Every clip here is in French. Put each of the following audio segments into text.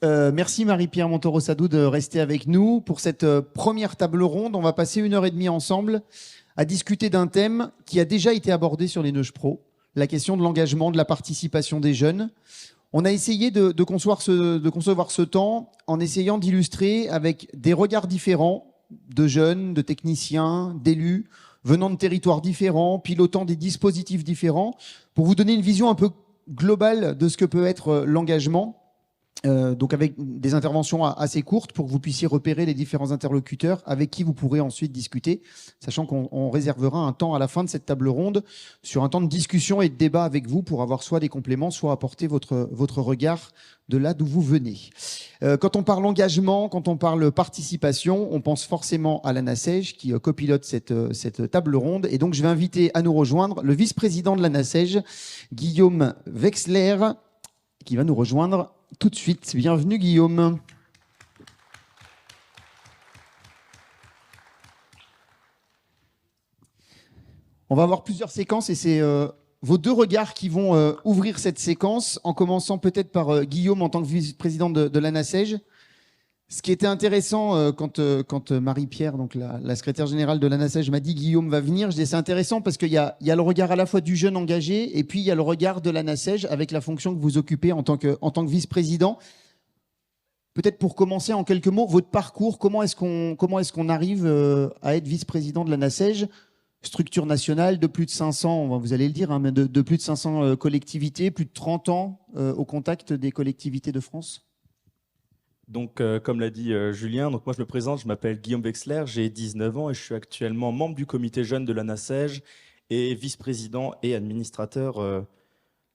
Merci Marie-Pierre Montoro-Sadou de rester avec nous. Pour cette première table ronde, on va passer 1 heure et demie ensemble à discuter d'un thème qui a déjà été abordé sur les Neuges Pro, la question de l'engagement, de la participation des jeunes. On a essayé de concevoir ce temps en essayant d'illustrer avec des regards différents de jeunes, de techniciens, d'élus, venant de territoires différents, pilotant des dispositifs différents, pour vous donner une vision un peu globale de ce que peut être l'engagement. Donc avec des interventions assez courtes pour que vous puissiez repérer les différents interlocuteurs avec qui vous pourrez ensuite discuter, sachant qu'on réservera un temps à la fin de cette table ronde sur un temps de discussion et de débat avec vous pour avoir soit des compléments, soit apporter votre regard de là d'où vous venez. Quand on parle engagement, quand on parle participation, on pense forcément à l'ANASEJ qui copilote cette table ronde. Et donc je vais inviter à nous rejoindre le vice-président de l'ANASEJ, Guillaume Wexler, qui va nous rejoindre tout de suite. Bienvenue Guillaume. On va avoir plusieurs séquences et c'est vos deux regards qui vont ouvrir cette séquence, en commençant peut-être par Guillaume en tant que vice-président de l'ANASEJ. Ce qui était intéressant quand Marie-Pierre, donc la secrétaire générale de l'ANASEJ, m'a dit Guillaume va venir, je dis c'est intéressant parce qu'il y a le regard à la fois du jeune engagé et puis il y a le regard de l'ANASEJ avec la fonction que vous occupez en tant que vice-président. Peut-être pour commencer en quelques mots, votre parcours, comment est-ce qu'on arrive à être vice-président de l'ANASEJ, structure nationale de plus de 500, vous allez le dire, hein, mais de plus de 500 collectivités, plus de 30 ans au contact des collectivités de France. Donc, comme l'a dit Julien, donc moi je me présente, je m'appelle Guillaume Wexler, j'ai 19 ans et je suis actuellement membre du comité jeune de l'ANASEJ et vice-président et administrateur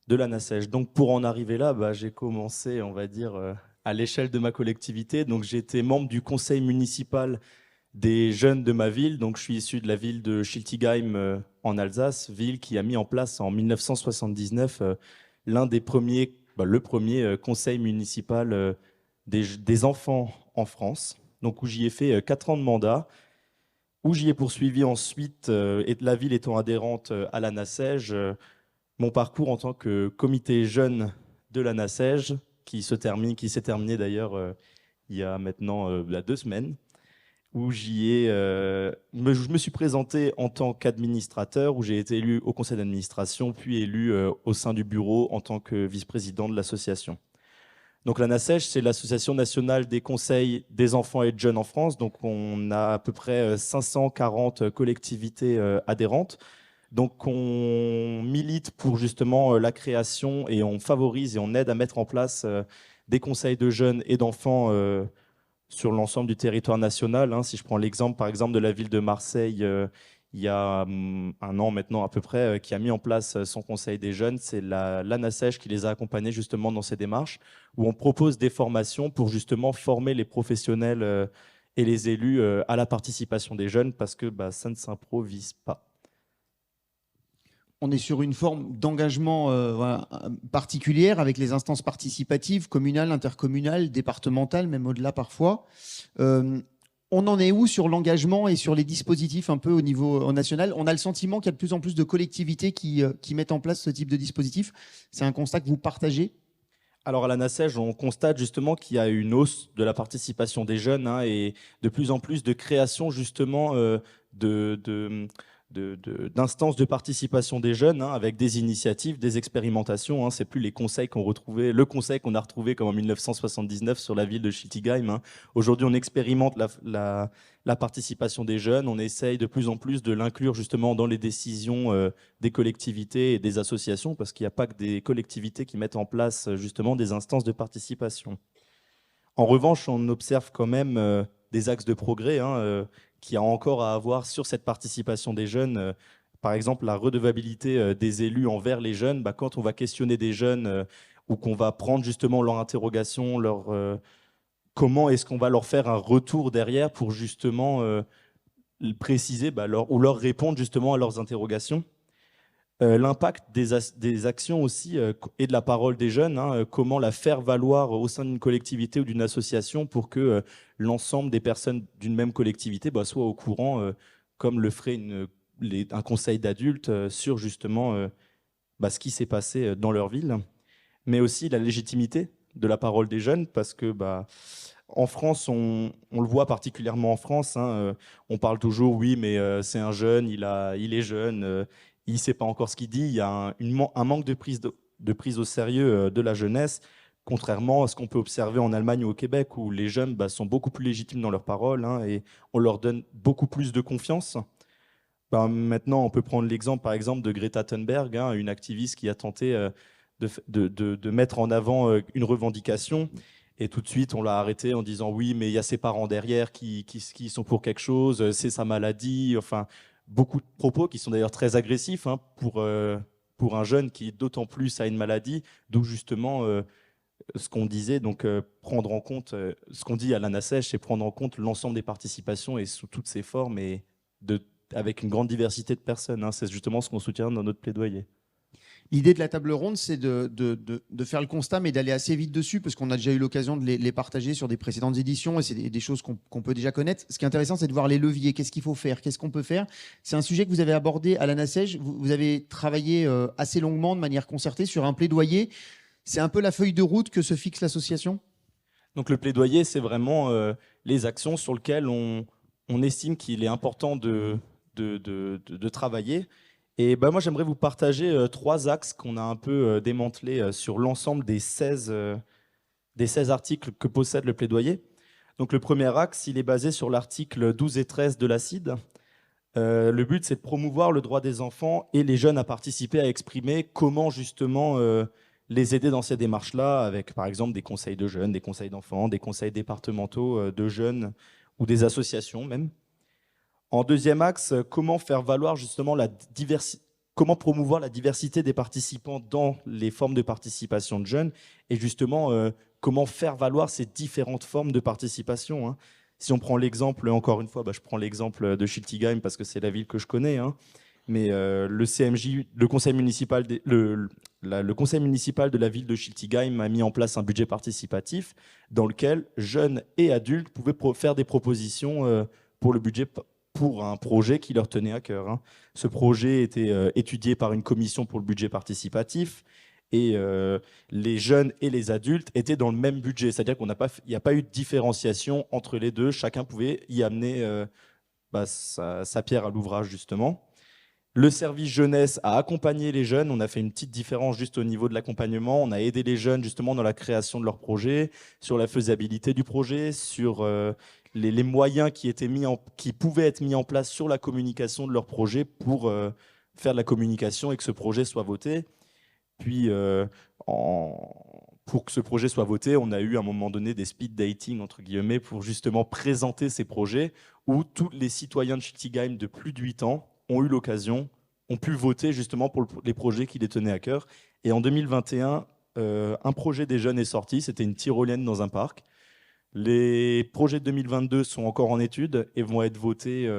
de l'ANASEJ. Donc pour en arriver là, j'ai commencé, on va dire, à l'échelle de ma collectivité. Donc j'ai été membre du conseil municipal des jeunes de ma ville. Donc je suis issu de la ville de Schiltigheim en Alsace, ville qui a mis en place en 1979 l'un des premiers, le premier conseil municipal des enfants en France, donc où j'y ai fait 4 ans de mandat, où j'y ai poursuivi ensuite, et la ville étant adhérente à l'ANASEJ, mon parcours en tant que comité jeune de l'ANASEJ, qui s'est terminé d'ailleurs il y a maintenant 2 semaines, où je me suis présenté en tant qu'administrateur, où j'ai été élu au conseil d'administration, puis élu au sein du bureau en tant que vice-président de l'association. Donc l'ANASEJ, c'est l'Association nationale des conseils des enfants et de jeunes en France. Donc on a à peu près 540 collectivités adhérentes. Donc on milite pour justement la création et on favorise et on aide à mettre en place des conseils de jeunes et d'enfants sur l'ensemble du territoire national. Si je prends l'exemple par exemple de la ville de Marseille, il y a un an maintenant à peu près, qui a mis en place son conseil des jeunes. C'est l'ANASEJ qui les a accompagnés justement dans ces démarches, où on propose des formations pour justement former les professionnels et les élus à la participation des jeunes, parce que ça ne s'improvise pas. On est sur une forme d'engagement particulière avec les instances participatives, communales, intercommunales, départementales, même au-delà parfois. On en est où sur l'engagement et sur les dispositifs un peu au niveau national? On a le sentiment qu'il y a de plus en plus de collectivités qui mettent en place ce type de dispositif. C'est un constat que vous partagez? Alors à l'ANASEJ, on constate justement qu'il y a une hausse de la participation des jeunes et de plus en plus de création justement d'instances de participation des jeunes, avec des initiatives, des expérimentations. C'est plus les conseils le conseil qu'on a retrouvé comme en 1979 sur la ville de Schiltigheim. Aujourd'hui, on expérimente la participation des jeunes. On essaye de plus en plus de l'inclure justement dans les décisions des collectivités et des associations, parce qu'il n'y a pas que des collectivités qui mettent en place justement des instances de participation. En revanche, on observe quand même des axes de progrès qu'il y a encore à avoir sur cette participation des jeunes. Par exemple, la redevabilité des élus envers les jeunes. Quand on va questionner des jeunes ou qu'on va prendre justement leur interrogation, comment est-ce qu'on va leur faire un retour derrière pour justement préciser ou leur répondre justement à leurs interrogations. L'impact des actions aussi et de la parole des jeunes, comment la faire valoir au sein d'une collectivité ou d'une association pour que l'ensemble des personnes d'une même collectivité soient au courant, comme le ferait un conseil d'adultes sur justement ce qui s'est passé dans leur ville. Mais aussi la légitimité de la parole des jeunes, parce que en France, on le voit particulièrement en France, hein, on parle toujours, oui, mais c'est un jeune, il est jeune, il ne sait pas encore ce qu'il dit. Il y a un manque de prise au sérieux de la jeunesse, contrairement à ce qu'on peut observer en Allemagne ou au Québec, où les jeunes sont beaucoup plus légitimes dans leurs paroles, hein, et on leur donne beaucoup plus de confiance. Maintenant, on peut prendre l'exemple, par exemple, de Greta Thunberg, hein, une activiste qui a tenté de mettre en avant une revendication. Et tout de suite, on l'a arrêtée en disant oui, mais il y a ses parents derrière qui sont pour quelque chose, c'est sa maladie. Enfin, beaucoup de propos qui sont d'ailleurs très agressifs, hein, pour un jeune qui d'autant plus a une maladie, d'où justement ce qu'on disait, donc prendre en compte, ce qu'on dit à l'ANASEJ, c'est prendre en compte l'ensemble des participations et sous toutes ses formes et avec une grande diversité de personnes, hein. C'est justement ce qu'on soutient dans notre plaidoyer. L'idée de la table ronde, c'est de faire le constat, mais d'aller assez vite dessus, parce qu'on a déjà eu l'occasion de les partager sur des précédentes éditions, et c'est des choses qu'on peut déjà connaître. Ce qui est intéressant, c'est de voir les leviers. Qu'est-ce qu'il faut faire? Qu'est-ce qu'on peut faire? C'est un sujet que vous avez abordé à l'ANASEJ. Vous avez travaillé assez longuement, de manière concertée, sur un plaidoyer. C'est un peu la feuille de route que se fixe l'association? Donc le plaidoyer, c'est vraiment les actions sur lesquelles on estime qu'il est important de travailler. Et moi, j'aimerais vous partager 3 axes qu'on a un peu démantelés sur l'ensemble des 16 articles que possède le plaidoyer. Donc le premier axe, il est basé sur l'article 12 et 13 de l'ACID. Le but, c'est de promouvoir le droit des enfants et les jeunes à participer, à exprimer comment justement les aider dans ces démarches-là, avec par exemple des conseils de jeunes, des conseils d'enfants, des conseils départementaux de jeunes ou des associations même. En deuxième axe, comment faire valoir justement comment promouvoir la diversité des participants dans les formes de participation de jeunes et justement comment faire valoir ces différentes formes de participation, hein. Si on prend l'exemple, encore une fois, je prends l'exemple de Schiltigheim parce que c'est la ville que je connais, hein, mais le CMJ, le conseil municipal, le conseil municipal de la ville de Schiltigheim a mis en place un budget participatif dans lequel jeunes et adultes pouvaient faire des propositions pour le budget pour un projet qui leur tenait à cœur, hein. Ce projet était étudié par une commission pour le budget participatif et les jeunes et les adultes étaient dans le même budget. C'est-à-dire qu'il n'y a pas eu de différenciation entre les deux. Chacun pouvait y amener sa pierre à l'ouvrage, justement. Le service jeunesse a accompagné les jeunes. On a fait une petite différence juste au niveau de l'accompagnement. On a aidé les jeunes justement dans la création de leur projet, sur la faisabilité du projet, sur les moyens qui pouvaient être mis en place sur la communication de leur projet pour faire de la communication et que ce projet soit voté. Puis, pour que ce projet soit voté, on a eu à un moment donné des speed dating, entre guillemets, pour justement présenter ces projets où tous les citoyens de Schiltigheim de plus de 8 ans ont eu l'occasion, ont pu voter justement pour les projets qui les tenaient à cœur. Et en 2021, un projet des jeunes est sorti, c'était une tyrolienne dans un parc. Les projets de 2022 sont encore en étude et vont être votés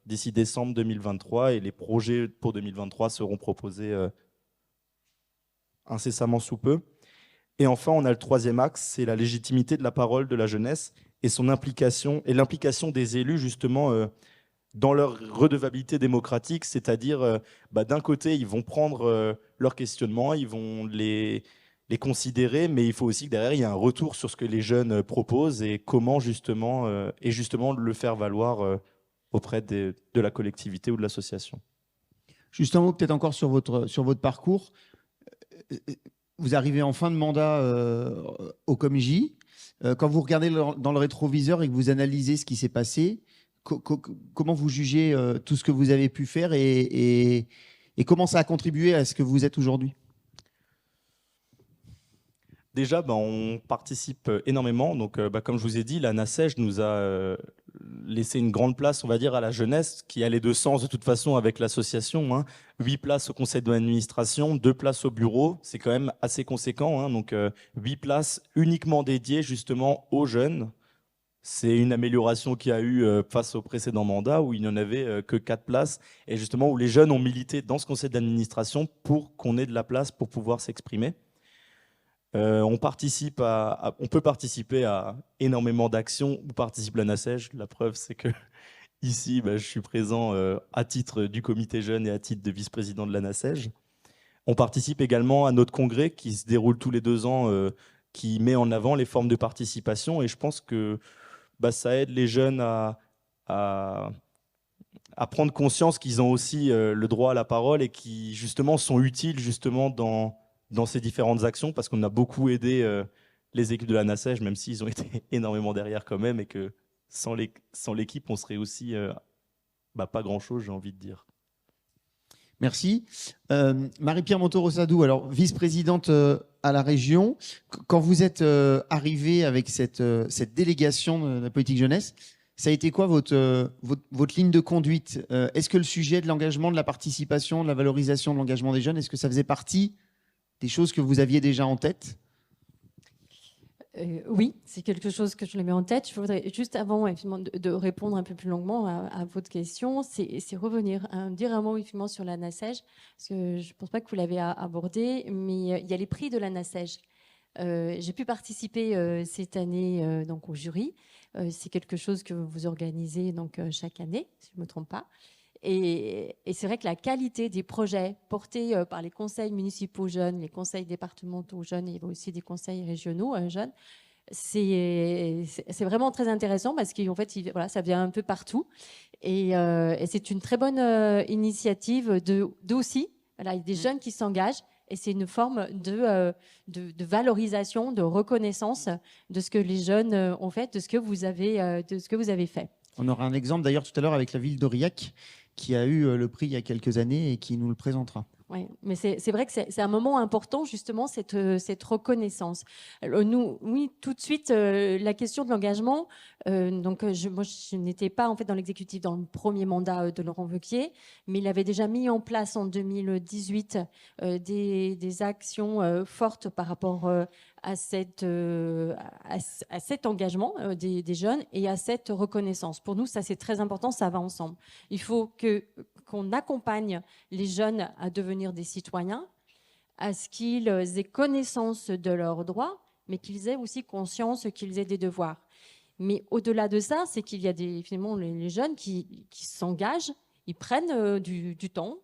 d'ici décembre 2023. Et les projets pour 2023 seront proposés incessamment sous peu. Et enfin, on a le troisième axe, c'est la légitimité de la parole de la jeunesse et son implication, et l'implication des élus justement dans leur redevabilité démocratique, c'est-à-dire d'un côté, ils vont prendre leurs questionnements, ils vont les considérer, mais il faut aussi que derrière, il y ait un retour sur ce que les jeunes proposent et comment justement, le faire valoir auprès de la collectivité ou de l'association. Juste un mot peut-être encore sur votre parcours. Vous arrivez en fin de mandat au COMJ. Quand vous regardez dans le rétroviseur et que vous analysez ce qui s'est passé, comment vous jugez tout ce que vous avez pu faire et comment ça a contribué à ce que vous êtes aujourd'hui? Déjà, on participe énormément. Donc, comme je vous ai dit, la NACEJ nous a laissé une grande place, on va dire, à la jeunesse, qui allait de sens de toute façon avec l'association, hein. 8 places au conseil d'administration, 2 places au bureau, c'est quand même assez conséquent, hein. Donc, 8 places uniquement dédiées justement aux jeunes. C'est une amélioration qu'il y a eu face au précédent mandat où il n'y en avait que 4 places et justement où les jeunes ont milité dans ce conseil d'administration pour qu'on ait de la place pour pouvoir s'exprimer. On peut participer à énormément d'actions où participe la NACEJ. La preuve, c'est que ici, je suis présent à titre du comité jeune et à titre de vice-président de la NACEJ. On participe également à notre congrès qui se déroule tous les 2 ans qui met en avant les formes de participation. Et je pense que ça aide les jeunes à prendre conscience qu'ils ont aussi le droit à la parole et qui justement sont utiles justement dans ces différentes actions, parce qu'on a beaucoup aidé les équipes de la NACEJ, même s'ils ont été énormément derrière quand même, et que sans l'équipe, on serait aussi pas grand-chose, j'ai envie de dire. Merci. Marie-Pierre Montoro-Sadou, alors vice-présidente à la région, quand vous êtes arrivée avec cette délégation de la politique jeunesse, ça a été quoi votre ligne de conduite? Est-ce que le sujet de l'engagement, de la participation, de la valorisation de l'engagement des jeunes, est-ce que ça faisait partie des choses que vous aviez déjà en tête? Oui, c'est quelque chose que je le mets en tête. Je voudrais juste avant de répondre un peu plus longuement à votre question, c'est revenir, dire un mot effectivement sur la NACEJ, parce que je ne pense pas que vous l'avez abordé, mais il y a les prix de la NACEJ. J'ai pu participer cette année donc au jury. C'est quelque chose que vous organisez donc chaque année, si je ne me trompe pas. Et c'est vrai que la qualité des projets portés par les conseils municipaux jeunes, les conseils départementaux jeunes et aussi des conseils régionaux jeunes, c'est vraiment très intéressant parce qu'en fait, voilà, ça vient un peu partout. Et c'est une très bonne initiative aussi. Voilà, il y a des jeunes qui s'engagent et c'est une forme de valorisation, de reconnaissance de ce que les jeunes ont fait, de ce que vous avez fait. On aura un exemple d'ailleurs tout à l'heure avec la ville d'Aurillac, qui a eu le prix il y a quelques années et qui nous le présentera. Oui, mais c'est vrai que c'est un moment important, justement, cette reconnaissance. Alors, nous, oui, tout de suite, la question de l'engagement. Moi, je n'étais pas en fait dans l'exécutif dans le premier mandat de Laurent Wauquiez, mais il avait déjà mis en place en 2018 des actions fortes par rapport à cet engagement des jeunes et à cette reconnaissance. Pour nous, ça c'est très important, ça va ensemble. Il faut qu'on accompagne les jeunes à devenir des citoyens, à ce qu'ils aient connaissance de leurs droits, mais qu'ils aient aussi conscience qu'ils aient des devoirs. Mais au-delà de ça, c'est qu'il y a finalement les jeunes qui s'engagent, ils prennent du temps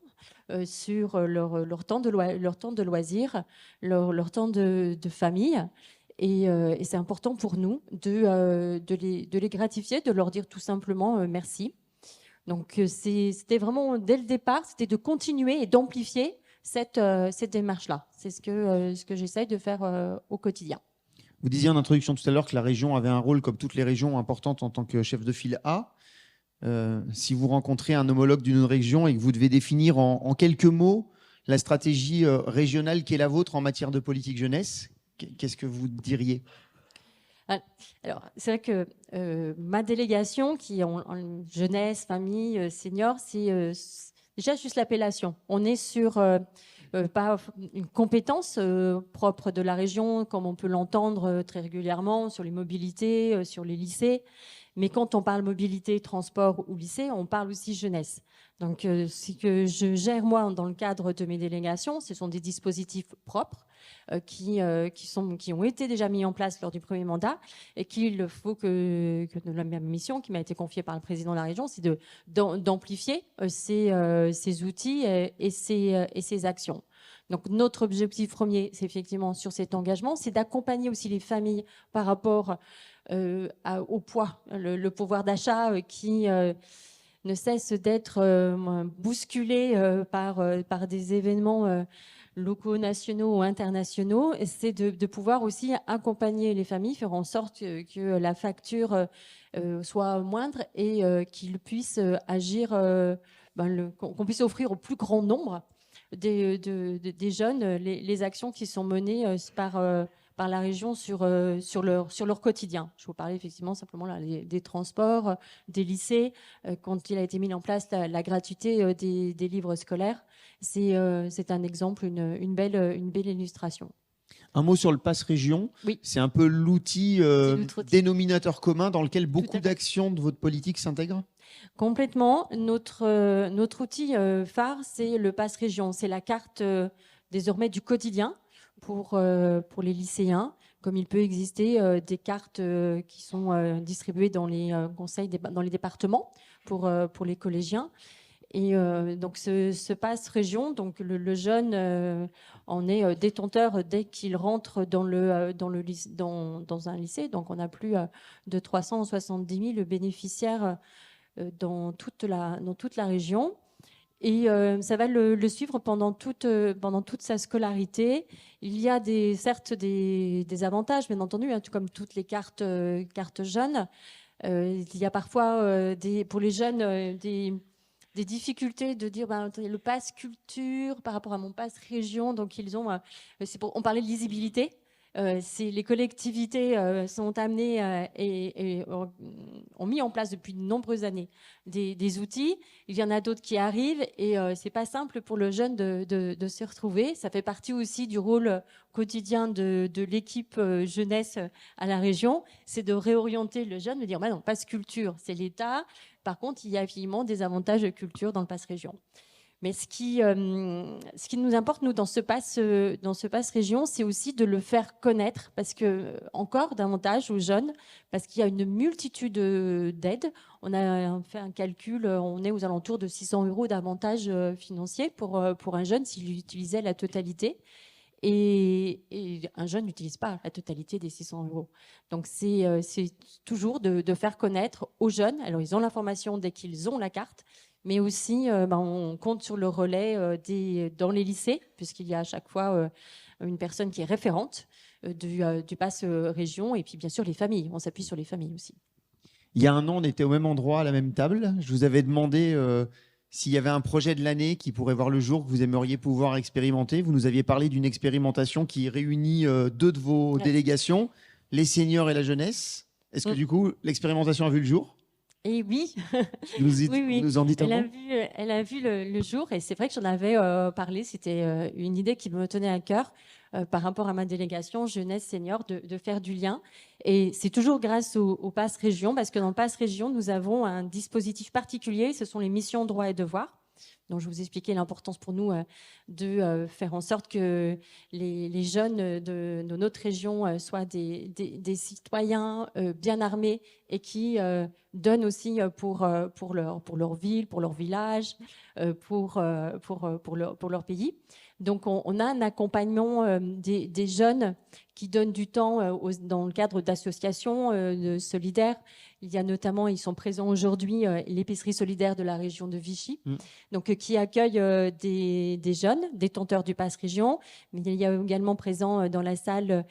sur leur temps de loisir, leur temps de famille. Et c'est important pour nous de les gratifier, de leur dire tout simplement merci. Donc c'était vraiment, dès le départ, c'était de continuer et d'amplifier cette démarche-là. C'est ce que j'essaye de faire au quotidien. Vous disiez en introduction tout à l'heure que la région avait un rôle, comme toutes les régions, importantes en tant que chef de file A. Si vous rencontrez un homologue d'une région et que vous devez définir en quelques mots la stratégie régionale qui est la vôtre en matière de politique jeunesse, qu'est-ce que vous diriez? Alors, c'est vrai que ma délégation, qui est en jeunesse, famille, senior, c'est déjà juste l'appellation. On est sur pas une compétence propre de la région, comme on peut l'entendre très régulièrement sur les mobilités, sur les lycées. Mais quand on parle mobilité, transport ou lycée, on parle aussi jeunesse. Donc, ce que je gère, moi, dans le cadre de mes délégations, ce sont des dispositifs propres qui ont été déjà mis en place lors du premier mandat et qu'il faut que la mission qui m'a été confiée par le président de la région, c'est d'amplifier ces outils et ces actions. Donc, notre objectif premier, c'est effectivement sur cet engagement, c'est d'accompagner aussi les familles par rapport au poids, le pouvoir d'achat qui ne cesse d'être bousculé par des événements locaux, nationaux ou internationaux. C'est de pouvoir aussi accompagner les familles, faire en sorte que la facture soit moindre et qu'ils puissent agir, qu'on puisse offrir au plus grand nombre des jeunes les actions qui sont menées par la région sur leur quotidien. Je vous parlais effectivement simplement là, des transports, des lycées, quand il a été mis en place la gratuité des livres scolaires. C'est un exemple, une belle illustration. Un mot sur le Pass Région. Oui. C'est un peu l'outil dénominateur commun dans lequel beaucoup d'actions de votre politique s'intègrent? Complètement. Notre outil phare, c'est le Pass Région. C'est la carte désormais du quotidien pour les lycéens, comme il peut exister des cartes qui sont distribuées dans les conseils, dans les départements pour les collégiens. Et donc ce pass région, donc le jeune en est détenteur dès qu'il rentre dans un lycée. Donc on a plus de 370 000 bénéficiaires dans toute la région. Et ça va le suivre pendant toute sa scolarité. Il y a certes des avantages, bien entendu, hein, tout comme toutes les cartes jeunes. Il y a parfois pour les jeunes des difficultés de dire le pass culture par rapport à mon pass région. Donc ils ont, on parlait de lisibilité. Les collectivités sont amenées et ont mis en place depuis de nombreuses années des outils. Il y en a d'autres qui arrivent et c'est pas simple pour le jeune de se retrouver. Ça fait partie aussi du rôle quotidien de l'équipe jeunesse à la région, c'est de réorienter le jeune, de dire non, pass culture, c'est l'État. Par contre, il y a évidemment des avantages de culture dans le pass région. Mais ce qui nous importe, nous, dans ce pass région, c'est aussi de le faire connaître, parce que, encore davantage aux jeunes, parce qu'il y a une multitude d'aides. On a fait un calcul, on est aux alentours de 600 € d'avantages financiers pour un jeune s'il utilisait la totalité. Et un jeune n'utilise pas la totalité des 600 €. Donc, c'est toujours de faire connaître aux jeunes. Alors, ils ont l'information dès qu'ils ont la carte, mais aussi, on compte sur le relais dans les lycées, puisqu'il y a à chaque fois une personne qui est référente du pass région, et puis bien sûr les familles. On s'appuie sur les familles aussi. Il y a un an, on était au même endroit, à la même table. Je vous avais demandé s'il y avait un projet de l'année qui pourrait voir le jour, que vous aimeriez pouvoir expérimenter. Vous nous aviez parlé d'une expérimentation qui réunit deux de vos délégations, les seniors et la jeunesse. Est-ce que du coup, l'expérimentation a vu le jour ? Et oui, oui. Nous en dites un mot ? Elle a vu le jour, et c'est vrai que j'en avais parlé. C'était une idée qui me tenait à cœur par rapport à ma délégation jeunesse senior de faire du lien. Et c'est toujours grâce au pass région, parce que dans le pass région, nous avons un dispositif particulier. Ce sont les missions droits et devoirs. Donc, je vous expliquais l'importance pour nous de faire en sorte que les jeunes de notre région soient des citoyens bien armés et qui donnent aussi pour leur ville, pour leur village, pour leur pays. Donc, on a un accompagnement des jeunes qui donnent du temps dans le cadre d'associations solidaires. Il y a notamment, ils sont présents aujourd'hui, l'épicerie solidaire de la région de Vichy, donc qui accueille des jeunes détenteurs du pass région. Mais il y a également présent dans la salle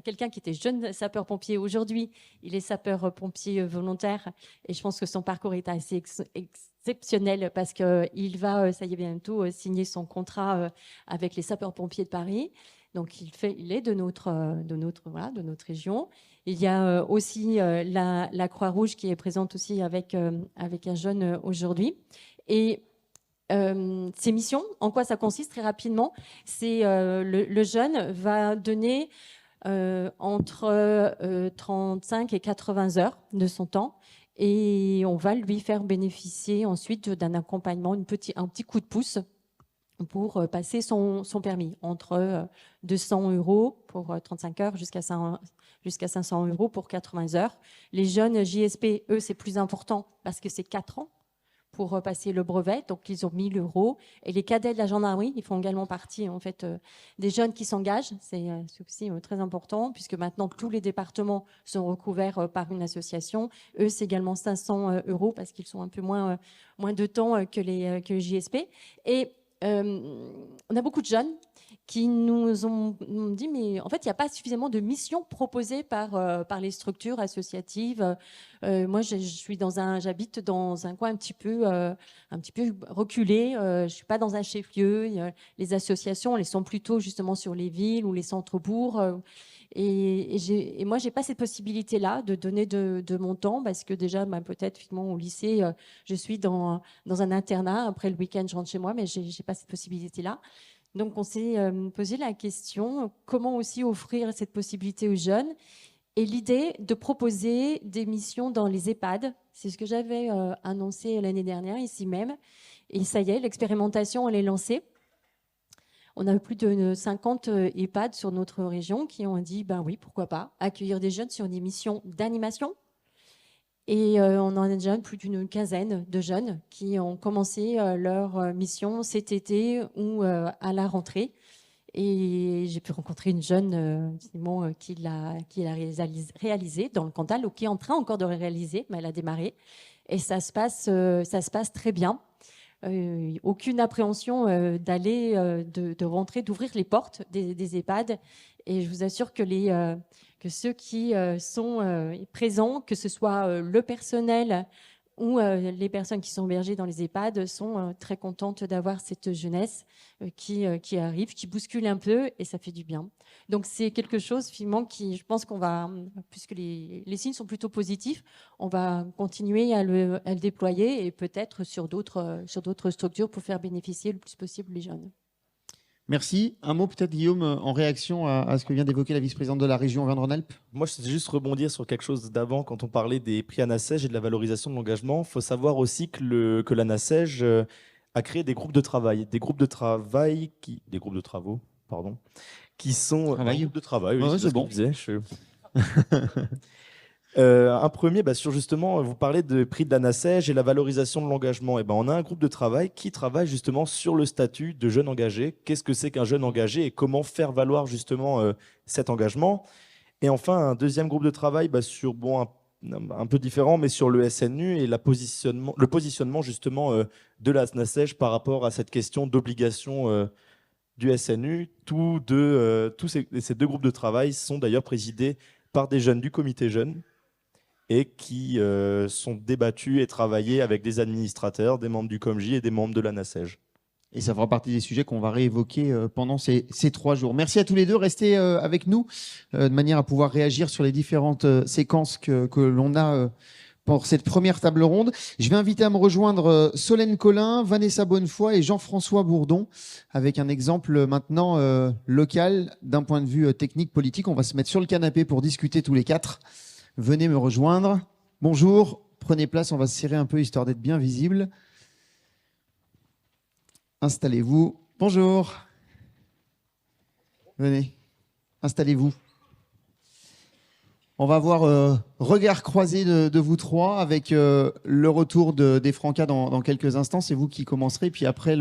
quelqu'un qui était jeune sapeur-pompier. Aujourd'hui, il est sapeur-pompier volontaire, et je pense que son parcours est assez exceptionnel, parce qu'il va, ça y est, bientôt signer son contrat avec les sapeurs-pompiers de Paris. Donc, il est de notre région. Il y a aussi la Croix-Rouge qui est présente aussi avec un jeune aujourd'hui. Et ces missions, en quoi ça consiste très rapidement ? C'est le jeune va donner entre 35 et 80 heures de son temps. Et on va lui faire bénéficier ensuite d'un accompagnement, un petit coup de pouce pour passer son permis, entre 200 € pour 35 heures jusqu'à 500 € pour 80 heures. Les jeunes JSP, eux, c'est plus important parce que c'est 4 ans pour passer le brevet, donc ils ont 1 000 €. Et les cadets de la gendarmerie, ils font également partie en fait des jeunes qui s'engagent. C'est aussi très important, puisque maintenant tous les départements sont recouverts par une association. Eux, c'est également 500 € parce qu'ils sont un peu moins de temps que les JSP. Et on a beaucoup de jeunes qui nous ont dit, mais en fait, il n'y a pas suffisamment de missions proposées par les structures associatives. Moi, j'habite dans un coin un petit peu reculé. Je ne suis pas dans un chef-lieu. Les associations, elles sont plutôt justement sur les villes ou les centres-bourgs. Et moi, j'ai pas cette possibilité-là de donner de mon temps, parce que déjà, peut-être finalement au lycée, je suis dans un internat. Après le week-end, je rentre chez moi, mais j'ai pas cette possibilité-là. Donc, on s'est posé la question comment aussi offrir cette possibilité aux jeunes. Et l'idée de proposer des missions dans les EHPAD, c'est ce que j'avais annoncé l'année dernière ici même. Et ça y est, l'expérimentation, elle est lancée. On a plus de 50 EHPAD sur notre région qui ont dit, ben oui, pourquoi pas, accueillir des jeunes sur des missions d'animation Et on en a déjà plus d'une quinzaine de jeunes qui ont commencé leur mission cet été ou à la rentrée. Et j'ai pu rencontrer une jeune, Simon, qui l'a réalisé dans le Cantal, ou qui est en train encore de réaliser, mais elle a démarré. Et ça se passe très bien. Aucune appréhension de rentrer, d'ouvrir les portes des EHPAD. Et je vous assure que ceux qui sont présents, que ce soit le personnel ou les personnes qui sont hébergées dans les EHPAD, sont très contentes d'avoir cette jeunesse qui arrive, qui bouscule un peu, et ça fait du bien. Donc c'est quelque chose finalement qui, je pense qu'on va, puisque les signes sont plutôt positifs, on va continuer à le déployer, et peut-être sur d'autres structures pour faire bénéficier le plus possible les jeunes. Merci. Un mot peut-être, Guillaume, en réaction à ce que vient d'évoquer la vice-présidente de la région Auvergne-Rhône-Alpes. Moi, je sais juste rebondir sur quelque chose d'avant, quand on parlait des prix ANASEJ et de la valorisation de l'engagement. Il faut savoir aussi que l'ANASEJ a créé des groupes de travail. Des groupes de travaux, pardon, qui sont... Travail. Groupes de travail, oui, Ouais, c'est ce que bon. je disais. Un premier, sur justement, vous parlez de prix de l'ANASEJ et la valorisation de l'engagement. Et on a un groupe de travail qui travaille justement sur le statut de jeune engagé. Qu'est-ce que c'est qu'un jeune engagé et comment faire valoir justement cet engagement. Et enfin, un deuxième groupe de travail sur un peu différent, mais sur le SNU et le positionnement justement de la l'ANASEJ par rapport à cette question d'obligation du SNU. Tous ces deux groupes de travail sont d'ailleurs présidés par des jeunes du comité jeune, et qui sont débattus et travaillés avec des administrateurs, des membres du COMJ et des membres de l'ANASEJ. Et ça fera partie des sujets qu'on va réévoquer pendant ces 3 jours. Merci à tous les deux. Restez avec nous de manière à pouvoir réagir sur les différentes séquences que l'on a pour cette première table ronde. Je vais inviter à me rejoindre Solène Collin, Vanessa Bonnefoy et Jean-François Bourdon, avec un exemple maintenant local d'un point de vue technique, politique. On va se mettre sur le canapé pour discuter tous les 4. Venez me rejoindre. Bonjour, prenez place, on va se serrer un peu histoire d'être bien visible. Installez-vous. Bonjour. Venez, installez-vous. On va voir regard croisé de vous trois avec le retour des Francas dans quelques instants. C'est vous qui commencerez. Puis après,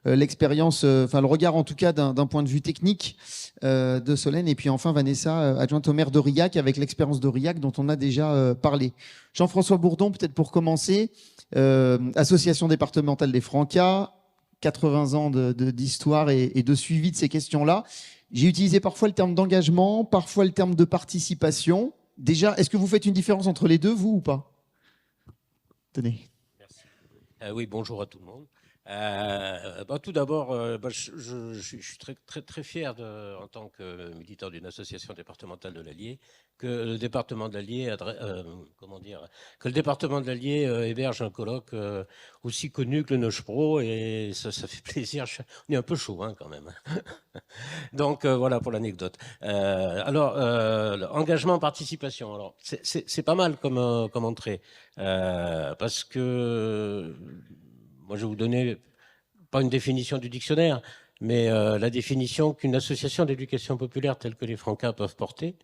l'expérience, le regard en tout cas d'un point de vue technique de Solène. Et puis enfin, Vanessa, adjointe au maire d'Aurillac, avec l'expérience d'Aurillac dont on a déjà parlé. Jean-François Bourdon, peut-être pour commencer. Association départementale des Francas, 80 ans d'histoire et de suivi de ces questions-là. J'ai utilisé parfois le terme d'engagement, parfois le terme de participation. Déjà, est-ce que vous faites une différence entre les deux, vous, ou pas? Tenez. Merci. Oui, bonjour à tout le monde. Tout d'abord, je suis très fier, en tant que militant d'une association départementale de l'Allier, que le département de l'Allier héberge un colloque aussi connu que le Noche-Pro, et ça fait plaisir. On est un peu chaud quand même. Donc voilà pour l'anecdote. Engagement, participation. Alors c'est pas mal comme entrée, parce que moi, je vais vous donner, pas une définition du dictionnaire, mais la définition qu'une association d'éducation populaire telle que les Francas peuvent porter.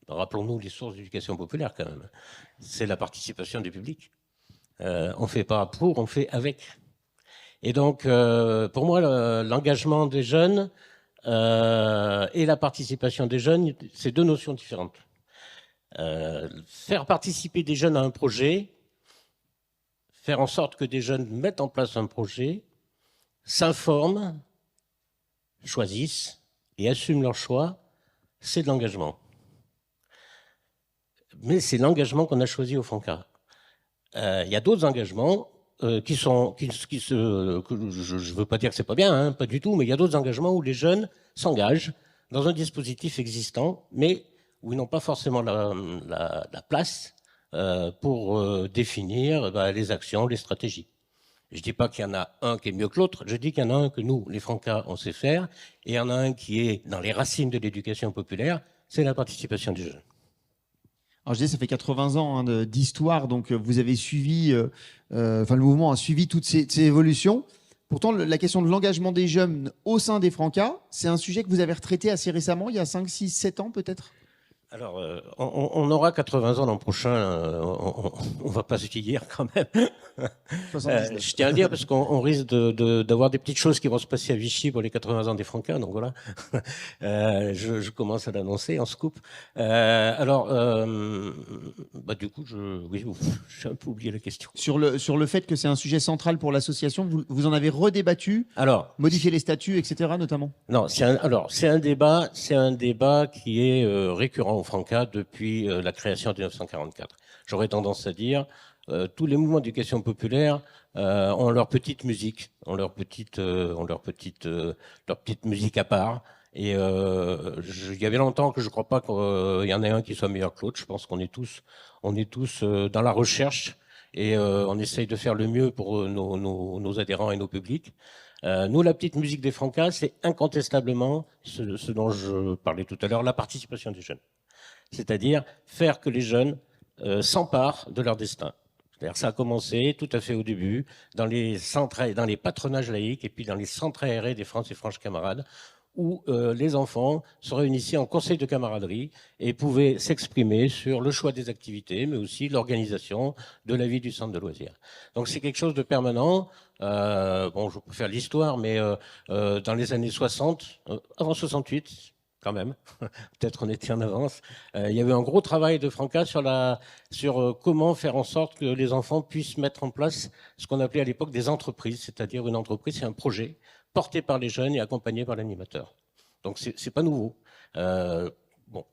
Rappelons-nous les sources d'éducation populaire quand même. C'est la participation du public. On ne fait pas pour, on fait avec. Et donc, pour moi, l'engagement des jeunes et la participation des jeunes, c'est deux notions différentes. Faire participer des jeunes à un projet, faire en sorte que des jeunes mettent en place un projet, s'informent, choisissent et assument leur choix, c'est de l'engagement. Mais c'est l'engagement qu'on a choisi au Franca. Il y a d'autres engagements que je ne veux pas dire que c'est pas bien, pas du tout, mais il y a d'autres engagements où les jeunes s'engagent dans un dispositif existant, mais où ils n'ont pas forcément la place pour définir les actions, les stratégies. Je ne dis pas qu'il y en a un qui est mieux que l'autre, je dis qu'il y en a un que nous, les Francas, on sait faire, et il y en a un qui est dans les racines de l'éducation populaire, c'est la participation des jeunes. Alors je disais, ça fait 80 ans d'histoire, donc vous avez suivi, le mouvement a suivi toutes ces évolutions. Pourtant, la question de l'engagement des jeunes au sein des Francas, c'est un sujet que vous avez retraité assez récemment, il y a 5, 6, 7 ans peut-être? Alors, on aura 80 ans l'an prochain, on va pas se vieillir quand même. 79. Je tiens à le dire parce qu'on risque d'avoir des petites choses qui vont se passer à Vichy pour les 80 ans des Francas, donc voilà. Je commence à l'annoncer en scoop. Du coup, oui, j'ai un peu oublié la question. Sur le fait que c'est un sujet central pour l'association, vous en avez redébattu, Alors, modifié les statuts, etc. notamment. non, c'est un débat qui est récurrent au Franca depuis la création de 1944. J'aurais tendance à dire tous les mouvements d'éducation populaire ont leur petite musique, leur petite musique à part. Et il y avait longtemps que je ne crois pas qu'il y en ait un qui soit meilleur que l'autre. Je pense qu'on est tous dans la recherche et on essaye de faire le mieux pour nos adhérents et nos publics. Nous, la petite musique des Francas, c'est incontestablement ce dont je parlais tout à l'heure, la participation des jeunes. C'est-à-dire faire que les jeunes s'emparent de leur destin. C'est-à-dire ça a commencé tout à fait au début, dans les patronages laïques et puis dans les centres aérés des Francs et Franches camarades, où les enfants se réunissaient en conseil de camaraderie et pouvaient s'exprimer sur le choix des activités, mais aussi l'organisation de la vie du centre de loisirs. Donc c'est quelque chose de permanent. Je peux faire l'histoire, mais dans les années 60, avant 68, quand même, peut-être on était en avance, il y avait un gros travail de Franca sur comment faire en sorte que les enfants puissent mettre en place ce qu'on appelait à l'époque des entreprises, c'est-à-dire une entreprise, c'est un projet porté par les jeunes et accompagné par l'animateur. Donc c'est pas nouveau.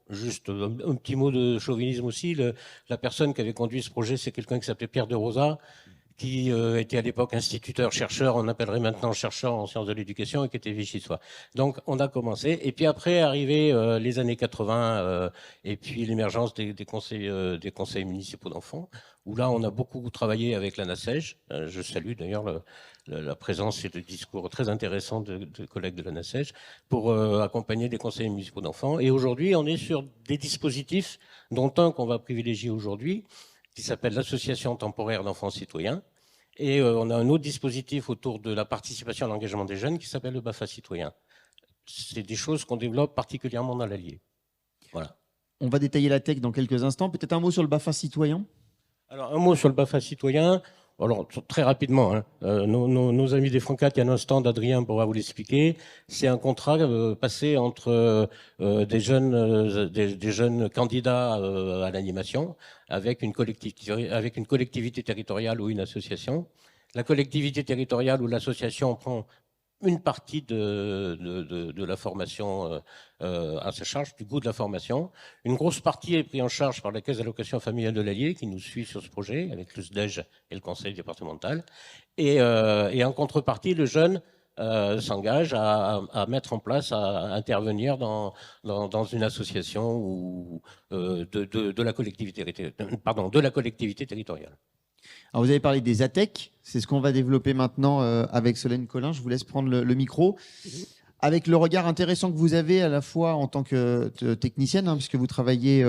Juste un petit mot de chauvinisme aussi. La personne qui avait conduit ce projet, c'est quelqu'un qui s'appelait Pierre de Rosa, qui était à l'époque instituteur-chercheur, on appellerait maintenant chercheur en sciences de l'éducation, et qui était vichysois. Donc on a commencé, et puis après arrivé les années 80, et puis l'émergence des conseils municipaux d'enfants, où là on a beaucoup travaillé avec la NACEJ. Je salue d'ailleurs la présence et le discours très intéressant de collègues de la NACEJ pour accompagner des conseils municipaux d'enfants. Et aujourd'hui on est sur des dispositifs, dont un qu'on va privilégier aujourd'hui, qui s'appelle l'Association temporaire d'enfants citoyens. Et on a un autre dispositif autour de la participation à l'engagement des jeunes qui s'appelle le BAFA citoyen. C'est des choses qu'on développe particulièrement dans l'Allier. Voilà. On va détailler la tech dans quelques instants. Peut-être un mot sur le BAFA citoyen. Alors, un mot sur le BAFA citoyen. Alors, très rapidement, hein. Nos amis des Francas, il y a un stand, Adrien pourra vous l'expliquer. C'est un contrat passé entre des jeunes candidats à l'animation avec une collectivité territoriale ou une association. La collectivité territoriale ou l'association prend une partie de la formation à sa charge, du coût de la formation. Une grosse partie est prise en charge par la Caisse d'allocation familiale de l'Allier, qui nous suit sur ce projet, avec le SDEJ et le conseil départemental. Et en contrepartie, le jeune s'engage à mettre en place, à intervenir dans une association ou de la collectivité territoriale. Alors vous avez parlé des ATEC, c'est ce qu'on va développer maintenant avec Solène Collin. Je vous laisse prendre le micro. Avec le regard intéressant que vous avez à la fois en tant que technicienne, puisque vous travaillez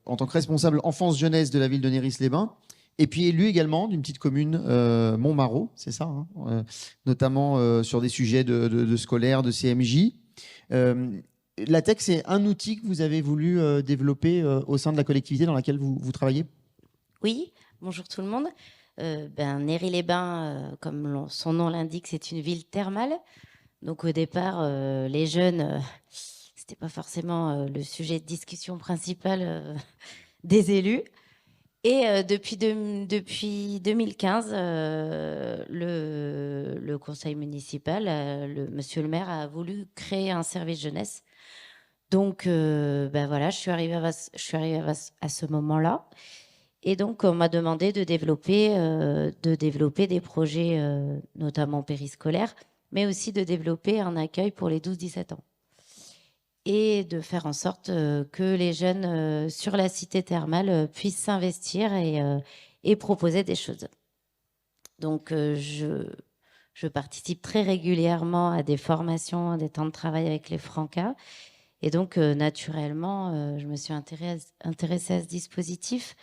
en tant que responsable enfance-jeunesse de la ville de Néris-les-Bains, et puis élu également d'une petite commune, Montmarault, c'est ça, notamment sur des sujets de scolaire, de CMJ. L'ATEC, c'est un outil que vous avez voulu développer au sein de la collectivité dans laquelle vous travaillez ? Oui, bonjour tout le monde. Néry-les-Bains, comme son nom l'indique, c'est une ville thermale. Donc au départ, les jeunes, c'était pas forcément le sujet de discussion principal des élus. Et depuis 2015, le conseil municipal, monsieur le maire a voulu créer un service jeunesse. Donc voilà, je suis arrivée à ce moment-là. Et donc, on m'a demandé de développer des projets, notamment périscolaires, mais aussi de développer un accueil pour les 12-17 ans. Et de faire en sorte que les jeunes sur la cité thermale puissent s'investir et proposer des choses. Donc, je participe très régulièrement à des formations, à des temps de travail avec les Francas. Et donc, naturellement, je me suis intéressée à ce dispositif.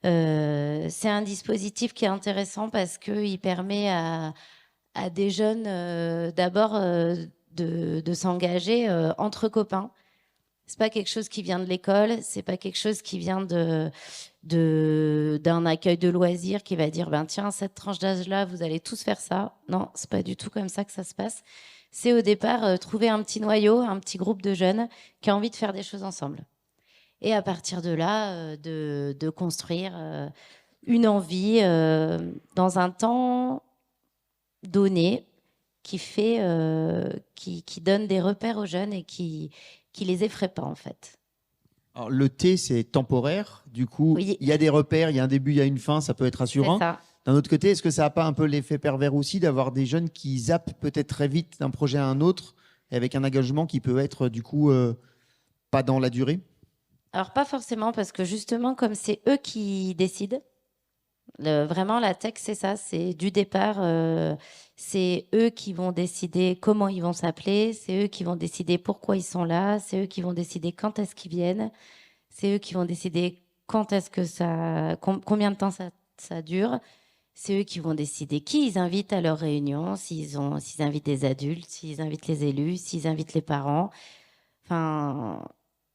C'est un dispositif qui est intéressant parce qu'il permet à des jeunes d'abord de s'engager entre copains. C'est pas quelque chose qui vient de l'école, c'est pas quelque chose qui vient d'un accueil de loisirs qui va dire, ben tiens, cette tranche d'âge-là, vous allez tous faire ça. Non, c'est pas du tout comme ça que ça se passe. C'est au départ trouver un petit noyau, un petit groupe de jeunes qui a envie de faire des choses ensemble. Et à partir de là, de construire une envie dans un temps donné qui donne des repères aux jeunes et qui les effraie pas en fait. Alors, le T, c'est temporaire. Du coup, Oui. il y a des repères, il y a un début, il y a une fin, ça peut être C'est rassurant. ça. D'un autre côté, est-ce que ça n'a pas un peu l'effet pervers aussi d'avoir des jeunes qui zappent peut-être très vite d'un projet à un autre et avec un engagement qui peut être du coup pas dans la durée? Alors pas forcément parce que justement comme c'est eux qui décident, vraiment la tech c'est ça, c'est du départ, c'est eux qui vont décider comment ils vont s'appeler, c'est eux qui vont décider pourquoi ils sont là, c'est eux qui vont décider quand est-ce qu'ils viennent, c'est eux qui vont décider quand est-ce que combien de temps ça dure. C'est eux qui vont décider qui ils invitent à leurs réunions, s'ils invitent des adultes, s'ils invitent les élus, s'ils invitent les parents. Enfin,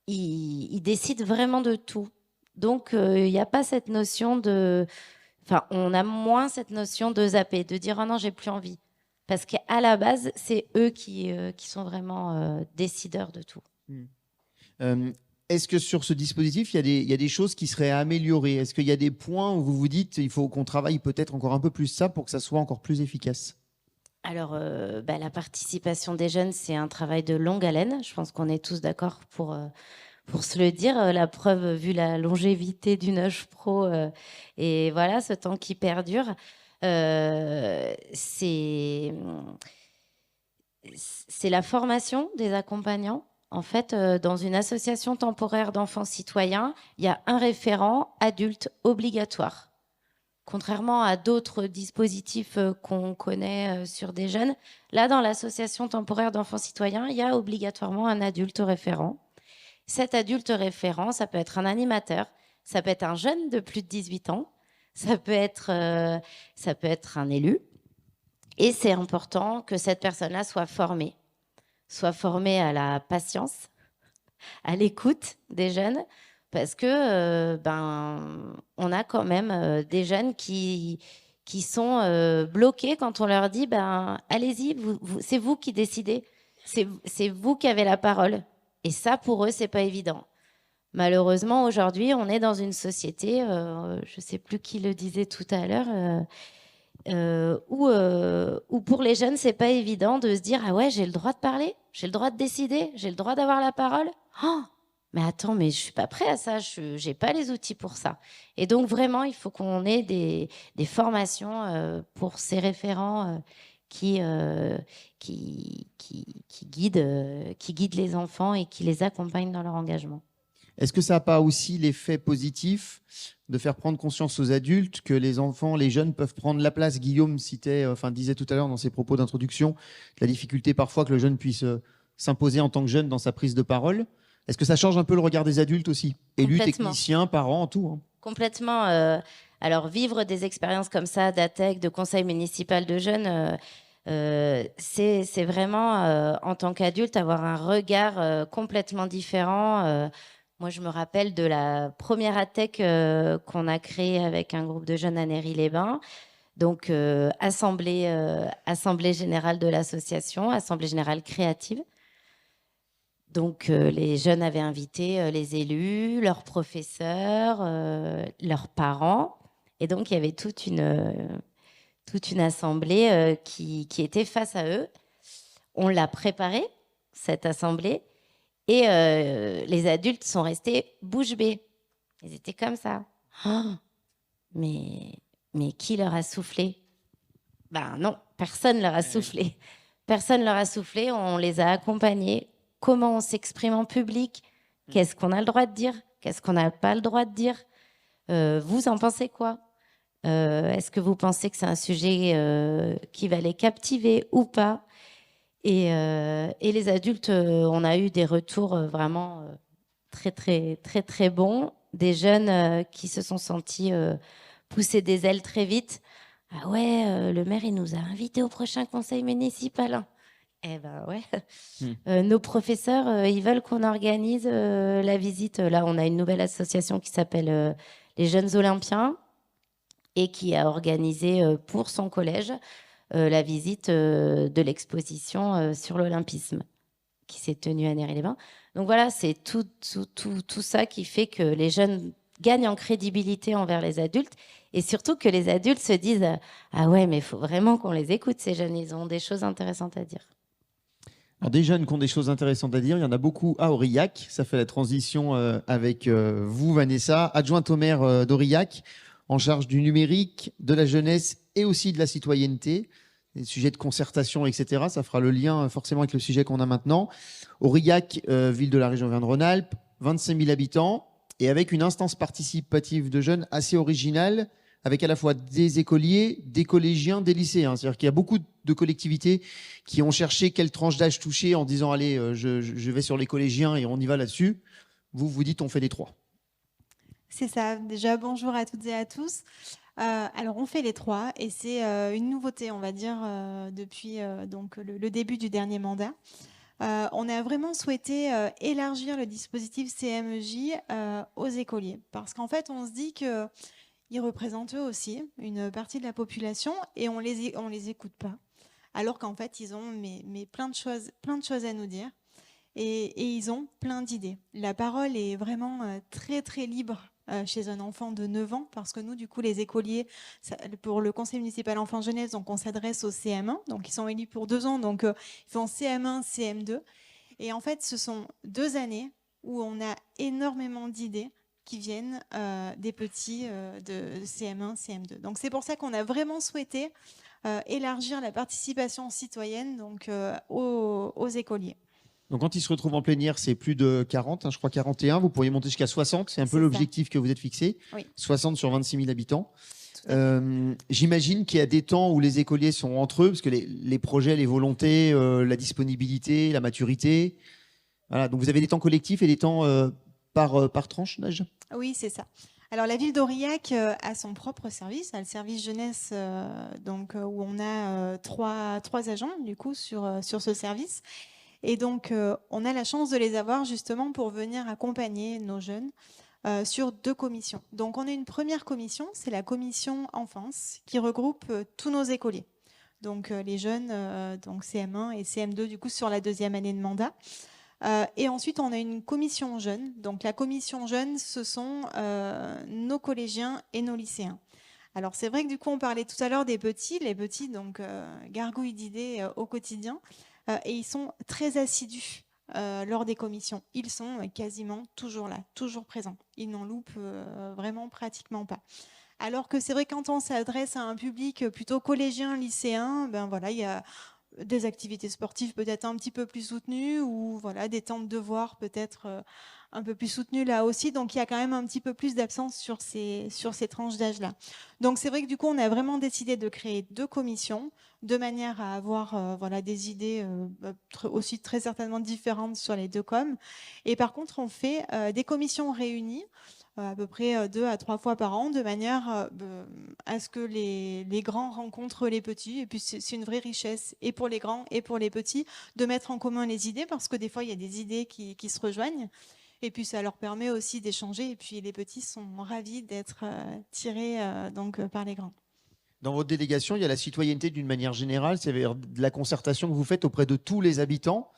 ils décident vraiment de tout. Donc, il n'y a pas cette notion de... Enfin, on a moins cette notion de zapper, de dire « Oh non, j'ai plus envie ». Parce qu'à la base, c'est eux qui sont vraiment décideurs de tout. Est-ce que sur ce dispositif, il y a des choses qui seraient à améliorer? Est-ce qu'il y a des points où vous vous dites il faut qu'on travaille peut-être encore un peu plus ça pour que ça soit encore plus efficace? Alors, la participation des jeunes, c'est un travail de longue haleine. Je pense qu'on est tous d'accord pour se le dire. La preuve, vu la longévité du Noche Pro et voilà, ce temps qui perdure, c'est la formation des accompagnants. En fait, dans une association temporaire d'enfants citoyens, il y a un référent adulte obligatoire. Contrairement à d'autres dispositifs qu'on connaît sur des jeunes, là, dans l'association temporaire d'enfants citoyens, il y a obligatoirement un adulte référent. Cet adulte référent, ça peut être un animateur, ça peut être un jeune de plus de 18 ans, ça peut être un élu. Et c'est important que cette personne-là soit formée à la patience, à l'écoute des jeunes, parce que on a quand même des jeunes qui sont bloqués quand on leur dit allez-y, c'est vous qui décidez, c'est vous qui avez la parole. Et ça, pour eux, c'est pas évident. Malheureusement, aujourd'hui, on est dans une société, je sais plus qui le disait tout à l'heure, où pour les jeunes, c'est pas évident de se dire ah ouais, j'ai le droit de parler, j'ai le droit de décider, j'ai le droit d'avoir la parole. Oh, mais attends, mais je suis pas prêt à ça, j'ai pas les outils pour ça. Et donc vraiment, il faut qu'on ait des formations pour ces référents qui guident les enfants et qui les accompagnent dans leur engagement. Est-ce que ça n'a pas aussi l'effet positif de faire prendre conscience aux adultes que les enfants, les jeunes peuvent prendre la place? Guillaume disait tout à l'heure dans ses propos d'introduction la difficulté parfois que le jeune puisse s'imposer en tant que jeune dans sa prise de parole. Est-ce que ça change un peu le regard des adultes aussi? Élus, techniciens, parents, tout. Hein. Complètement. Alors, vivre des expériences comme ça, d'ATEC, de conseil municipal de jeunes, c'est vraiment, en tant qu'adulte, avoir un regard complètement différent. Moi, je me rappelle de la première ATEC qu'on a créée avec un groupe de jeunes à Néry-les-Bains. Donc, assemblée générale de l'association, assemblée générale créative. Donc, les jeunes avaient invité les élus, leurs professeurs, leurs parents. Et donc, il y avait toute une assemblée qui était face à eux. On l'a préparée, cette assemblée. Et les adultes sont restés bouche bée. Ils étaient comme ça. Oh, mais qui leur a soufflé? Ben non, personne leur a soufflé. Personne leur a soufflé, on les a accompagnés. Comment on s'exprime en public? Qu'est-ce qu'on a le droit de dire? Qu'est-ce qu'on n'a pas le droit de dire? Vous en pensez quoi? Est-ce que vous pensez que c'est un sujet qui va les captiver ou pas? Et les adultes, on a eu des retours vraiment très, très, très, très bons. Des jeunes qui se sont sentis pousser des ailes très vite. Ah ouais, le maire, il nous a invités au prochain conseil municipal. Eh ben ouais. Hmm. Nos professeurs, ils veulent qu'on organise la visite. Là, on a une nouvelle association qui s'appelle les Jeunes Olympiens et qui a organisé pour son collège la visite de l'exposition sur l'olympisme qui s'est tenue à Néry-les-Bains. Donc voilà, c'est tout ça qui fait que les jeunes gagnent en crédibilité envers les adultes et surtout que les adultes se disent ah ouais, mais il faut vraiment qu'on les écoute, ces jeunes, ils ont des choses intéressantes à dire. Alors des jeunes qui ont des choses intéressantes à dire, il y en a beaucoup à Aurillac. Ça fait la transition avec vous, Vanessa, adjointe au maire d'Aurillac, en charge du numérique, de la jeunesse et aussi de la citoyenneté, des sujets de concertation, etc. Ça fera le lien forcément avec le sujet qu'on a maintenant. Aurillac, ville de la région Auvergne-Rhône-Alpes, 25 000 habitants, et avec une instance participative de jeunes assez originale, avec à la fois des écoliers, des collégiens, des lycéens. C'est-à-dire qu'il y a beaucoup de collectivités qui ont cherché quelle tranche d'âge toucher en disant allez, je vais sur les collégiens et on y va là-dessus. Vous vous dites on fait les trois. C'est ça. Déjà, bonjour à toutes et à tous. Alors, on fait les trois et c'est une nouveauté, on va dire, depuis donc le début du dernier mandat. On a vraiment souhaité élargir le dispositif CMEJ aux écoliers parce qu'en fait, on se dit que ils représentent eux aussi une partie de la population et on les écoute pas. Alors qu'en fait, ils ont mais plein de choses à nous dire et ils ont plein d'idées. La parole est vraiment très très libre chez un enfant de 9 ans parce que nous, du coup, les écoliers, pour le conseil municipal enfant-jeunesse, donc on s'adresse au CM1, donc ils sont élus pour 2 ans, donc ils font CM1, CM2. Et en fait, ce sont 2 années où on a énormément d'idées qui viennent des petits de CM1, CM2. Donc c'est pour ça qu'on a vraiment souhaité élargir la participation citoyenne donc, aux écoliers. Donc quand ils se retrouvent en plénière, c'est plus de 40, hein, je crois 41. Vous pourriez monter jusqu'à 60. C'est un peu C'est ça. l'objectif que vous êtes fixé. Oui. 60 sur 26 000 habitants. Tout à fait. J'imagine qu'il y a des temps où les écoliers sont entre eux, parce que les projets, les volontés, la disponibilité, la maturité. Voilà, donc vous avez des temps collectifs et des temps par tranche d'âge. Oui, c'est ça. Alors la ville d'Aurillac a son propre service, a le service jeunesse donc, où on a trois agents du coup sur ce service. Et donc on a la chance de les avoir justement pour venir accompagner nos jeunes sur 2 commissions. Donc on a une première commission, c'est la commission enfance qui regroupe tous nos écoliers. Donc les jeunes donc CM1 et CM2 du coup sur la 2e année de mandat. Et ensuite, on a une commission jeunes. Donc, la commission jeunes, ce sont nos collégiens et nos lycéens. Alors, c'est vrai que du coup, on parlait tout à l'heure des petits. Les petits, donc, gargouillent d'idées au quotidien. Et ils sont très assidus lors des commissions. Ils sont quasiment toujours là, toujours présents. Ils n'en loupent vraiment pratiquement pas. Alors que c'est vrai, quand on s'adresse à un public plutôt collégien, lycéen, ben voilà, il y a des activités sportives peut-être un petit peu plus soutenues ou voilà, des temps de devoir peut-être un peu plus soutenus là aussi. Donc il y a quand même un petit peu plus d'absence sur ces tranches d'âge-là. Donc c'est vrai que du coup, on a vraiment décidé de créer 2 commissions de manière à avoir voilà, des idées aussi très certainement différentes sur les 2 coms. Et par contre, on fait des commissions réunies à peu près 2 à 3 fois par an, de manière à ce que les grands rencontrent les petits. Et puis c'est une vraie richesse, et pour les grands et pour les petits, de mettre en commun les idées, parce que des fois, il y a des idées qui se rejoignent. Et puis ça leur permet aussi d'échanger. Et puis les petits sont ravis d'être tirés donc, par les grands. Dans votre délégation, il y a la citoyenneté d'une manière générale, c'est-à-dire de la concertation que vous faites auprès de tous les habitants.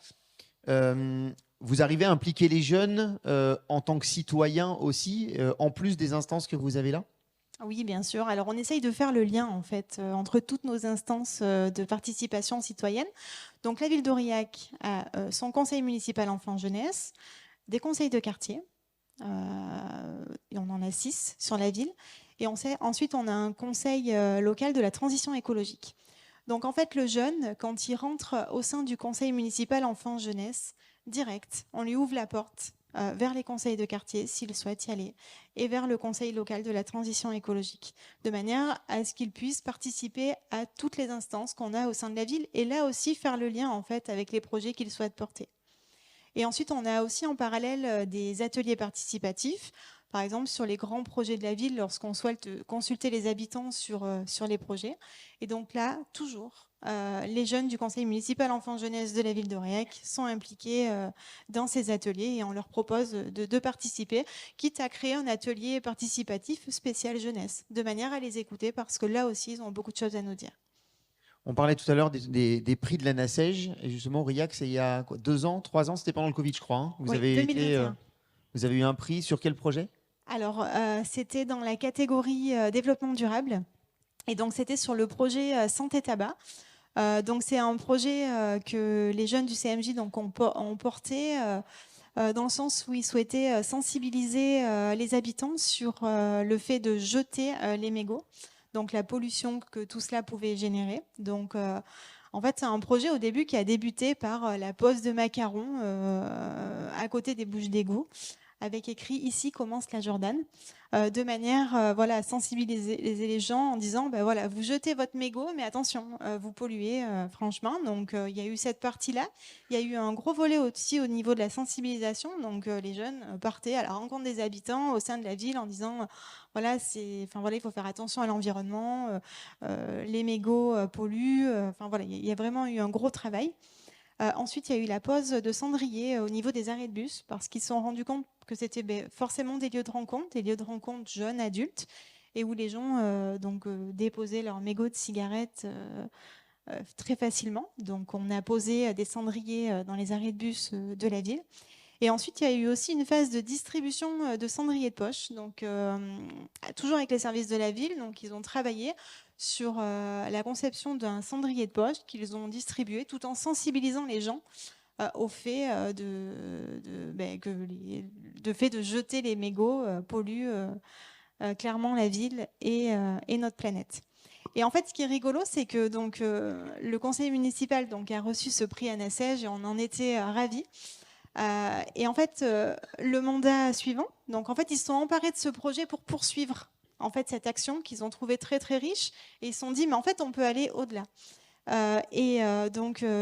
Vous arrivez à impliquer les jeunes en tant que citoyens aussi, en plus des instances que vous avez là? Oui, bien sûr. Alors, on essaye de faire le lien, en fait, entre toutes nos instances de participation citoyenne. Donc, la ville d'Aurillac a son conseil municipal enfant-jeunesse, des conseils de quartier, et on en a 6 sur la ville. Et ensuite, on a un conseil local de la transition écologique. Donc, en fait, le jeune, quand il rentre au sein du conseil municipal enfant-jeunesse, direct, on lui ouvre la porte vers les conseils de quartier, s'il souhaite y aller, et vers le conseil local de la transition écologique, de manière à ce qu'il puisse participer à toutes les instances qu'on a au sein de la ville, et là aussi faire le lien en fait avec les projets qu'il souhaite porter. Et ensuite, on a aussi en parallèle des ateliers participatifs, par exemple sur les grands projets de la ville, lorsqu'on souhaite consulter les habitants sur les projets. Et donc là, toujours, les jeunes du conseil municipal enfants-jeunesse de la ville d'Aurillac sont impliqués dans ces ateliers et on leur propose de participer, quitte à créer un atelier participatif spécial jeunesse, de manière à les écouter parce que là aussi, ils ont beaucoup de choses à nous dire. On parlait tout à l'heure des prix de la NACEJ. Et justement, Aurillac, c'est il y a quoi, 2 ans, 3 ans, c'était pendant le Covid, je crois. Hein. Vous, Oui, avez 2021. vous avez eu un prix sur quel projet? Alors, c'était dans la catégorie développement durable. Et donc, c'était sur le projet Santé Tabac. Donc, c'est un projet que les jeunes du CMJ donc, ont porté dans le sens où ils souhaitaient sensibiliser les habitants sur le fait de jeter les mégots, donc la pollution que tout cela pouvait générer. Donc, en fait, c'est un projet au début qui a débuté par la pose de macarons à côté des bouches d'égout, avec écrit "Ici commence la Jordan", de manière voilà, à sensibiliser les gens en disant voilà, vous jetez votre mégot, mais attention, vous polluez franchement. Donc il y a eu cette partie-là. Il y a eu un gros volet aussi au niveau de la sensibilisation. Donc les jeunes partaient à la rencontre des habitants au sein de la ville en disant voilà, il faut faire attention à l'environnement, les mégots polluent. Voilà, il y a vraiment eu un gros travail. Ensuite, il y a eu la pose de cendriers au niveau des arrêts de bus parce qu'ils se sont rendus compte que c'était forcément des lieux de rencontre jeunes, adultes, et où les gens déposaient leurs mégots de cigarettes très facilement. Donc, on a posé des cendriers dans les arrêts de bus de la ville. Et ensuite, il y a eu aussi une phase de distribution de cendriers de poche, donc toujours avec les services de la ville. Donc, ils ont travaillé sur la conception d'un cendrier de poche qu'ils ont distribué tout en sensibilisant les gens au fait de jeter les mégots pollue clairement la ville et notre planète. Et en fait, ce qui est rigolo, c'est que donc, le conseil municipal donc, a reçu ce prix à NACEJ et on en était ravis. Et en fait, le mandat suivant, donc en fait, ils se sont emparés de ce projet pour poursuivre en fait cette action qu'ils ont trouvée très très riche et ils se sont dit mais en fait on peut aller au-delà.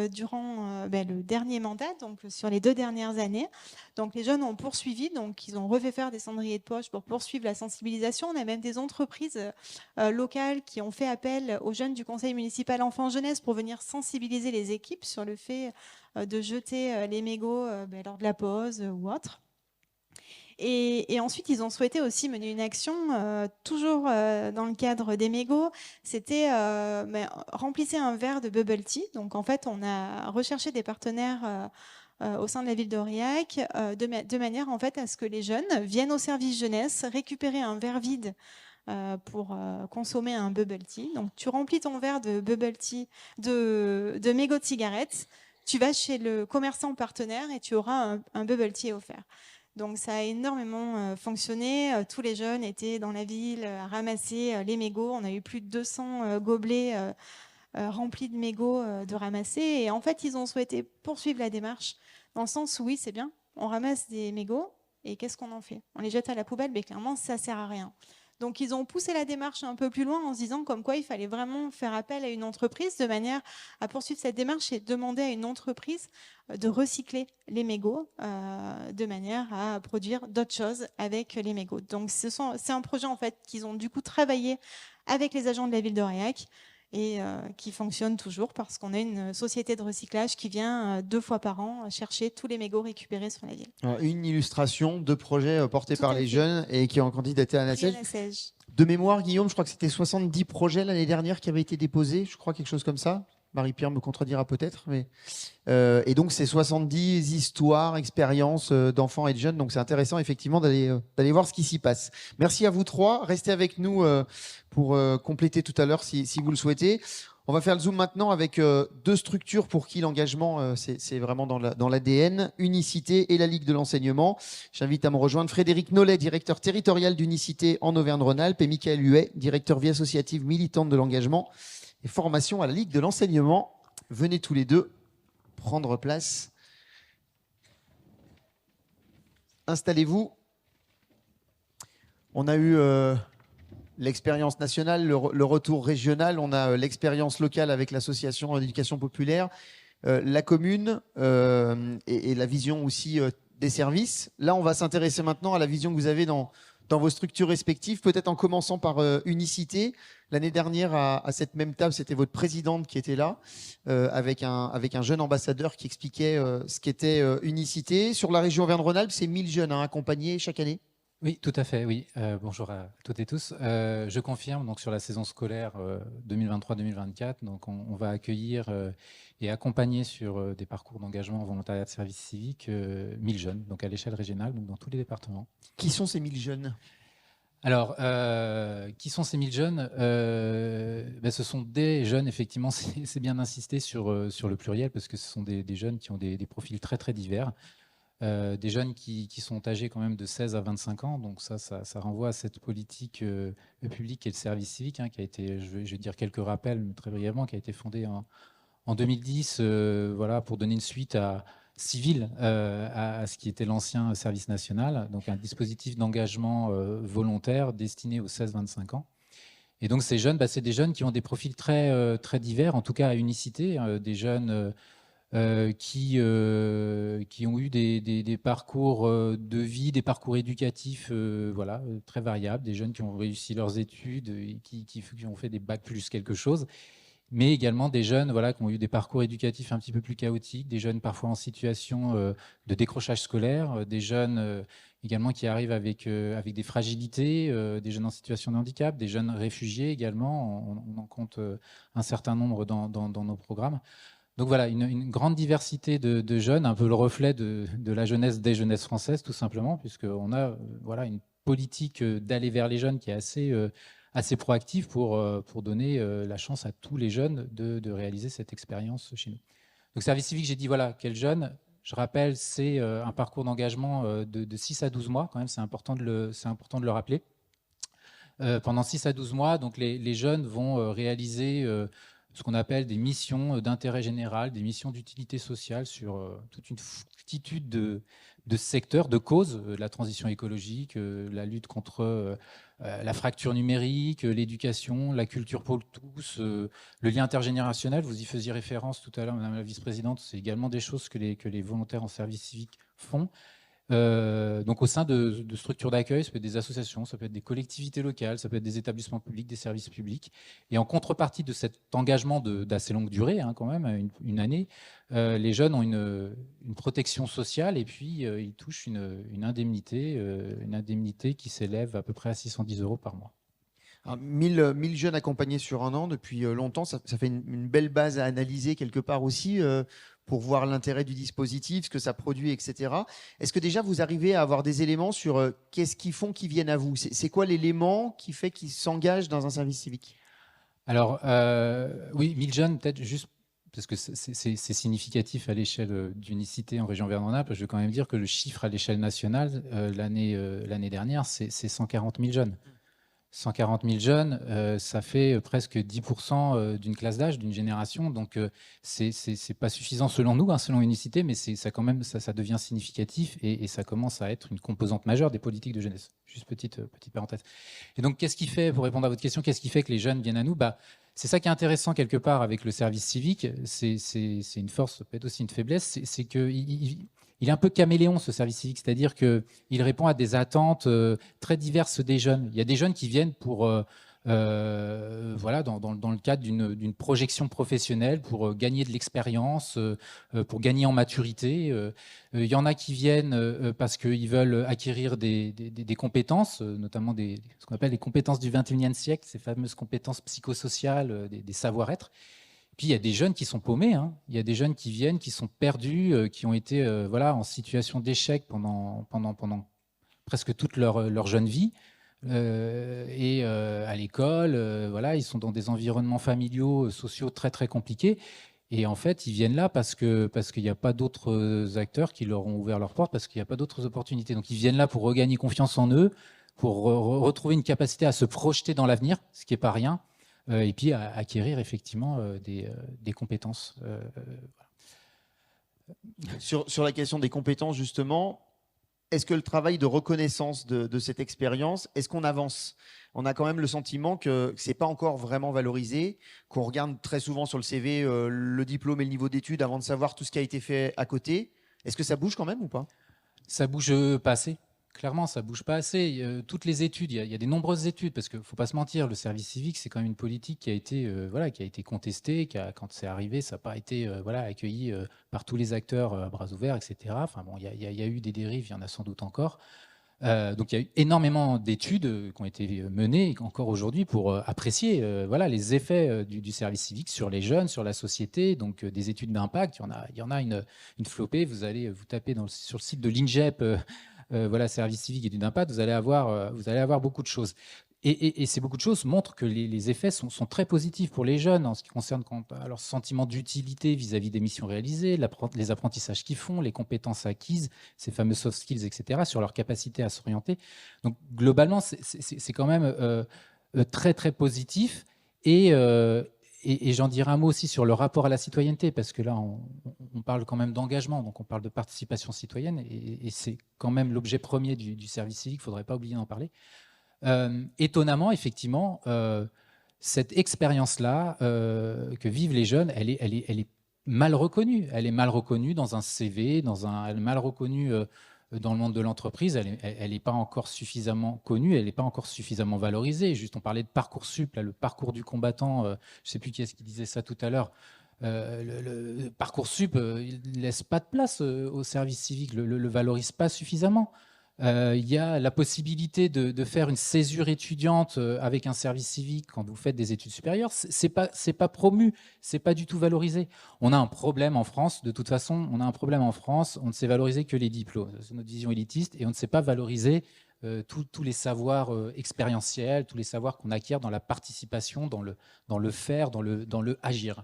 Durant le dernier mandat, donc sur les 2 dernières années, donc les jeunes ont poursuivi, donc ils ont refait faire des cendriers de poche pour poursuivre la sensibilisation. On a même des entreprises locales qui ont fait appel aux jeunes du conseil municipal enfants-jeunesse pour venir sensibiliser les équipes sur le fait de jeter les mégots lors de la pause ou autre. Et ensuite, ils ont souhaité aussi mener une action, toujours dans le cadre des mégots. C'était remplissez un verre de bubble tea. Donc, en fait, on a recherché des partenaires au sein de la ville d'Aurillac, de manière en fait à ce que les jeunes viennent au service jeunesse récupérer un verre vide pour consommer un bubble tea. Donc, tu remplis ton verre de bubble tea, de mégots de cigarettes. Tu vas chez le commerçant partenaire et tu auras un bubble tea offert. Donc ça a énormément fonctionné. Tous les jeunes étaient dans la ville à ramasser les mégots. On a eu plus de 200 gobelets remplis de mégots de ramasser. Et en fait, ils ont souhaité poursuivre la démarche dans le sens où oui, c'est bien, on ramasse des mégots et qu'est-ce qu'on en fait? On les jette à la poubelle, mais clairement, ça sert à rien. Donc, ils ont poussé la démarche un peu plus loin en se disant comme quoi il fallait vraiment faire appel à une entreprise de manière à poursuivre cette démarche et demander à une entreprise de recycler les mégots de manière à produire d'autres choses avec les mégots. Donc, c'est un projet en fait qu'ils ont du coup travaillé avec les agents de la ville d'Aurillac et qui fonctionne toujours parce qu'on a une société de recyclage qui vient 2 fois par an chercher tous les mégots récupérés sur la ville. Alors, une illustration de projets portés Tout par à les fait. jeunes et qui ont candidaté à la Prix à NACEJ. la SEJ. De mémoire, Guillaume, je crois que c'était 70 projets l'année dernière qui avaient été déposés, je crois quelque chose comme ça. Marie-Pierre me contredira peut-être. Mais et donc, c'est 70 histoires, expériences d'enfants et de jeunes. Donc, c'est intéressant effectivement d'aller voir ce qui s'y passe. Merci à vous 3. Restez avec nous pour compléter tout à l'heure si vous le souhaitez. On va faire le zoom maintenant avec 2 structures pour qui l'engagement, c'est vraiment dans l'ADN, Unicité et la Ligue de l'enseignement. J'invite à me rejoindre Frédéric Nollet, directeur territorial d'Unicité en Auvergne-Rhône-Alpes, et Michael Huet, directeur vie associative militante de l'engagement et formation à la Ligue de l'enseignement. Venez tous les 2 prendre place. Installez-vous. On a eu l'expérience nationale, le retour régional, on a l'expérience locale avec l'association d'éducation populaire, la commune et la vision aussi des services. Là, on va s'intéresser maintenant à la vision que vous avez dans dans vos structures respectives, peut-être en commençant par Unicité. L'année dernière, à cette même table, c'était votre présidente qui était là, avec un jeune ambassadeur qui expliquait ce qu'était Unicité. Sur la région Auvergne-Rhône-Alpes, c'est 1000 jeunes accompagnés chaque année. Oui, tout à fait, oui. Bonjour à toutes et tous. Je confirme, donc sur la saison scolaire 2023-2024, donc on va accueillir et accompagner sur des parcours d'engagement en volontariat de service civique 1000 jeunes, donc à l'échelle régionale, donc dans tous les départements. Qui sont ces 1000 jeunes? Alors, qui sont ces 1000 jeunes? Ce sont des jeunes, effectivement, c'est bien d'insister sur le pluriel, parce que ce sont des jeunes qui ont des profils très très divers. Des jeunes qui sont âgés quand même de 16 à 25 ans, donc ça renvoie à cette politique publique et le service civique, qui a été, je vais dire quelques rappels mais très brièvement, qui a été fondée en 2010 voilà, pour donner une suite civile à ce qui était l'ancien service national, donc un dispositif d'engagement volontaire destiné aux 16-25 ans. Et donc ces jeunes, c'est des jeunes qui ont des profils très, très divers, en tout cas à Unicité, des jeunes qui ont eu des parcours de vie, des parcours éducatifs voilà, très variables, des jeunes qui ont réussi leurs études, et qui ont fait des bacs plus quelque chose, mais également des jeunes voilà, qui ont eu des parcours éducatifs un petit peu plus chaotiques, des jeunes parfois en situation de décrochage scolaire, des jeunes également qui arrivent avec des fragilités, des jeunes en situation de handicap, des jeunes réfugiés également, on en compte un certain nombre dans nos programmes. Donc voilà, une grande diversité de jeunes, un peu le reflet de la jeunesse des jeunesses françaises, tout simplement, puisqu'on a voilà, une politique d'aller vers les jeunes qui est assez proactive pour donner la chance à tous les jeunes de réaliser cette expérience chez nous. Donc service civique, j'ai dit, voilà, quels jeunes? Je rappelle, c'est un parcours d'engagement de 6 à 12 mois, quand même, c'est important de le rappeler. Pendant 6 à 12 mois, donc les jeunes vont réaliser ce qu'on appelle des missions d'intérêt général, des missions d'utilité sociale sur toute une multitude de secteurs, de causes, la transition écologique, la lutte contre la fracture numérique, l'éducation, la culture pour tous, le lien intergénérationnel, vous y faisiez référence tout à l'heure, Madame la Vice-Présidente, c'est également des choses que les volontaires en service civique font. Donc au sein de structures d'accueil, ça peut être des associations, ça peut être des collectivités locales, ça peut être des établissements publics, des services publics. Et en contrepartie de cet engagement d'assez longue durée, quand même, une année, les jeunes ont une protection sociale et puis ils touchent une indemnité qui s'élève à peu près à 610 € par mois. Alors, 1000 jeunes accompagnés sur un an depuis longtemps, ça fait une belle base à analyser quelque part aussi pour voir l'intérêt du dispositif, ce que ça produit, etc. Est-ce que déjà vous arrivez à avoir des éléments sur qu'est-ce qui font qu'ils viennent à vous? C'est quoi l'élément qui fait qu'ils s'engagent dans un service civique? Alors, oui, 1000 jeunes, peut-être juste parce que c'est significatif à l'échelle d'Unicité en région Auvergne-Rhône-Alpes. Je vais quand même dire que le chiffre à l'échelle nationale, l'année dernière, c'est 140 000 jeunes. 140 000 jeunes, ça fait presque 10% d'une classe d'âge, d'une génération. Donc, c'est pas suffisant selon nous, selon Unicité, mais ça devient significatif et ça commence à être une composante majeure des politiques de jeunesse. Juste petite parenthèse. Et donc, qu'est-ce qui fait, pour répondre à votre question, qu'est-ce qui fait que les jeunes viennent à nous? C'est ça qui est intéressant quelque part avec le service civique. C'est une force, peut-être aussi une faiblesse, c'est qu'il est un peu caméléon, ce service civique, c'est-à-dire qu'il répond à des attentes très diverses des jeunes. Il y a des jeunes qui viennent pour, voilà, dans le cadre d'une projection professionnelle, pour gagner de l'expérience, pour gagner en maturité. Il y en a qui viennent parce qu'ils veulent acquérir des compétences, notamment ce qu'on appelle les compétences du 21e siècle, ces fameuses compétences psychosociales, des savoir-être. Puis il y a des jeunes qui sont paumés, il y a des jeunes qui viennent, qui sont perdus, qui ont été voilà, en situation d'échec pendant presque toute leur jeune vie. À l'école, voilà, ils sont dans des environnements familiaux, sociaux très très compliqués. Et en fait, ils viennent là parce qu'il n'y a pas d'autres acteurs qui leur ont ouvert leurs portes, parce qu'il n'y a pas d'autres opportunités. Donc ils viennent là pour regagner confiance en eux, pour retrouver une capacité à se projeter dans l'avenir, ce qui n'est pas rien. Et puis à acquérir effectivement des compétences. Sur la question des compétences, justement, est-ce que le travail de reconnaissance de cette expérience, est-ce qu'on avance? On a quand même le sentiment que ce n'est pas encore vraiment valorisé, qu'on regarde très souvent sur le CV le diplôme et le niveau d'études avant de savoir tout ce qui a été fait à côté. Est-ce que ça bouge quand même ou pas? Ça bouge pas assez. Clairement, ça bouge pas assez. Toutes les études, il y a des nombreuses études, parce qu'il ne faut pas se mentir, le service civique, c'est quand même une politique qui a été, qui a été contestée, quand c'est arrivé, ça n'a pas été accueilli par tous les acteurs à bras ouverts, etc. Enfin, bon, il y a eu des dérives, il y en a sans doute encore. Donc il y a eu énormément d'études qui ont été menées encore aujourd'hui pour apprécier les effets du service civique sur les jeunes, sur la société. Donc des études d'impact, il y en a une flopée. Vous allez vous taper sur le site de l'INGEP, service civique et études d'impact, vous allez avoir beaucoup de choses. Et ces beaucoup de choses montrent que les effets sont très positifs pour les jeunes en ce qui concerne leur sentiment d'utilité vis-à-vis des missions réalisées, les apprentissages qu'ils font, les compétences acquises, ces fameux soft skills, etc., sur leur capacité à s'orienter. Donc globalement, c'est quand même très, très positif. Et j'en dirai un mot aussi sur le rapport à la citoyenneté, parce que là, on parle quand même d'engagement, donc on parle de participation citoyenne, et c'est quand même l'objet premier du service civique, il ne faudrait pas oublier d'en parler. Étonnamment, effectivement, cette expérience-là que vivent les jeunes, elle est mal reconnue. Elle est mal reconnue dans un CV, elle est mal reconnue dans le monde de l'entreprise. Elle n'est pas encore suffisamment connue, elle n'est pas encore suffisamment valorisée. Juste, on parlait de Parcoursup, là, le parcours du combattant. Je ne sais plus qui est-ce qui disait ça tout à l'heure. Le Parcoursup, il ne laisse pas de place au service civique, le valorise pas suffisamment. Il y a la possibilité de faire une césure étudiante avec un service civique quand vous faites des études supérieures. C'est pas promu, c'est pas du tout valorisé. On a un problème en France, de toute façon, on ne sait valoriser que les diplômes. C'est notre vision élitiste, et on ne sait pas valoriser tous les savoirs expérientiels, tous les savoirs qu'on acquiert dans la participation, dans le faire, dans le agir.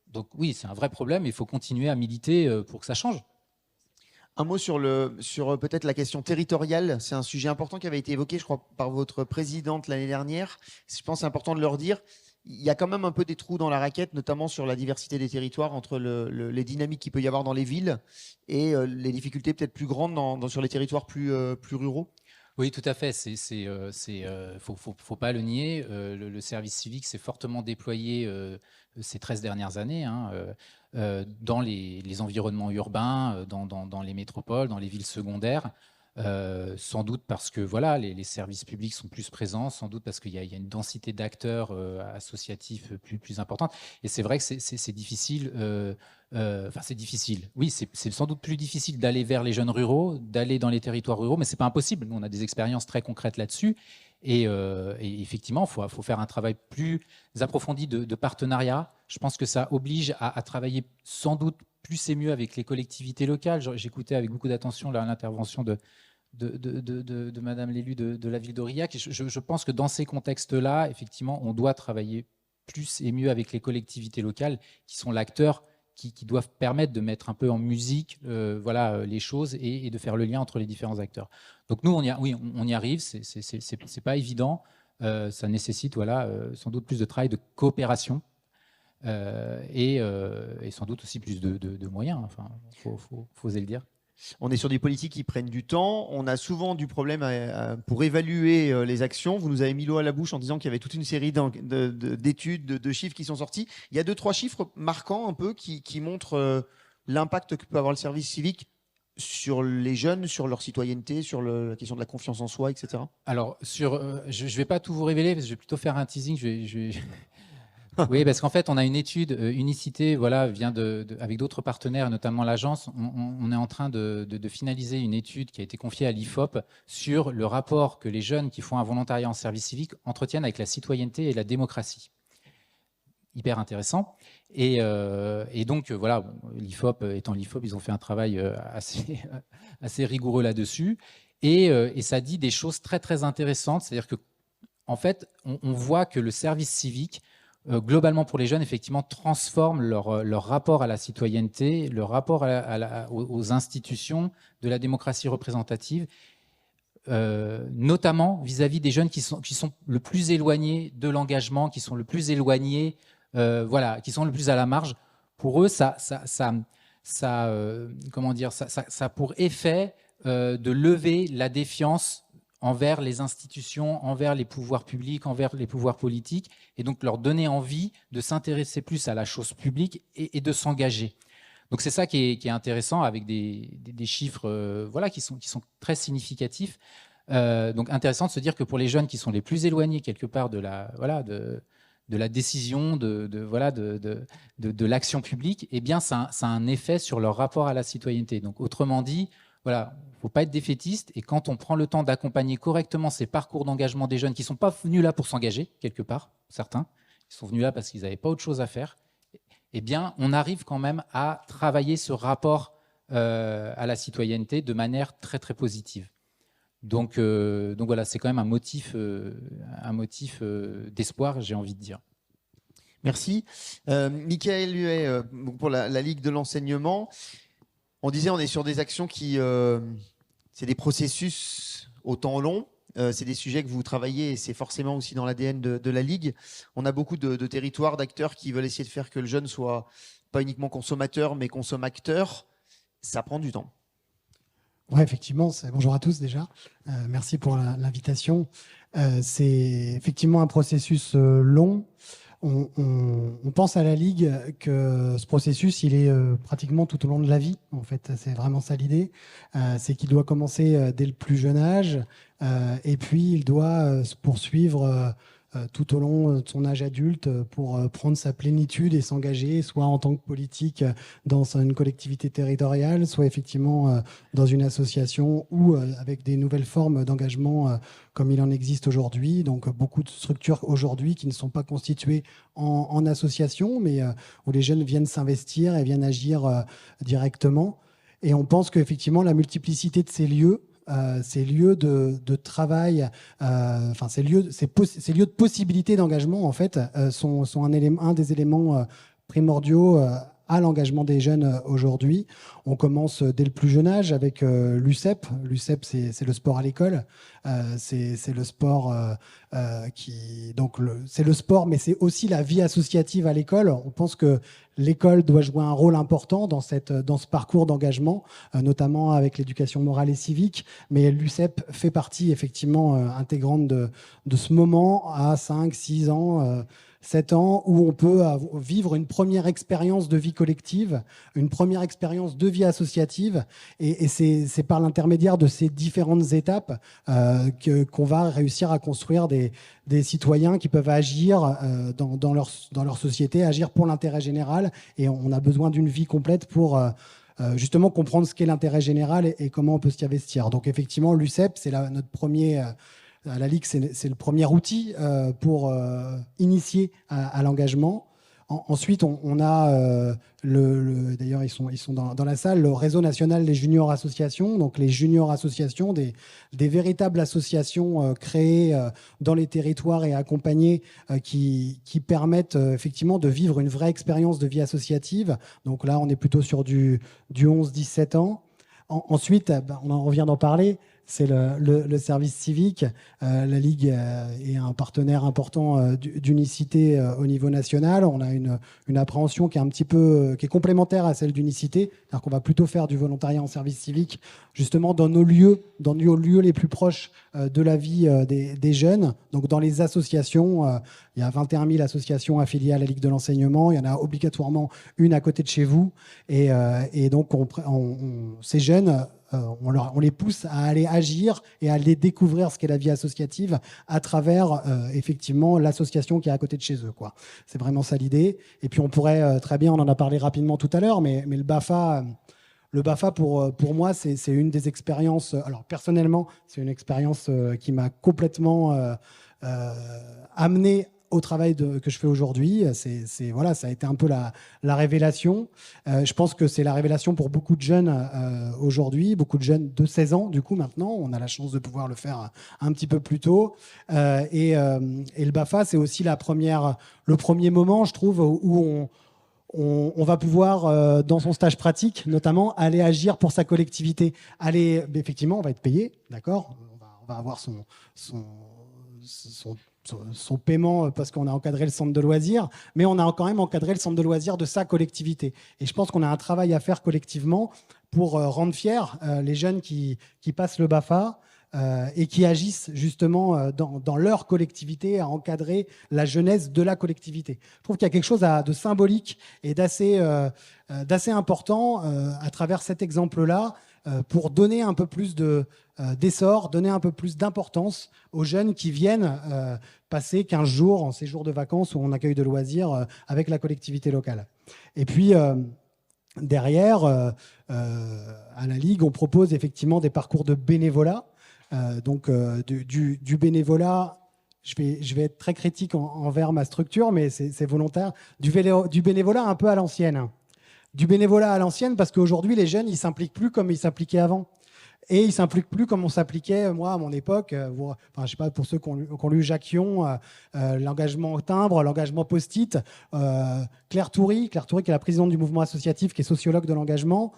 Donc oui, c'est un vrai problème, il faut continuer à militer pour que ça change. Un mot sur peut-être la question territoriale. C'est un sujet important qui avait été évoqué, je crois, par votre présidente l'année dernière. Je pense que c'est important de le redire. Il y a quand même un peu des trous dans la raquette, notamment sur la diversité des territoires, entre les dynamiques qu'il peut y avoir dans les villes et les difficultés peut-être plus grandes sur les territoires plus ruraux. Oui, tout à fait. Faut pas le nier. Le service civique s'est fortement déployé ces 13 dernières années dans les environnements urbains, dans les métropoles, dans les villes secondaires. Sans doute parce que les services publics sont plus présents, sans doute parce qu'il y a une densité d'acteurs associatifs plus importante. Et c'est vrai que c'est difficile. C'est difficile. Oui, c'est sans doute plus difficile d'aller vers les jeunes ruraux, d'aller dans les territoires ruraux, mais c'est pas impossible. Nous, on a des expériences très concrètes là-dessus. Et effectivement, il faut faire un travail plus approfondi de partenariat. Je pense que ça oblige à travailler sans doute plus et mieux avec les collectivités locales. J'écoutais avec beaucoup d'attention l'intervention de Madame l'élu de la ville d'Aurillac. Je pense que dans ces contextes-là, effectivement, on doit travailler plus et mieux avec les collectivités locales qui sont l'acteur qui doivent permettre de mettre un peu en musique les choses et de faire le lien entre les différents acteurs. Donc nous, on y arrive, c'est pas évident, ça nécessite sans doute plus de travail de coopération et sans doute aussi plus de moyens, enfin, faut oser le dire. On est sur des politiques qui prennent du temps. On a souvent du problème pour évaluer les actions. Vous nous avez mis l'eau à la bouche en disant qu'il y avait toute une série d'études, de chiffres qui sont sortis. Il y a 2-3 chiffres marquants un peu qui montrent l'impact que peut avoir le service civique sur les jeunes, sur leur citoyenneté, sur la question de la confiance en soi, etc. Alors, je ne vais pas tout vous révéler, parce que je vais plutôt faire un teasing. Oui, parce qu'en fait, on a une étude, Unicité, vient avec d'autres partenaires, notamment l'agence. On est en train de finaliser une étude qui a été confiée à l'IFOP sur le rapport que les jeunes qui font un volontariat en service civique entretiennent avec la citoyenneté et la démocratie. Hyper intéressant. Et donc, l'IFOP étant l'IFOP, ils ont fait un travail assez rigoureux là-dessus. Et ça dit des choses très, très intéressantes. C'est-à-dire que, en fait, on voit que le service civique, globalement pour les jeunes, effectivement, transforme leur rapport à la citoyenneté, leur rapport aux institutions de la démocratie représentative, notamment vis-à-vis des jeunes qui sont le plus éloignés de l'engagement, qui sont le plus éloignés, qui sont le plus à la marge. Pour eux, ça a pour effet de lever la défiance envers les institutions, envers les pouvoirs publics, envers les pouvoirs politiques, et donc leur donner envie de s'intéresser plus à la chose publique et de s'engager. Donc c'est ça qui est intéressant avec des chiffres voilà, qui sont très significatifs. Donc intéressant de se dire que pour les jeunes qui sont les plus éloignés quelque part de la décision, de l'action publique, eh bien ça a un effet sur leur rapport à la citoyenneté. Donc autrement dit, voilà, il ne faut pas être défaitiste, et quand on prend le temps d'accompagner correctement ces parcours d'engagement des jeunes qui ne sont pas venus là pour s'engager, quelque part, certains, ils sont venus là parce qu'ils n'avaient pas autre chose à faire, eh bien, on arrive quand même à travailler ce rapport à la citoyenneté de manière très, très positive. Donc voilà, c'est quand même un motif d'espoir, j'ai envie de dire. Merci. Michael Huet, pour la Ligue de l'enseignement, on disait on est sur des actions qui... c'est des processus au temps long. C'est des sujets que vous travaillez et c'est forcément aussi dans l'ADN de la Ligue. On a beaucoup de territoires, d'acteurs qui veulent essayer de faire que le jeune soit pas uniquement consommateur, mais consomme-acteur. Ça prend du temps. Oui, effectivement. Bonjour à tous déjà. Merci pour l'invitation. C'est effectivement un processus long. On pense à la Ligue que ce processus, il est pratiquement tout au long de la vie. En fait, c'est vraiment ça l'idée. C'est qu'il doit commencer dès le plus jeune âge et puis il doit se poursuivre tout au long de son âge adulte pour prendre sa plénitude et s'engager, soit en tant que politique dans une collectivité territoriale, soit effectivement dans une association ou avec des nouvelles formes d'engagement comme il en existe aujourd'hui. Donc beaucoup de structures aujourd'hui qui ne sont pas constituées en association, mais où les jeunes viennent s'investir et viennent agir directement. Et on pense qu'effectivement la multiplicité de ces lieux, ces lieux de travail, ces lieux de possibilité d'engagement, en fait, sont un des éléments primordiaux à l'engagement des jeunes aujourd'hui. On commence dès le plus jeune âge avec l'UCEP. L'UCEP, c'est le sport à l'école. C'est le sport c'est le sport, mais c'est aussi la vie associative à l'école. On pense que l'école doit jouer un rôle important dans ce parcours d'engagement, notamment avec l'éducation morale et civique. Mais l'UCEP fait partie effectivement intégrante de ce moment à 5, 6 ans, 7 ans, où on peut vivre une première expérience de vie collective, une première expérience de vie associative. Et c'est par l'intermédiaire de ces différentes étapes qu'on va réussir à construire des citoyens qui peuvent agir dans leur société, agir pour l'intérêt général. Et on a besoin d'une vie complète pour justement comprendre ce qu'est l'intérêt général et comment on peut s'y investir. Donc effectivement, l'UCEP, c'est notre premier... à la Ligue, c'est le premier outil pour initier à l'engagement. Ensuite, on a, d'ailleurs, ils sont dans la salle, le réseau national des juniors associations. Donc, les juniors associations, des véritables associations créées dans les territoires et accompagnées qui permettent effectivement de vivre une vraie expérience de vie associative. Donc là, on est plutôt sur du 11-17 ans. Ensuite, on en revient d'en parler, c'est le service civique. La Ligue est un partenaire important d'unicité au niveau national. On a une appréhension qui est complémentaire à celle d'unicité, c'est-à-dire qu'on va plutôt faire du volontariat en service civique, justement dans nos lieux les plus proches de la vie des jeunes. Donc dans les associations, il y a 21 000 associations affiliées à la Ligue de l'enseignement. Il y en a obligatoirement une à côté de chez vous. Et donc ces jeunes, on les pousse à aller agir et à aller découvrir ce qu'est la vie associative à travers effectivement l'association qui est à côté de chez eux, quoi. C'est vraiment ça l'idée. Et puis on pourrait très bien, on en a parlé rapidement tout à l'heure, mais le BAFA pour moi c'est une des expériences. Alors personnellement, c'est une expérience qui m'a complètement amené au travail que je fais aujourd'hui. Voilà, ça a été un peu la révélation. Je pense que c'est la révélation pour beaucoup de jeunes aujourd'hui, beaucoup de jeunes de 16 ans, du coup, maintenant. On a la chance de pouvoir le faire un petit peu plus tôt. Et le BAFA, c'est aussi le premier moment, je trouve, où on va pouvoir, dans son stage pratique, notamment, aller agir pour sa collectivité. Effectivement, on va être payé, d'accord ? On va avoir son paiement parce qu'on a encadré le centre de loisirs, mais on a quand même encadré le centre de loisirs de sa collectivité. Et je pense qu'on a un travail à faire collectivement pour rendre fiers les jeunes qui passent le BAFA, et qui agissent justement dans leur collectivité à encadrer la jeunesse de la collectivité. Je trouve qu'il y a quelque chose de symbolique et d'assez important à travers cet exemple-là pour donner un peu plus d'essor, donner un peu plus d'importance aux jeunes qui viennent passer 15 jours en séjour de vacances ou en accueil de loisirs avec la collectivité locale. Et puis, derrière, à la Ligue, on propose effectivement des parcours de bénévolat. Donc, du bénévolat, je vais être très critique envers ma structure, mais c'est volontaire, du bénévolat un peu à l'ancienne. Du bénévolat à l'ancienne parce qu'aujourd'hui, les jeunes, ils ne s'impliquent plus comme ils s'impliquaient avant. Et ils ne s'impliquent plus comme on s'impliquait, moi, à mon époque. Enfin, je ne sais pas, pour ceux qui ont lu Jacquion, l'engagement au timbre, l'engagement post-it. Claire Toury, qui est la présidente du mouvement associatif, qui est sociologue de l'engagement,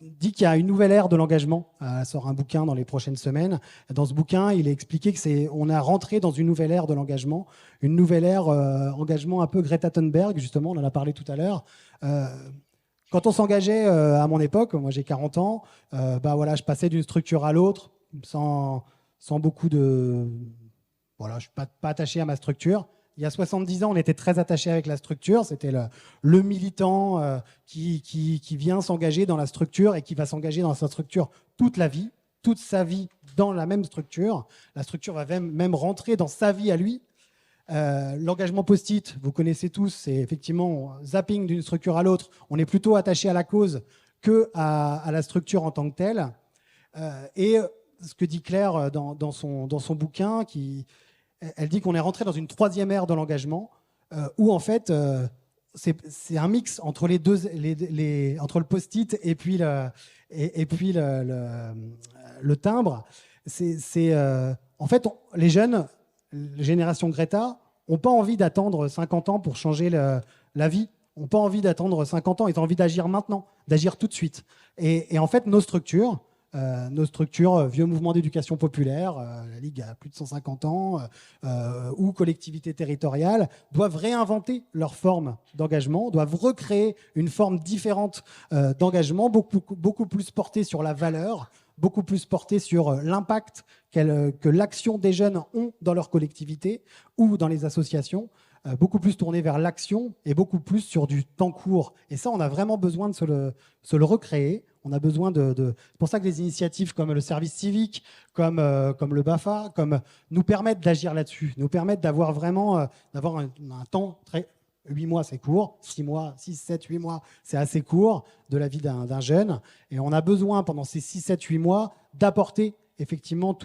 dit qu'il y a une nouvelle ère de l'engagement. Elle sort un bouquin dans les prochaines semaines. Dans ce bouquin, il est expliqué qu'on a rentré dans une nouvelle ère de l'engagement. Une nouvelle ère engagement un peu Greta Thunberg, justement, on en a parlé tout à l'heure. Quand on s'engageait à mon époque, moi j'ai 40 ans, voilà, je passais d'une structure à l'autre sans beaucoup de... Voilà, je ne suis pas attaché à ma structure. Il y a 70 ans, on était très attaché avec la structure. C'était le militant qui vient s'engager dans la structure et qui va s'engager dans sa structure toute la vie, toute sa vie dans la même structure. La structure va même rentrer dans sa vie à lui. L'engagement post-it, vous connaissez tous, c'est effectivement zapping d'une structure à l'autre. On est plutôt attaché à la cause qu'à la structure en tant que telle. Et ce que dit Claire dans son bouquin, elle dit qu'on est rentré dans une troisième ère de l'engagement où en fait c'est un mix entre les deux, entre le post-it et puis le timbre. En fait, les jeunes, la génération Greta, n'ont pas envie d'attendre 50 ans pour changer la vie. N'ont pas envie d'attendre 50 ans. Ils ont envie d'agir maintenant, d'agir tout de suite. Et en fait, nos structures, vieux mouvements d'éducation populaire, la Ligue a plus de 150 ans, ou collectivités territoriales, doivent réinventer leur forme d'engagement, doivent recréer une forme différente d'engagement, beaucoup plus portée sur la valeur, beaucoup plus portée sur l'impact que l'action des jeunes ont dans leur collectivité ou dans les associations, beaucoup plus tournée vers l'action et beaucoup plus sur du temps court. Et ça, on a vraiment besoin de se le recréer. On a besoin c'est pour ça que les initiatives comme le service civique, comme le BAFA, nous permettent d'agir là-dessus, nous permettent d'avoir vraiment d'avoir un temps très... 8 mois, c'est court. 6 mois, 6, 7, 8 mois, c'est assez court de la vie d'un jeune. Et on a besoin, pendant ces 6, 7, 8 mois, d'apporter effectivement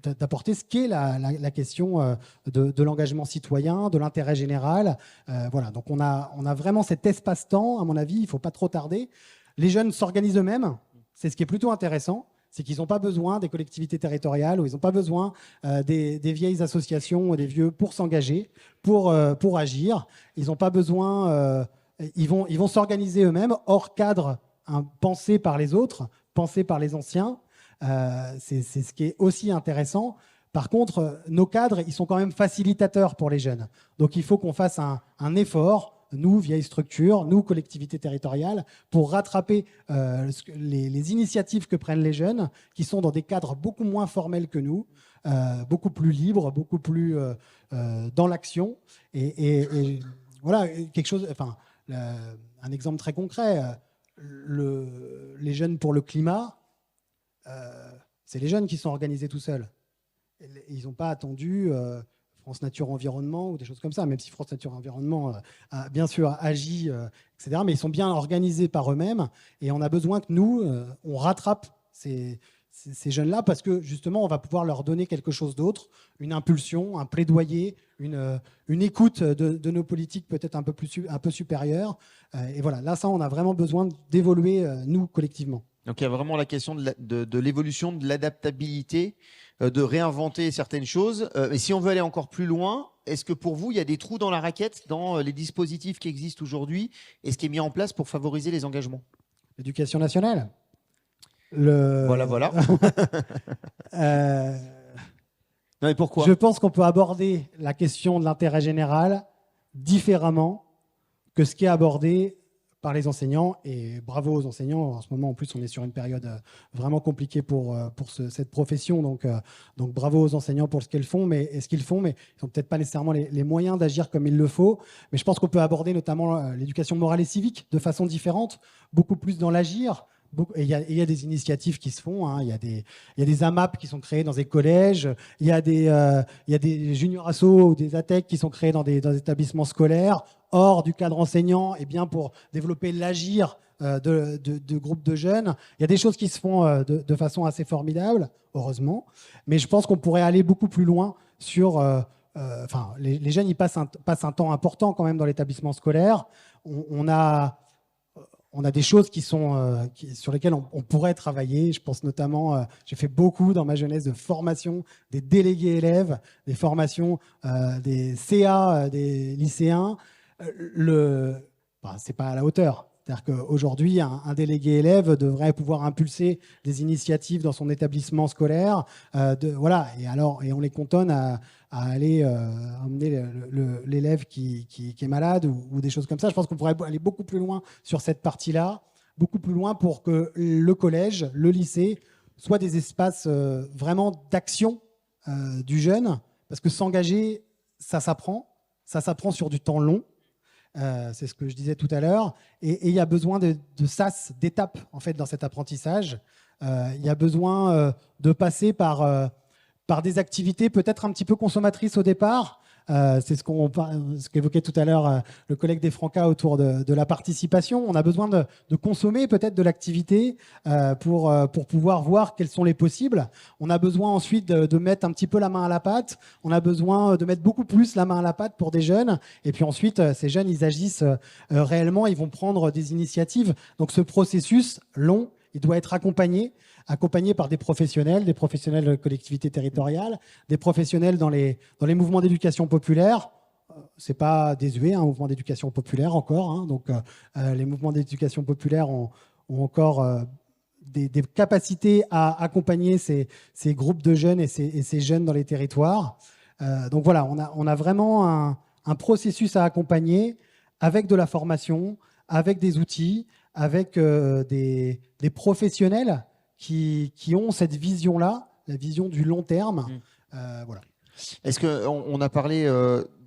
d'apporter ce qu'est la question de l'engagement citoyen, de l'intérêt général. Voilà. Donc on a vraiment cet espace-temps, à mon avis, il ne faut pas trop tarder. Les jeunes s'organisent eux-mêmes, c'est ce qui est plutôt intéressant. C'est qu'ils n'ont pas besoin des collectivités territoriales ou ils n'ont pas besoin des vieilles associations ou des vieux pour s'engager, pour agir. Ils n'ont pas besoin... ils vont s'organiser eux-mêmes hors cadre pensé par les autres, pensé par les anciens. C'est ce qui est aussi intéressant. Par contre, nos cadres, ils sont quand même facilitateurs pour les jeunes. Donc il faut qu'on fasse un effort, nous, vieilles structures, nous, collectivités territoriales, pour rattraper les initiatives que prennent les jeunes, qui sont dans des cadres beaucoup moins formels que nous, beaucoup plus libres, beaucoup plus dans l'action. Et voilà, quelque chose, enfin, un exemple très concret, les jeunes pour le climat, c'est les jeunes qui sont organisés tout seuls. Ils n'ont pas attendu... France Nature Environnement ou des choses comme ça, même si France Nature Environnement a bien sûr agi, etc. Mais ils sont bien organisés par eux-mêmes et on a besoin que nous, on rattrape ces jeunes-là parce que justement, on va pouvoir leur donner quelque chose d'autre, une impulsion, un plaidoyer, une écoute de nos politiques peut-être un peu supérieure. Et voilà, là, ça, on a vraiment besoin d'évoluer, nous, collectivement. Donc il y a vraiment la question de l'évolution, de l'adaptabilité, de réinventer certaines choses. Et si on veut aller encore plus loin, est-ce que pour vous, il y a des trous dans la raquette dans les dispositifs qui existent aujourd'hui et ce qui est mis en place pour favoriser les engagements ? L'éducation nationale. Voilà. Non, mais pourquoi ? Je pense qu'on peut aborder la question de l'intérêt général différemment que ce qui est abordé par les enseignants. Et bravo aux enseignants. En ce moment, en plus, on est sur une période vraiment compliquée pour cette profession. Donc bravo aux enseignants pour ce qu'ils font, mais ils n'ont peut-être pas nécessairement les moyens d'agir comme il le faut. Mais je pense qu'on peut aborder notamment l'éducation morale et civique de façon différente, beaucoup plus dans l'agir. Et il y a des initiatives qui se font. Hein. Il y a des AMAP qui sont créés dans des collèges. Il y a des junior assos ou des ATEC qui sont créés dans des établissements scolaires, hors du cadre enseignant, et bien pour développer l'agir de groupes de jeunes. Il y a des choses qui se font de façon assez formidable, heureusement. Mais je pense qu'on pourrait aller beaucoup plus loin sur... les jeunes, ils passent un temps important quand même dans l'établissement scolaire. On a des choses sur lesquelles on pourrait travailler. Je pense notamment, j'ai fait beaucoup dans ma jeunesse de formation des délégués élèves, des formations des CA, des lycéens. C'est pas à la hauteur. C'est-à-dire qu'aujourd'hui, un délégué élève devrait pouvoir impulser des initiatives dans son établissement scolaire. Et on les cantonne à aller emmener l'élève qui est malade ou des choses comme ça. Je pense qu'on pourrait aller beaucoup plus loin sur cette partie-là, beaucoup plus loin pour que le collège, le lycée, soient des espaces vraiment d'action du jeune. Parce que s'engager, ça s'apprend sur du temps long. C'est ce que je disais tout à l'heure. Et il y a besoin de sas, d'étapes en fait, dans cet apprentissage. Il y a besoin de passer par des activités peut-être un petit peu consommatrices au départ. C'est ce qu'évoquait tout à l'heure le collègue des Francas autour de la participation. On a besoin de consommer peut-être de l'activité pour pouvoir voir quels sont les possibles. On a besoin ensuite de mettre un petit peu la main à la pâte. On a besoin de mettre beaucoup plus la main à la pâte pour des jeunes. Et puis ensuite, ces jeunes, ils agissent réellement, ils vont prendre des initiatives. Donc ce processus long, il doit être accompagné par des professionnels de collectivités territoriales, des professionnels dans les mouvements d'éducation populaire. C'est pas désuet, un mouvement d'éducation populaire encore. Hein. Donc, les mouvements d'éducation populaire ont encore des capacités à accompagner ces groupes de jeunes et ces jeunes dans les territoires. Donc voilà, on a vraiment un processus à accompagner avec de la formation, avec des outils, avec des professionnels qui ont cette vision-là, la vision du long terme. Voilà. Est-ce qu'on a parlé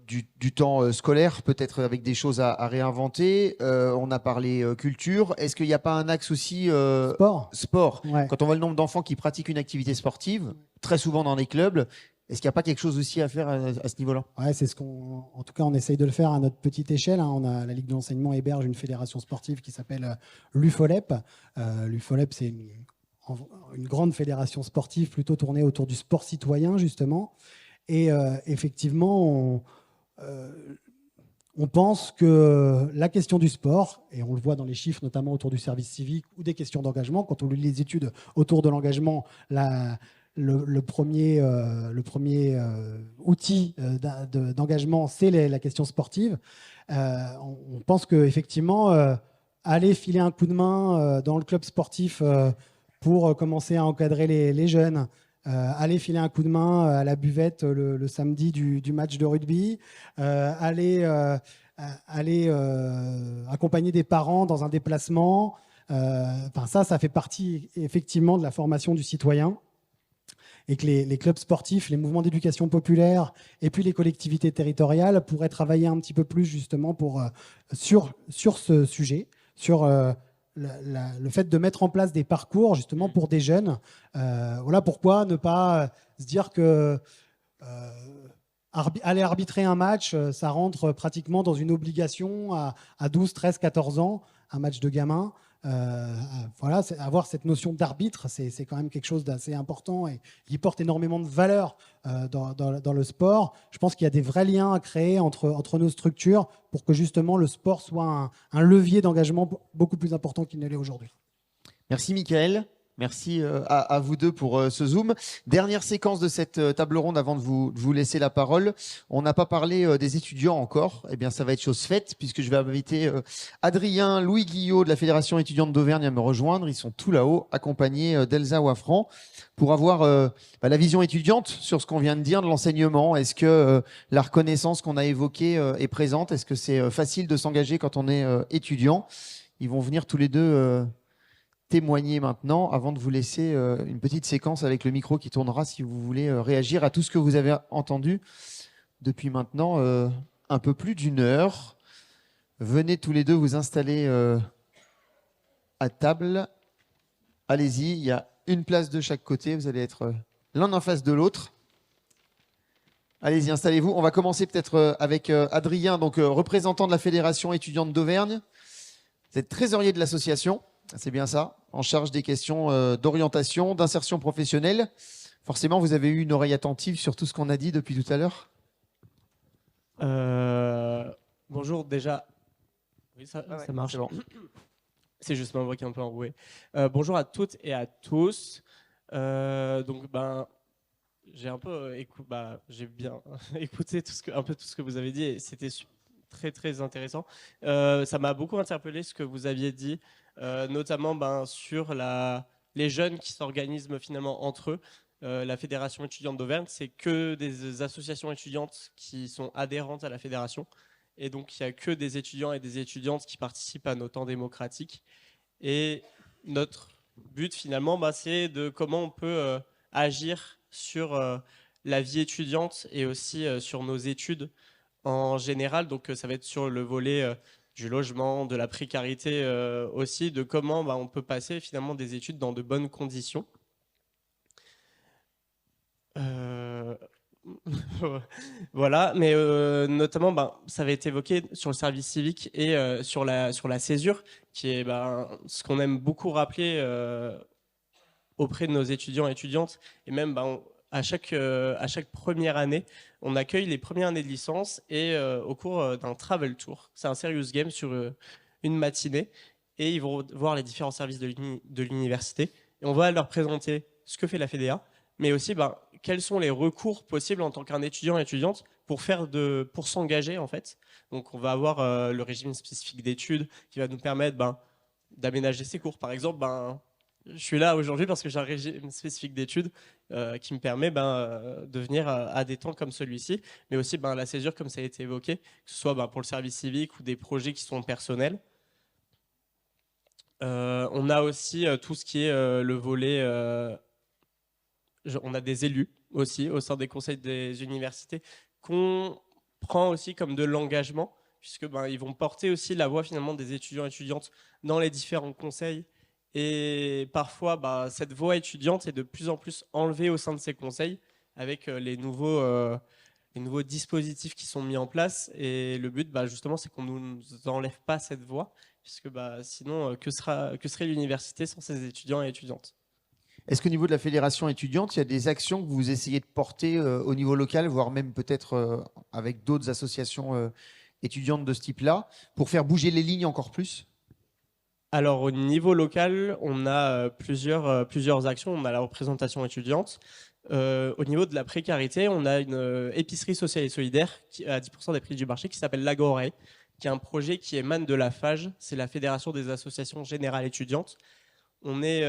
du temps scolaire, peut-être avec des choses à réinventer. On a parlé culture. Est-ce qu'il n'y a pas un axe aussi sport Ouais. Quand on voit le nombre d'enfants qui pratiquent une activité sportive, très souvent dans les clubs, est-ce qu'il n'y a pas quelque chose aussi à faire à ce niveau-là? Ouais, c'est en tout cas, on essaye de le faire à notre petite échelle. Hein. On a la Ligue de l'enseignement héberge une fédération sportive qui s'appelle l'UFOLEP. L'UFOLEP, c'est une grande fédération sportive plutôt tournée autour du sport citoyen, justement. Et effectivement, on pense que la question du sport, et on le voit dans les chiffres, notamment autour du service civique ou des questions d'engagement, quand on lit les études autour de l'engagement, le premier outil d'engagement, c'est la question sportive. On pense qu'effectivement, aller filer un coup de main dans le club sportif pour commencer à encadrer les jeunes, aller filer un coup de main à la buvette le samedi du match de rugby, aller accompagner des parents dans un déplacement. Ça fait partie effectivement de la formation du citoyen. Et que les clubs sportifs, les mouvements d'éducation populaire et puis les collectivités territoriales pourraient travailler un petit peu plus justement sur ce sujet, sur le fait de mettre en place des parcours justement pour des jeunes. Voilà pourquoi ne pas se dire que aller arbitrer un match, ça rentre pratiquement dans une obligation à 12, 13, 14 ans, un match de gamin. Voilà, avoir cette notion d'arbitre, c'est quand même quelque chose d'assez important et qui porte énormément de valeur dans le sport. Je pense qu'il y a des vrais liens à créer entre nos structures pour que justement le sport soit un levier d'engagement beaucoup plus important qu'il ne l'est aujourd'hui. Merci Mickaël. Merci à vous deux pour ce Zoom. Dernière séquence de cette table ronde avant de vous laisser la parole. On n'a pas parlé des étudiants encore. Eh bien, ça va être chose faite puisque je vais inviter Adrien, Louis Guillot de la Fédération étudiante d'Auvergne à me rejoindre. Ils sont tout là-haut, accompagnés d'Elsa Wafran pour avoir la vision étudiante sur ce qu'on vient de dire de l'enseignement. Est-ce que la reconnaissance qu'on a évoquée est présente? Est-ce que c'est facile de s'engager quand on est étudiant? Ils vont venir tous les deux témoigner maintenant, avant de vous laisser une petite séquence avec le micro qui tournera si vous voulez réagir à tout ce que vous avez entendu depuis maintenant un peu plus d'une heure. Venez tous les deux vous installer à table. Allez-y, il y a une place de chaque côté. Vous allez être l'un en face de l'autre. Allez-y, installez-vous. On va commencer peut-être avec Adrien, donc représentant de la Fédération étudiante d'Auvergne. Vous êtes trésorier de l'association, c'est bien ça, en charge des questions d'orientation, d'insertion professionnelle. Forcément, vous avez eu une oreille attentive sur tout ce qu'on a dit depuis tout à l'heure. Bonjour, déjà. Oui, ça marche. C'est bon. C'est juste ma voix qui est un peu enrouée. Bonjour à toutes et à tous. Donc, j'ai un peu j'ai bien écouté un peu tout ce que vous avez dit et c'était très très intéressant. Ça m'a beaucoup interpellé ce que vous aviez dit, notamment sur les jeunes qui s'organisent finalement entre eux. La Fédération étudiante d'Auvergne, c'est que des associations étudiantes qui sont adhérentes à la fédération. Et donc, il n'y a que des étudiants et des étudiantes qui participent à nos temps démocratiques. Et notre but, finalement, c'est de comment on peut agir sur la vie étudiante et aussi sur nos études en général. Donc, ça va être sur le volet du logement, de la précarité aussi, de comment on peut passer finalement des études dans de bonnes conditions. Voilà, mais notamment, ça va être évoqué sur le service civique et sur la césure, qui est ce qu'on aime beaucoup rappeler auprès de nos étudiants et étudiantes. Et même à chaque première année, on accueille les premières années de licence et au cours d'un travel tour. C'est un serious game sur une matinée et ils vont voir les différents services de l'université et on va leur présenter ce que fait la FEDEA, mais aussi quels sont les recours possibles en tant qu'un étudiant et étudiante pour s'engager en fait. Donc on va avoir le régime spécifique d'études qui va nous permettre d'aménager ses cours. Par exemple, je suis là aujourd'hui parce que j'ai un régime spécifique d'études qui me permet de venir à des temps comme celui-ci, mais aussi la césure comme ça a été évoqué, que ce soit pour le service civique ou des projets qui sont personnels. On a aussi tout ce qui est le volet... on a des élus aussi au sein des conseils des universités qu'on prend aussi comme de l'engagement, puisque ils vont porter aussi la voix finalement des étudiants et étudiantes dans les différents conseils. Et parfois, cette voix étudiante est de plus en plus enlevée au sein de ces conseils avec les nouveaux dispositifs qui sont mis en place. Et le but, justement, c'est qu'on ne nous enlève pas cette voix, puisque sinon, que serait l'université sans ses étudiants et étudiantes ? Est-ce qu'au niveau de la fédération étudiante, il y a des actions que vous essayez de porter au niveau local, voire même peut-être avec d'autres associations étudiantes de ce type-là, pour faire bouger les lignes encore plus ? Alors, au niveau local, on a plusieurs actions. On a la représentation étudiante. Au niveau de la précarité, on a une épicerie sociale et solidaire qui a 10% des prix du marché qui s'appelle l'Agoré, qui est un projet qui émane de la FAGE, c'est la Fédération des associations générales étudiantes. On est...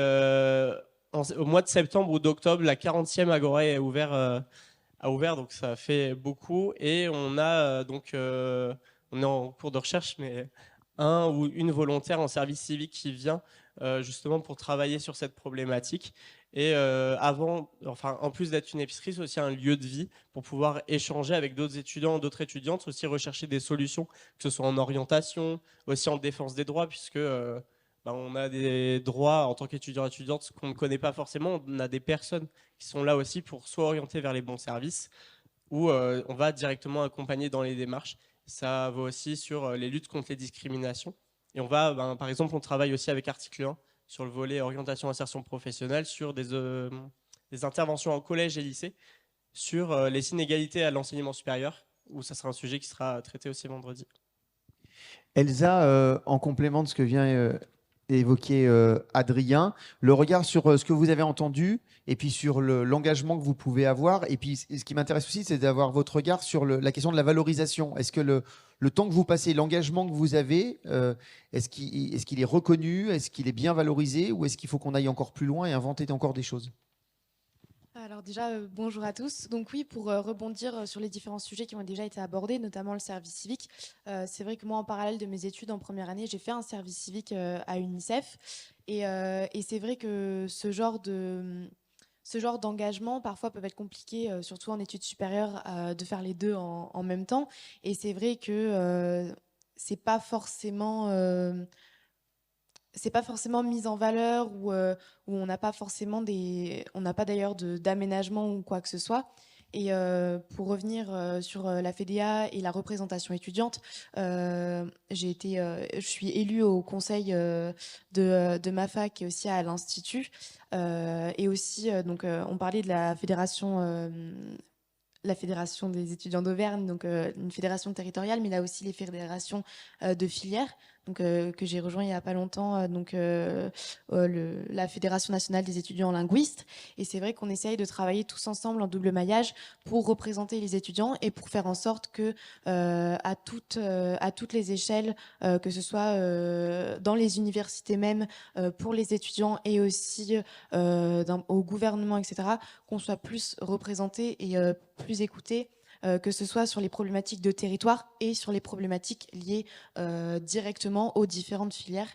au mois de septembre ou d'octobre, la 40e Agoré a ouvert, donc ça fait beaucoup. Et on a on est en cours de recherche, mais un ou une volontaire en service civique qui vient justement pour travailler sur cette problématique. Et en plus d'être une épicerie, c'est aussi un lieu de vie pour pouvoir échanger avec d'autres étudiants, d'autres étudiantes, aussi rechercher des solutions, que ce soit en orientation, aussi en défense des droits, puisque on a des droits en tant qu'étudiant étudiante qu'on ne connaît pas forcément. On a des personnes qui sont là aussi pour soit orienter vers les bons services ou on va directement accompagner dans les démarches. Ça va aussi sur les luttes contre les discriminations. Et on va, par exemple, on travaille aussi avec Article 1 sur le volet orientation insertion professionnelle, sur des interventions en collège et lycée, sur les inégalités à l'enseignement supérieur, où ça sera un sujet qui sera traité aussi vendredi. Elsa, en complément de ce que vient évoquer Adrien, le regard sur ce que vous avez entendu et puis sur l'engagement que vous pouvez avoir. Et puis ce qui m'intéresse aussi, c'est d'avoir votre regard sur la question de la valorisation. Est-ce que le temps que vous passez, l'engagement que vous avez, est-ce qu'il est reconnu? Est-ce qu'il est bien valorisé? Ou est-ce qu'il faut qu'on aille encore plus loin et inventer encore des choses? Alors Alors déjà, bonjour à tous. Donc oui, pour rebondir sur les différents sujets qui ont déjà été abordés, notamment le service civique, c'est vrai que moi, en parallèle de mes études en première année, j'ai fait un service civique à UNICEF. Et c'est vrai que ce genre d'engagement, parfois, peuvent être compliqués, surtout en études supérieures, de faire les deux en même temps. Et c'est vrai que c'est pas forcément mis en valeur ou où on n'a pas forcément on n'a pas d'ailleurs d'aménagement ou quoi que ce soit. Et pour revenir sur la FEDEA et la représentation étudiante, je suis élue au conseil de ma fac et aussi à l'Institut. Et aussi, on parlait de la fédération des étudiants d'Auvergne, donc une fédération territoriale, mais là aussi les fédérations de filières, donc que j'ai rejoint il n'y a pas longtemps, la Fédération nationale des étudiants linguistes. Et c'est vrai qu'on essaye de travailler tous ensemble en double maillage pour représenter les étudiants et pour faire en sorte que à toutes les échelles, que ce soit dans les universités même, pour les étudiants et aussi au gouvernement, etc., qu'on soit plus représentés et plus écoutés, que ce soit sur les problématiques de territoire et sur les problématiques liées directement aux différentes filières.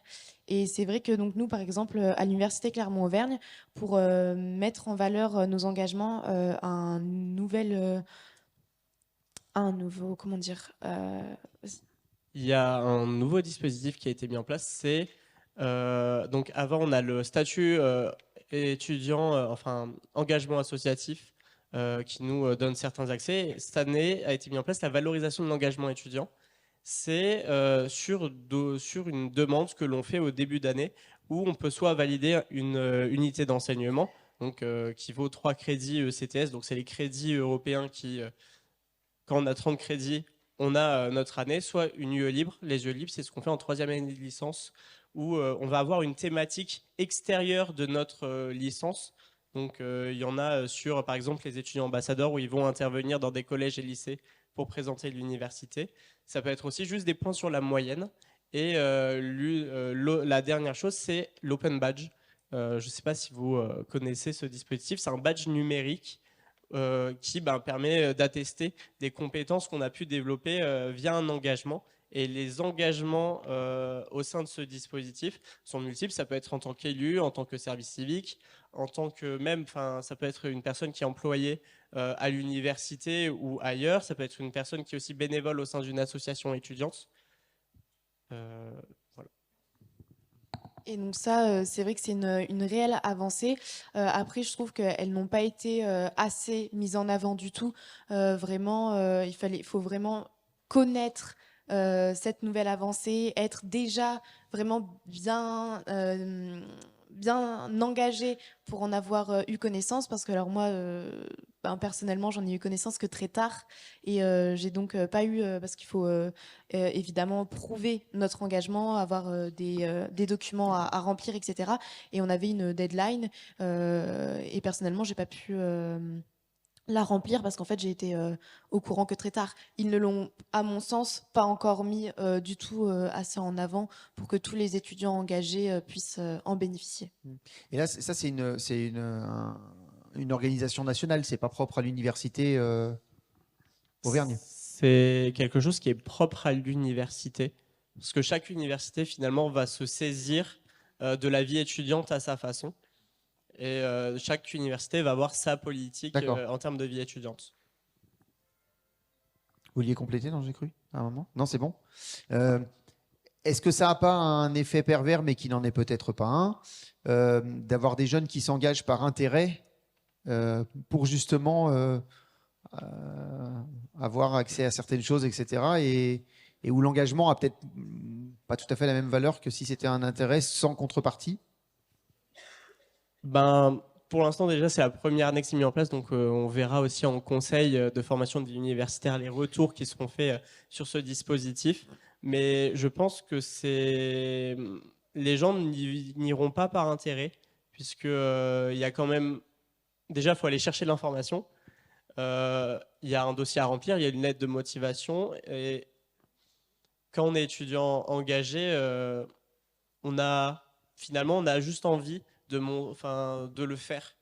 Et c'est vrai que donc nous, par exemple, à l'Université Clermont-Auvergne, pour mettre en valeur nos engagements, Il y a un nouveau dispositif qui a été mis en place, c'est donc avant on a le statut étudiant, enfin engagement associatif, qui nous donne certains accès. Cette année a été mis en place la valorisation de l'engagement étudiant. C'est sur une demande que l'on fait au début d'année, où on peut soit valider une unité d'enseignement, donc qui vaut 3 crédits ECTS, donc c'est les crédits européens qui, quand on a 30 crédits, on a notre année, soit une UE libre. Les UE libres, c'est ce qu'on fait en 3e année de licence, où on va avoir une thématique extérieure de notre licence. Donc il y en a sur, par exemple, les étudiants ambassadeurs, où ils vont intervenir dans des collèges et lycées pour présenter l'université. Ça peut être aussi juste des points sur la moyenne. Et la dernière chose, c'est l'Open Badge. Je ne sais pas si vous connaissez ce dispositif. C'est un badge numérique qui permet d'attester des compétences qu'on a pu développer via un engagement. Et les engagements au sein de ce dispositif sont multiples. Ça peut être en tant qu'élu, en tant que service civique, en tant que même, ça peut être une personne qui est employée à l'université ou ailleurs. Ça peut être une personne qui est aussi bénévole au sein d'une association étudiante. Voilà. Et donc ça, c'est vrai que c'est une réelle avancée. Après, je trouve qu'elles n'ont pas été assez mises en avant du tout. Vraiment, il faut vraiment connaître cette nouvelle avancée, être déjà vraiment bien engagé pour en avoir eu connaissance, parce que alors moi personnellement j'en ai eu connaissance que très tard, et j'ai donc pas eu parce qu'il faut évidemment prouver notre engagement, avoir des documents à remplir, etc., et on avait une deadline, et personnellement j'ai pas pu la remplir parce qu'en fait j'ai été au courant que très tard. Ils ne l'ont, à mon sens, pas encore mis du tout assez en avant pour que tous les étudiants engagés puissent en bénéficier. Et là, ça, c'est une organisation nationale, c'est pas propre à l'université Auvergne. C'est quelque chose qui est propre à l'université, parce que chaque université finalement va se saisir de la vie étudiante à sa façon. Et chaque université va avoir sa politique en termes de vie étudiante. Vous vouliez compléter, non, j'ai cru, à un moment? Non, c'est bon. Est-ce que ça n'a pas un effet pervers, mais qui n'en est peut-être pas un, d'avoir des jeunes qui s'engagent par intérêt pour justement avoir accès à certaines choses, etc., et où l'engagement a peut-être pas tout à fait la même valeur que si c'était un intérêt sans contrepartie? Pour l'instant, déjà, c'est la première année que c'est mis en place, donc on verra aussi en conseil de formation des universitaires les retours qui seront faits sur ce dispositif. Mais je pense que les gens n'iront pas par intérêt, puisque il y a quand même... Déjà, il faut aller chercher l'information. Il y a un dossier à remplir, il y a une lettre de motivation. Et quand on est étudiant engagé, on a juste envie de le faire.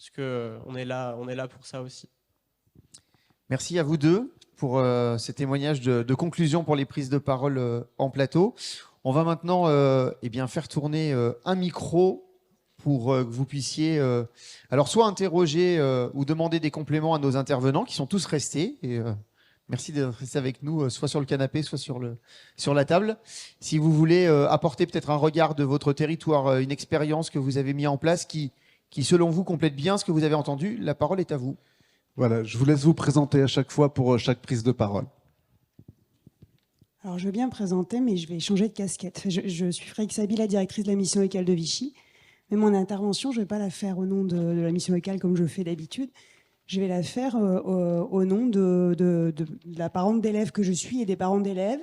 parce qu'on est là pour ça aussi. Merci à vous deux pour ces témoignages de conclusion pour les prises de parole en plateau. On va maintenant faire tourner un micro pour que vous puissiez alors soit interroger ou demander des compléments à nos intervenants qui sont tous restés. Et, merci d'être restés avec nous, soit sur le canapé, soit sur la table. Si vous voulez apporter peut-être un regard de votre territoire, une expérience que vous avez mis en place qui, selon vous, complète bien ce que vous avez entendu, la parole est à vous. Voilà, je vous laisse vous présenter à chaque fois pour chaque prise de parole. Alors, je veux bien me présenter, mais je vais changer de casquette. Je suis Frédérique Sabi, la directrice de la mission locale de Vichy. Mais mon intervention, je ne vais pas la faire au nom de la mission locale comme je fais d'habitude. Je vais la faire au nom de la parente d'élèves que je suis et des parents d'élèves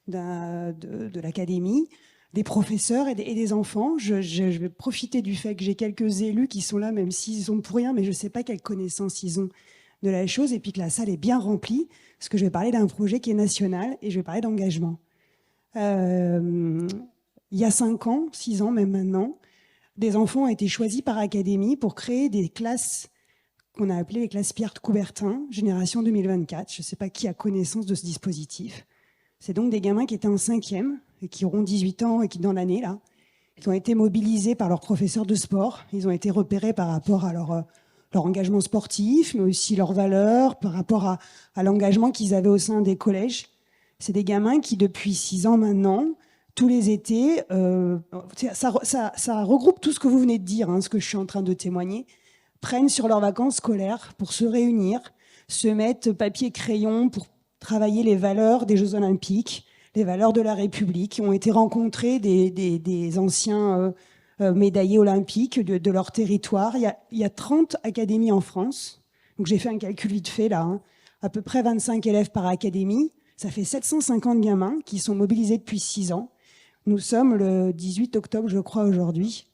de l'académie, des professeurs et des enfants. Je vais profiter du fait que j'ai quelques élus qui sont là, même s'ils sont pour rien, mais je ne sais pas quelle connaissance ils ont de la chose, et puis que la salle est bien remplie, parce que je vais parler d'un projet qui est national et je vais parler d'engagement. Il y a 5 ans, 6 ans même maintenant, des enfants ont été choisis par Académie pour créer des classes qu'on a appelées les classes Pierre de Coubertin, génération 2024. Je ne sais pas qui a connaissance de ce dispositif. C'est donc des gamins qui étaient en 5e et qui auront 18 ans et qui, dans l'année, là, qui ont été mobilisés par leurs professeurs de sport. Ils ont été repérés par rapport à leur engagement sportif, mais aussi leurs valeurs, par rapport à l'engagement qu'ils avaient au sein des collèges. C'est des gamins qui, depuis 6 ans maintenant, tous les étés, ça regroupe tout ce que vous venez de dire, hein, ce que je suis en train de témoigner, prennent sur leurs vacances scolaires pour se réunir, se mettent papier et crayon pour travailler les valeurs des Jeux Olympiques, les valeurs de la République. Ont été rencontrés des anciens médaillés olympiques de leur territoire. Il y a 30 académies en France. Donc j'ai fait un calcul vite fait là, hein. À peu près 25 élèves par académie. Ça fait 750 gamins qui sont mobilisés depuis 6 ans. Nous sommes le 18 octobre, je crois, aujourd'hui.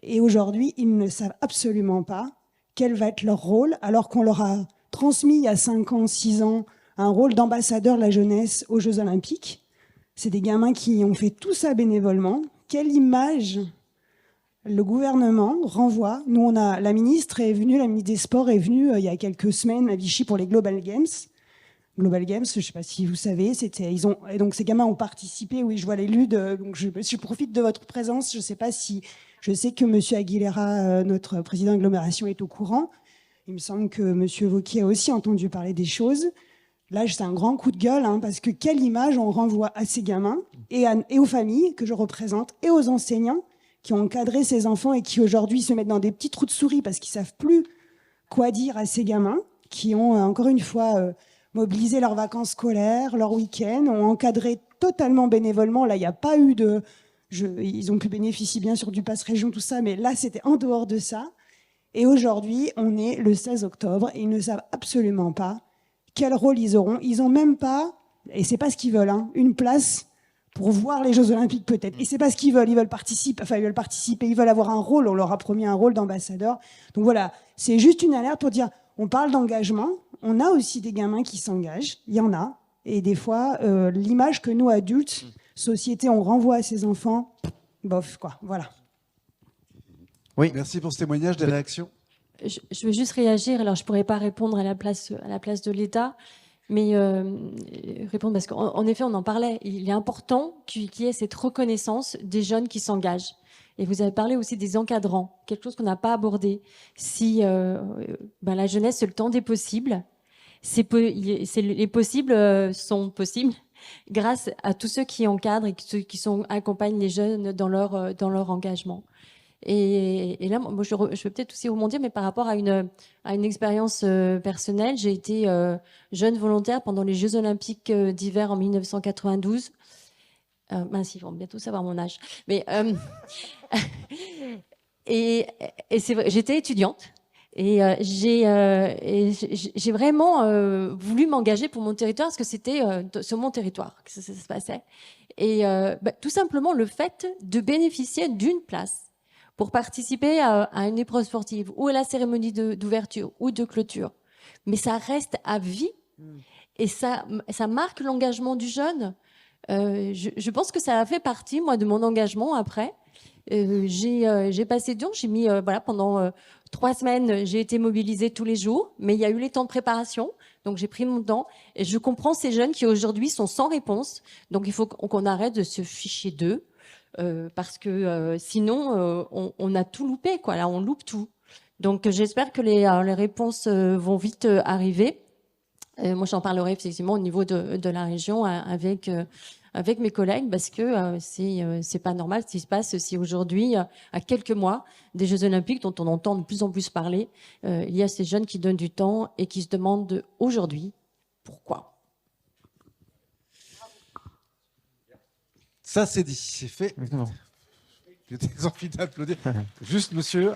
Et aujourd'hui, ils ne savent absolument pas quel va être leur rôle, alors qu'on leur a transmis il y a 5 ans, 6 ans, un rôle d'ambassadeur de la jeunesse aux Jeux Olympiques. C'est des gamins qui ont fait tout ça bénévolement. Quelle image le gouvernement renvoie? Nous, la ministre des Sports est venue il y a quelques semaines à Vichy pour les Global Games. Global Games, je ne sais pas si vous savez, et donc ces gamins ont participé. Oui, je vois l'élu. Donc je profite de votre présence. Je sais que M. Aguilera, notre président d'agglomération, est au courant. Il me semble que M. Wauquiez a aussi entendu parler des choses. Là, c'est un grand coup de gueule, hein, parce que quelle image on renvoie à ces gamins et aux familles que je représente et aux enseignants qui ont encadré ces enfants et qui aujourd'hui se mettent dans des petits trous de souris parce qu'ils ne savent plus quoi dire à ces gamins qui ont, encore une fois, mobilisé leurs vacances scolaires, leurs week-ends, ont encadré totalement bénévolement. Là, il n'y a pas eu ils ont pu bénéficier bien sûr du pass région, tout ça, mais là, c'était en dehors de ça. Et aujourd'hui, on est le 16 octobre et ils ne savent absolument pas quel rôle ils auront. Ils n'ont même pas, et c'est pas ce qu'ils veulent, hein, une place pour voir les Jeux Olympiques peut-être. Et c'est pas ce qu'ils veulent. Ils veulent participer, ils veulent avoir un rôle. On leur a promis un rôle d'ambassadeur. Donc voilà, c'est juste une alerte pour dire, on parle d'engagement. On a aussi des gamins qui s'engagent. Il y en a. Et des fois, l'image que nous, adultes, société, on renvoie à ces enfants, bof, quoi. Voilà. Oui. Merci pour ce témoignage. Des réactions? Je veux juste réagir. Alors, je ne pourrais pas répondre à la place de l'État, mais répondre parce qu'en effet, on en parlait. Il est important qu'il y ait cette reconnaissance des jeunes qui s'engagent. Et vous avez parlé aussi des encadrants, quelque chose qu'on n'a pas abordé. Si la jeunesse, c'est le temps des possibles. Les possibles sont possibles grâce à tous ceux qui encadrent et ceux qui accompagnent les jeunes dans leur engagement. Et là, moi, je vais peut-être aussi rebondir, mais par rapport à une expérience personnelle, j'ai été jeune volontaire pendant les Jeux Olympiques d'hiver en 1992. Ils vont bientôt savoir mon âge. Mais, et c'est vrai, j'étais étudiante. Et j'ai vraiment voulu m'engager pour mon territoire parce que c'était sur mon territoire que ça se passait. Et tout simplement le fait de bénéficier d'une place pour participer à une épreuve sportive ou à la cérémonie d'ouverture ou de clôture. Mais ça reste à vie et ça marque l'engagement du jeune. Je pense que ça a fait partie, moi, de mon engagement après. J'ai passé j'ai mis pendant 3 semaines, j'ai été mobilisée tous les jours, mais il y a eu les temps de préparation. Donc j'ai pris mon temps et je comprends ces jeunes qui aujourd'hui sont sans réponse. Donc il faut qu'on arrête de se ficher d'eux parce que sinon on a tout loupé, quoi. Là, on loupe tout. Donc j'espère que les réponses vont vite arriver. Moi, j'en parlerai effectivement au niveau de la région avec mes collègues parce que c'est pas normal ce qui se passe si aujourd'hui, à quelques mois des Jeux Olympiques dont on entend de plus en plus parler, il y a ces jeunes qui donnent du temps et qui se demandent aujourd'hui pourquoi. Ça, c'est dit, c'est fait. J'étais envie d'applaudir. Juste, monsieur.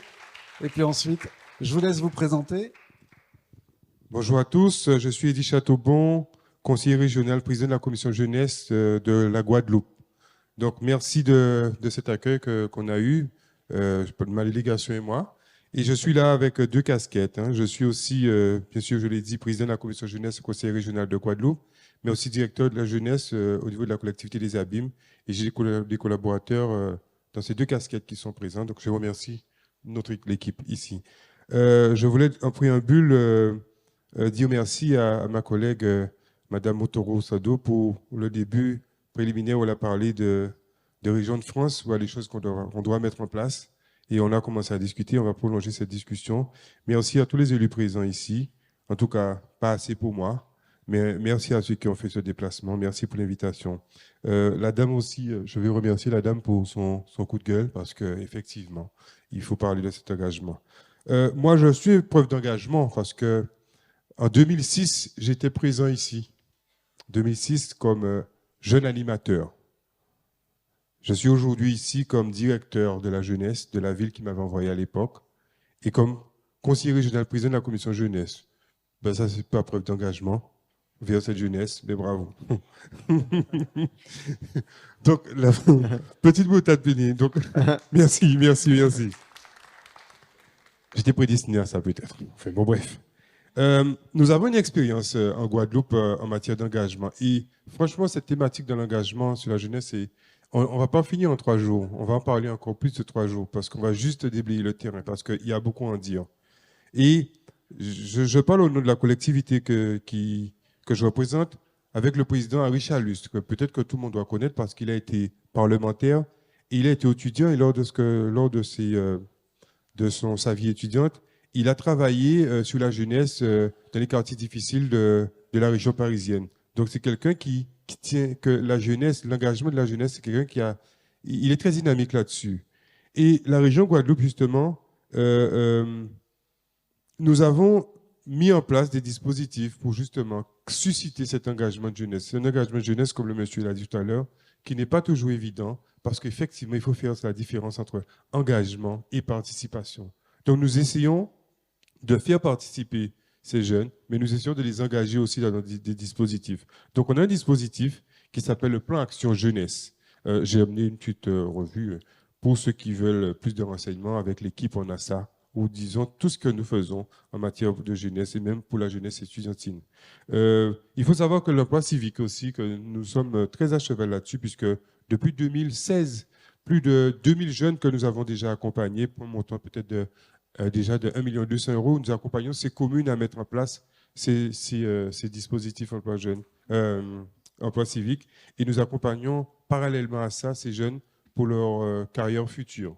Et puis ensuite, je vous laisse vous présenter. Bonjour à tous, je suis Eddy Chateaubon, conseiller régional, président de la commission jeunesse de la Guadeloupe. Donc merci de cet accueil qu'on a eu, ma délégation et moi. Et je suis là avec 2 casquettes. Hein. Je suis aussi, bien sûr, je l'ai dit, président de la commission jeunesse, conseiller régional de Guadeloupe, mais aussi directeur de la jeunesse au niveau de la collectivité des Abîmes. Et j'ai des collaborateurs dans ces 2 casquettes qui sont présents. Donc je remercie l'équipe ici. Je voulais en préambule dire merci à ma collègue Madame Motoro Sado pour le début préliminaire où elle a parlé de région de France, où il y a des choses qu'on doit mettre en place. Et on a commencé à discuter, on va prolonger cette discussion. Merci à tous les élus présents ici. En tout cas, pas assez pour moi, mais merci à ceux qui ont fait ce déplacement. Merci pour l'invitation. La dame aussi, je veux remercier la dame pour son coup de gueule parce qu'effectivement, il faut parler de cet engagement. Moi, je suis preuve d'engagement parce que en 2006, j'étais présent ici. 2006 comme jeune animateur. Je suis aujourd'hui ici comme directeur de la jeunesse de la ville qui m'avait envoyé à l'époque et comme conseiller régional président de la commission jeunesse. Ben ça, c'est pas preuve d'engagement vers cette jeunesse, mais bravo. Donc, la petite boutade bénie. Donc, merci. J'étais prédestiné à ça peut-être. Enfin, bon, bref. Nous avons une expérience en Guadeloupe en matière d'engagement. Et franchement, cette thématique de l'engagement sur la jeunesse, on ne va pas finir en 3 jours. On va en parler encore plus de 3 jours parce qu'on va juste déblayer le terrain parce qu'il y a beaucoup à en dire. Et je parle au nom de la collectivité que je représente avec le président Henri Chalus, que peut-être que tout le monde doit connaître parce qu'il a été parlementaire et il a été étudiant et lors de sa vie étudiante, il a travaillé sur la jeunesse dans les quartiers difficiles de la région parisienne. Donc c'est quelqu'un qui tient que la jeunesse, l'engagement de la jeunesse, c'est quelqu'un il est très dynamique là-dessus. Et la région Guadeloupe, justement, nous avons mis en place des dispositifs pour justement susciter cet engagement de jeunesse. C'est un engagement de jeunesse, comme le monsieur l'a dit tout à l'heure, qui n'est pas toujours évident parce qu'effectivement, il faut faire la différence entre engagement et participation. Donc nous essayons de faire participer ces jeunes, mais nous essayons de les engager aussi dans des dispositifs. Donc, on a un dispositif qui s'appelle le plan Action Jeunesse. J'ai amené une petite revue pour ceux qui veulent plus de renseignements. Avec l'équipe, on a ça, où disons tout ce que nous faisons en matière de jeunesse et même pour la jeunesse étudiantine. Il faut savoir que l'emploi civique aussi, que nous sommes très à cheval là-dessus, puisque depuis 2016, plus de 2000 jeunes que nous avons déjà accompagnés, pour un montant peut-être déjà de 1 200 000 €, nous accompagnons ces communes à mettre en place ces dispositifs emploi jeunes, emploi civique, et nous accompagnons parallèlement à ça ces jeunes pour leur carrière future.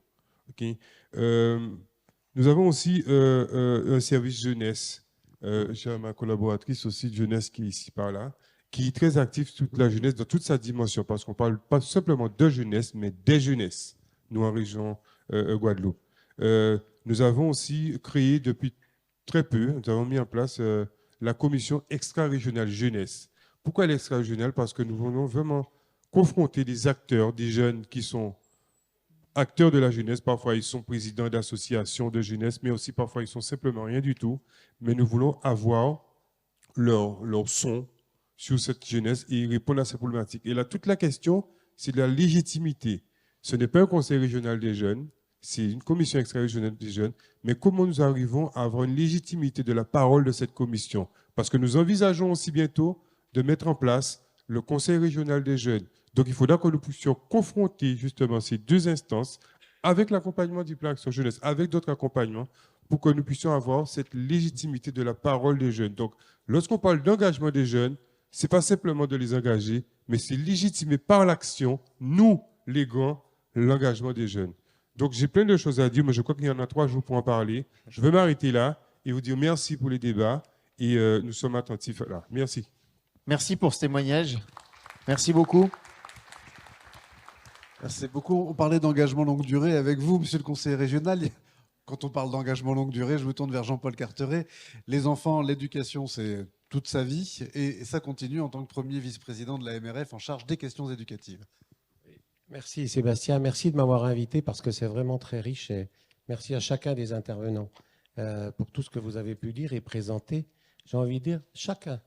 Okay? Nous avons aussi un service jeunesse. J'ai ma collaboratrice aussi de jeunesse qui est ici par là, qui est très active toute la jeunesse dans toute sa dimension, parce qu'on ne parle pas simplement de jeunesse, mais des jeunesses, nous en région Guadeloupe. Nous avons aussi créé depuis très peu, nous avons mis en place la commission extra-régionale jeunesse. Pourquoi l'extra-régionale? Parce que nous voulons vraiment confronter des acteurs, des jeunes qui sont acteurs de la jeunesse. Parfois, ils sont présidents d'associations de jeunesse, mais aussi parfois, ils sont simplement rien du tout. Mais nous voulons avoir leur son sur cette jeunesse et répondre à ces problématiques. Et là, toute la question, c'est de la légitimité. Ce n'est pas un conseil régional des jeunes, c'est une commission extra-régionale des jeunes, mais comment nous arrivons à avoir une légitimité de la parole de cette commission? Parce que nous envisageons aussi bientôt de mettre en place le conseil régional des jeunes. Donc il faudra que nous puissions confronter justement ces deux instances avec l'accompagnement du plan Action Jeunesse, avec d'autres accompagnements, pour que nous puissions avoir cette légitimité de la parole des jeunes. Donc, lorsqu'on parle d'engagement des jeunes, ce n'est pas simplement de les engager, mais c'est légitimer par l'action, nous, les grands, l'engagement des jeunes. Donc, j'ai plein de choses à dire, mais je crois qu'il y en a 3 jours pour en parler. Je vais m'arrêter là et vous dire merci pour les débats et nous sommes attentifs là. Merci. Merci pour ce témoignage. Merci beaucoup. Merci beaucoup. On parlait d'engagement longue durée avec vous, monsieur le conseiller régional. Quand on parle d'engagement longue durée, je me tourne vers Jean-Paul Carteret. Les enfants, l'éducation, c'est toute sa vie et ça continue en tant que premier vice-président de la MRF en charge des questions éducatives. Merci Sébastien, merci de m'avoir invité parce que c'est vraiment très riche et merci à chacun des intervenants pour tout ce que vous avez pu dire et présenter. J'ai envie de dire chacun,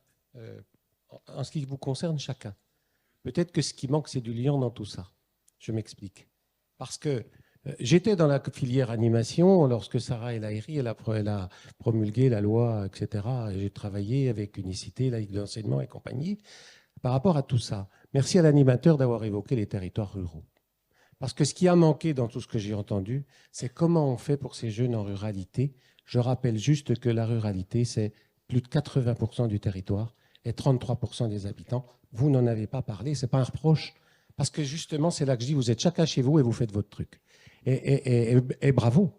en ce qui vous concerne chacun. Peut-être que ce qui manque, c'est du lien dans tout ça. Je m'explique. Parce que j'étais dans la filière animation lorsque Sarah El Haïry elle a promulgué la loi, etc. J'ai travaillé avec Unicité, la Ligue de l'enseignement et compagnie par rapport à tout ça. Merci à l'animateur d'avoir évoqué les territoires ruraux. Parce que ce qui a manqué dans tout ce que j'ai entendu, c'est comment on fait pour ces jeunes en ruralité. Je rappelle juste que la ruralité, c'est plus de 80% du territoire et 33% des habitants. Vous n'en avez pas parlé, ce n'est pas un reproche. Parce que justement, c'est là que je dis, vous êtes chacun chez vous et vous faites votre truc. Et bravo,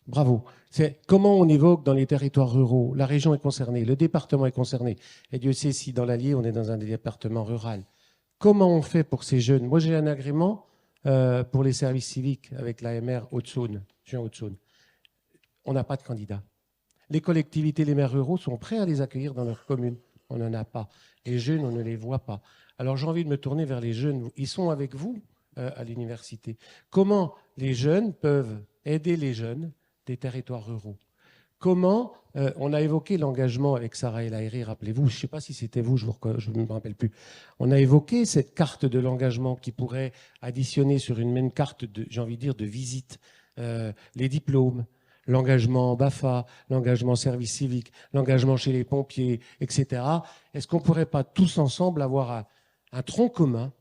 bravo. C'est comment on évoque dans les territoires ruraux, la région est concernée, le département est concerné. Et Dieu sait si dans l'Allier, on est dans un département rural. Comment on fait pour ces jeunes? Moi, j'ai un agrément pour les services civiques avec l'AMR Haute-Saône. Je suis en Haute-Saône. On n'a pas de candidats. Les collectivités, les maires ruraux sont prêts à les accueillir dans leur commune. On n'en a pas. Les jeunes, on ne les voit pas. Alors j'ai envie de me tourner vers les jeunes. Ils sont avec vous à l'université. Comment les jeunes peuvent aider les jeunes des territoires ruraux? Comment on a évoqué l'engagement avec Sarah El Haïry, rappelez-vous, je ne sais pas si c'était vous, je ne me rappelle plus. On a évoqué cette carte de l'engagement qui pourrait additionner sur une même carte, j'ai envie de dire, de visite, les diplômes, l'engagement BAFA, l'engagement service civique, l'engagement chez les pompiers, etc. Est-ce qu'on ne pourrait pas tous ensemble avoir un tronc commun,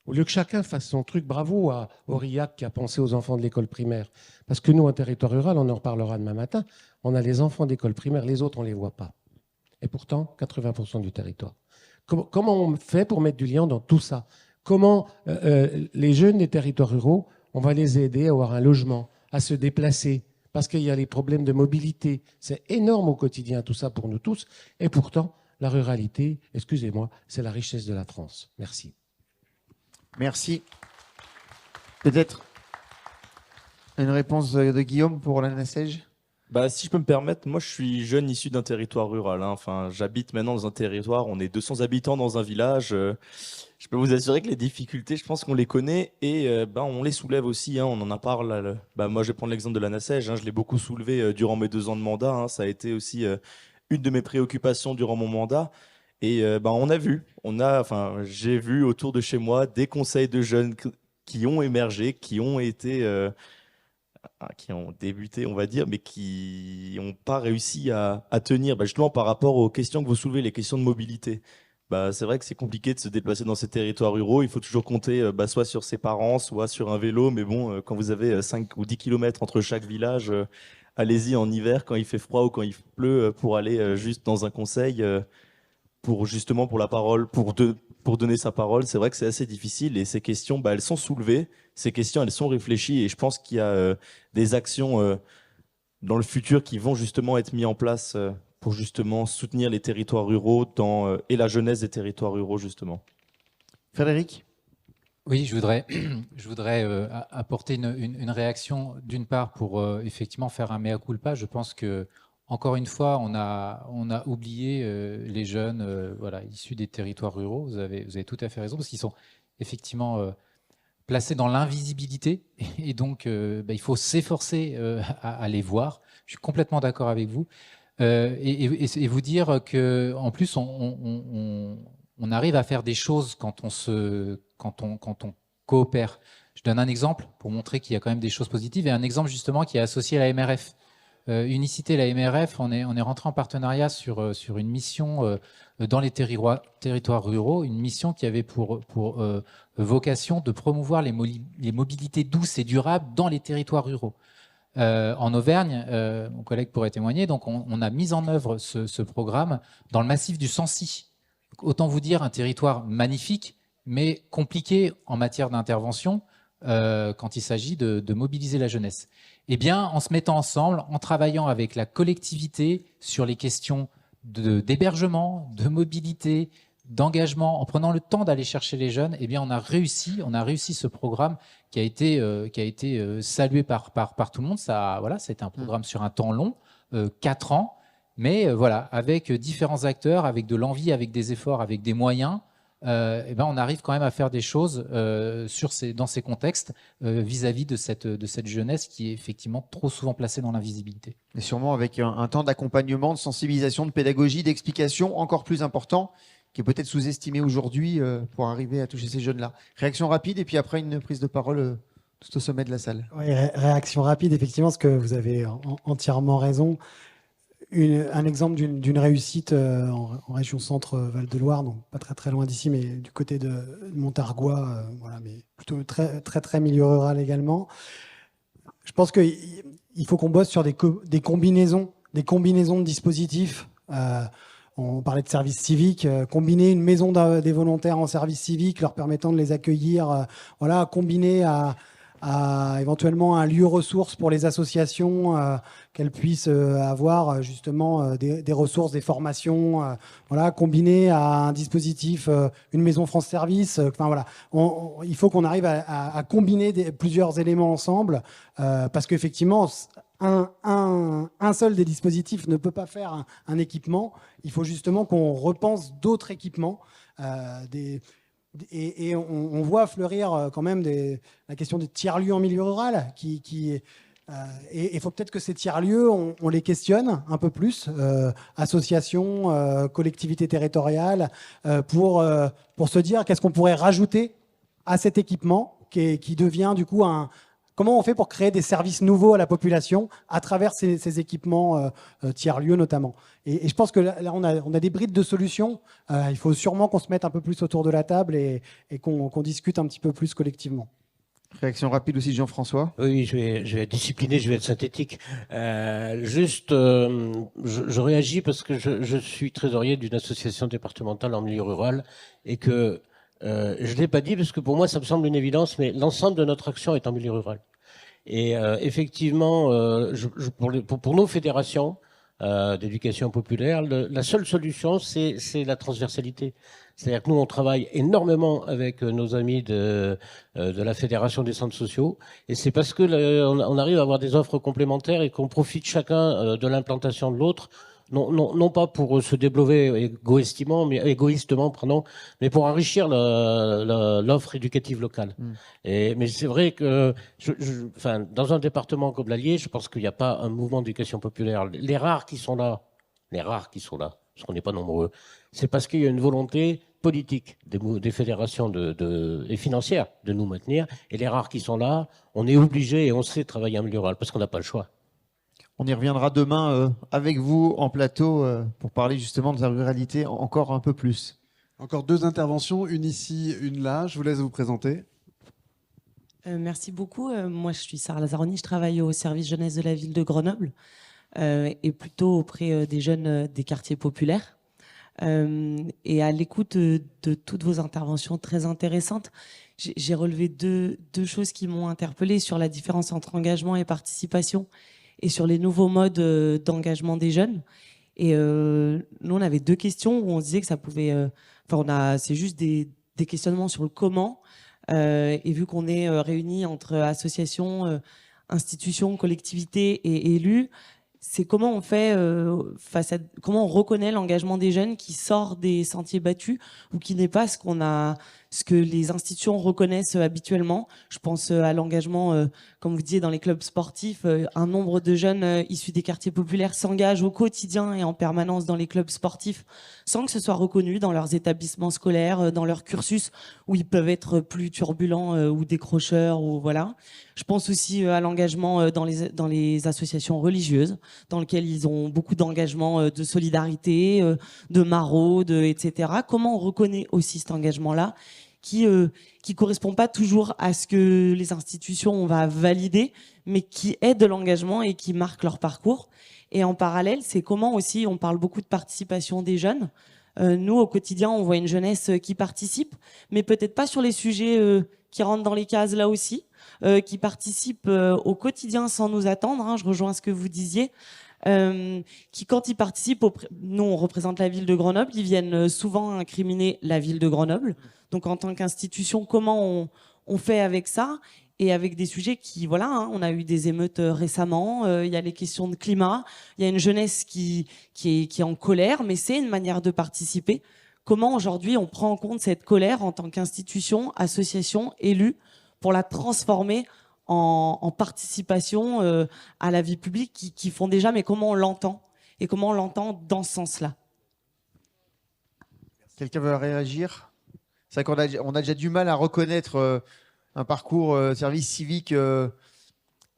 au lieu que chacun fasse son truc? Bravo à Aurillac qui a pensé aux enfants de l'école primaire. Parce que nous, en territoire rural, on en reparlera demain matin, on a les enfants d'école primaire, les autres, on ne les voit pas. Et pourtant, 80% du territoire. Comment on fait pour mettre du lien dans tout ça? Comment les jeunes des territoires ruraux, on va les aider à avoir un logement, à se déplacer? Parce qu'il y a les problèmes de mobilité. C'est énorme au quotidien, tout ça pour nous tous. Et pourtant, la ruralité, excusez-moi, c'est la richesse de la France. Merci. Merci. Peut-être une réponse de Guillaume pour l'ANASEJ? Bah, si je peux me permettre, moi je suis jeune issu d'un territoire rural. Enfin, j'habite maintenant dans un territoire, on est 200 habitants dans un village. Je peux vous assurer que les difficultés, je pense qu'on les connaît et on les soulève aussi. On en a parlé. Moi, je vais prendre l'exemple de l'ANASEJ. Je l'ai beaucoup soulevé durant mes 2 ans de mandat. Ça a été aussi une de mes préoccupations durant mon mandat. Et on a vu, j'ai vu autour de chez moi des conseils de jeunes qui ont émergé, qui ont été, qui ont débuté, on va dire, mais qui n'ont pas réussi à tenir, justement par rapport aux questions que vous soulevez, les questions de mobilité. C'est vrai que c'est compliqué de se déplacer dans ces territoires ruraux. Il faut toujours compter soit sur ses parents, soit sur un vélo. Mais bon, quand vous avez 5 ou 10 kilomètres entre chaque village, allez-y en hiver quand il fait froid ou quand il pleut pour aller juste dans un conseil. Pour la parole, pour donner sa parole, c'est vrai que c'est assez difficile et ces questions, elles sont soulevées, ces questions, elles sont réfléchies et je pense qu'il y a des actions dans le futur qui vont justement être mises en place pour justement soutenir les territoires ruraux et la jeunesse des territoires ruraux justement. Frédéric ? Oui, je voudrais apporter une réaction d'une part pour effectivement faire un mea culpa. Je pense que encore une fois, on a oublié les jeunes issus des territoires ruraux. Vous avez tout à fait raison, parce qu'ils sont effectivement placés dans l'invisibilité. Et donc, il faut s'efforcer à les voir. Je suis complètement d'accord avec vous. Et vous dire qu'en plus, on arrive à faire des choses quand on coopère. Je donne un exemple pour montrer qu'il y a quand même des choses positives. Et un exemple justement qui est associé à la MRF. Unicité, la MRF, on est rentré en partenariat sur une mission dans les territoires ruraux, une mission qui avait pour vocation de promouvoir les mobilités douces et durables dans les territoires ruraux. En Auvergne, mon collègue pourrait témoigner, donc on a mis en œuvre ce programme dans le massif du Sancy. Autant vous dire un territoire magnifique, mais compliqué en matière d'intervention quand il s'agit de mobiliser la jeunesse. Eh bien, en se mettant ensemble, en travaillant avec la collectivité sur les questions d'hébergement, de mobilité, d'engagement, en prenant le temps d'aller chercher les jeunes, eh bien, on a réussi ce programme qui a été salué par tout le monde. Ça, voilà, c'était un programme sur un temps long, 4 ans, mais voilà, avec différents acteurs, avec de l'envie, avec des efforts, avec des moyens, eh ben, on arrive quand même à faire des choses dans ces contextes vis-à-vis de cette jeunesse qui est effectivement trop souvent placée dans l'invisibilité. Et sûrement avec un temps d'accompagnement, de sensibilisation, de pédagogie, d'explication encore plus important, qui est peut-être sous-estimé aujourd'hui pour arriver à toucher ces jeunes-là. Réaction rapide et puis après une prise de parole tout au sommet de la salle. Oui, réaction rapide, effectivement, parce que vous avez entièrement raison. Un exemple d'une réussite en région centre Val-de-Loire, donc pas très très loin d'ici, mais du côté de Montargois, voilà, mais plutôt très très très milieu rural également. Je pense qu'il faut qu'on bosse sur des combinaisons de dispositifs. On parlait de service civique, combiner une maison des volontaires en service civique, leur permettant de les accueillir, voilà, combiner à éventuellement un lieu ressource pour les associations, qu'elles puissent avoir justement des ressources, des formations, voilà, combiné à un dispositif, une maison France Service. Enfin voilà, il faut qu'on arrive à combiner plusieurs éléments ensemble, parce qu'effectivement, un seul des dispositifs ne peut pas faire un équipement. Il faut justement qu'on repense d'autres équipements, et on voit fleurir quand même la question des tiers-lieux en milieu rural. Et il faut peut-être que ces tiers-lieux, on les questionne un peu plus, associations, collectivités territoriales, pour se dire qu'est-ce qu'on pourrait rajouter à cet équipement qui devient du coup comment on fait pour créer des services nouveaux à la population à travers ces équipements tiers-lieux notamment. Et je pense que là, on a des brides de solutions. Il faut sûrement qu'on se mette un peu plus autour de la table et qu'on discute un petit peu plus collectivement. Réaction rapide aussi de Jean-François. Oui, je vais être discipliné, je vais être synthétique. Je réagis parce que je suis trésorier d'une association départementale en milieu rural et que je ne l'ai pas dit parce que pour moi ça me semble une évidence, mais l'ensemble de notre action est en milieu rural. Et effectivement, pour nos fédérations d'éducation populaire, la seule solution, c'est la transversalité. C'est-à-dire que nous, on travaille énormément avec nos amis de la Fédération des centres sociaux, et c'est parce que on arrive à avoir des offres complémentaires et qu'on profite chacun de l'implantation de l'autre. Non pas pour se développer égoïstement, mais pour enrichir l'offre éducative locale. Mais c'est vrai que, dans un département comme l'Allier, je pense qu'il n'y a pas un mouvement d'éducation populaire. Les rares qui sont là, parce qu'on n'est pas nombreux, c'est parce qu'il y a une volonté politique des fédérations et financières de nous maintenir. Et les rares qui sont là, on est obligé et on sait travailler en milieu rural parce qu'on n'a pas le choix. On y reviendra demain avec vous en plateau pour parler justement de la ruralité encore un peu plus. Encore 2 interventions, une ici, une là. Je vous laisse vous présenter. Merci beaucoup. Moi, je suis Sarah Lazzaroni. Je travaille au service jeunesse de la ville de Grenoble et plutôt auprès des jeunes des quartiers populaires. Et à l'écoute de toutes vos interventions très intéressantes, j'ai relevé deux choses qui m'ont interpellée sur la différence entre engagement et participation, et sur les nouveaux modes d'engagement des jeunes. Et nous, on avait 2 questions où on se disait que ça pouvait... c'est juste des questionnements sur le comment. Et vu qu'on est réunis entre associations, institutions, collectivités et élus, c'est comment on fait comment on reconnaît l'engagement des jeunes qui sort des sentiers battus ou qui n'est pas ce que les institutions reconnaissent habituellement. Je pense à l'engagement, comme vous disiez, dans les clubs sportifs. Un nombre de jeunes issus des quartiers populaires s'engagent au quotidien et en permanence dans les clubs sportifs sans que ce soit reconnu dans leurs établissements scolaires, dans leur cursus où ils peuvent être plus turbulents ou décrocheurs. Ou voilà. Je pense aussi à l'engagement dans les associations religieuses, dans lesquelles ils ont beaucoup d'engagement de solidarité, de maraude, etc. Comment on reconnaît aussi cet engagement-là qui correspond pas toujours à ce que les institutions on va valider, mais qui aident l'engagement et qui marquent leur parcours. Et en parallèle, c'est comment aussi, on parle beaucoup de participation des jeunes. Nous, au quotidien, on voit une jeunesse qui participe, mais peut-être pas sur les sujets qui rentrent dans les cases là aussi, qui participe au quotidien sans nous attendre. Hein, je rejoins ce que vous disiez. Qui, quand ils participent, nous on représente la ville de Grenoble, ils viennent souvent incriminer la ville de Grenoble. Donc en tant qu'institution, comment on fait avec ça et avec des sujets qui, voilà, hein, on a eu des émeutes récemment, il y a les questions de climat, il y a une jeunesse qui est en colère, mais c'est une manière de participer. Comment aujourd'hui on prend en compte cette colère en tant qu'institution, association, élue, pour la transformer en participation à la vie publique qui font déjà, mais comment on l'entend et comment on l'entend dans ce sens-là. Quelqu'un veut réagir? C'est vrai qu'on a déjà du mal à reconnaître un parcours service civique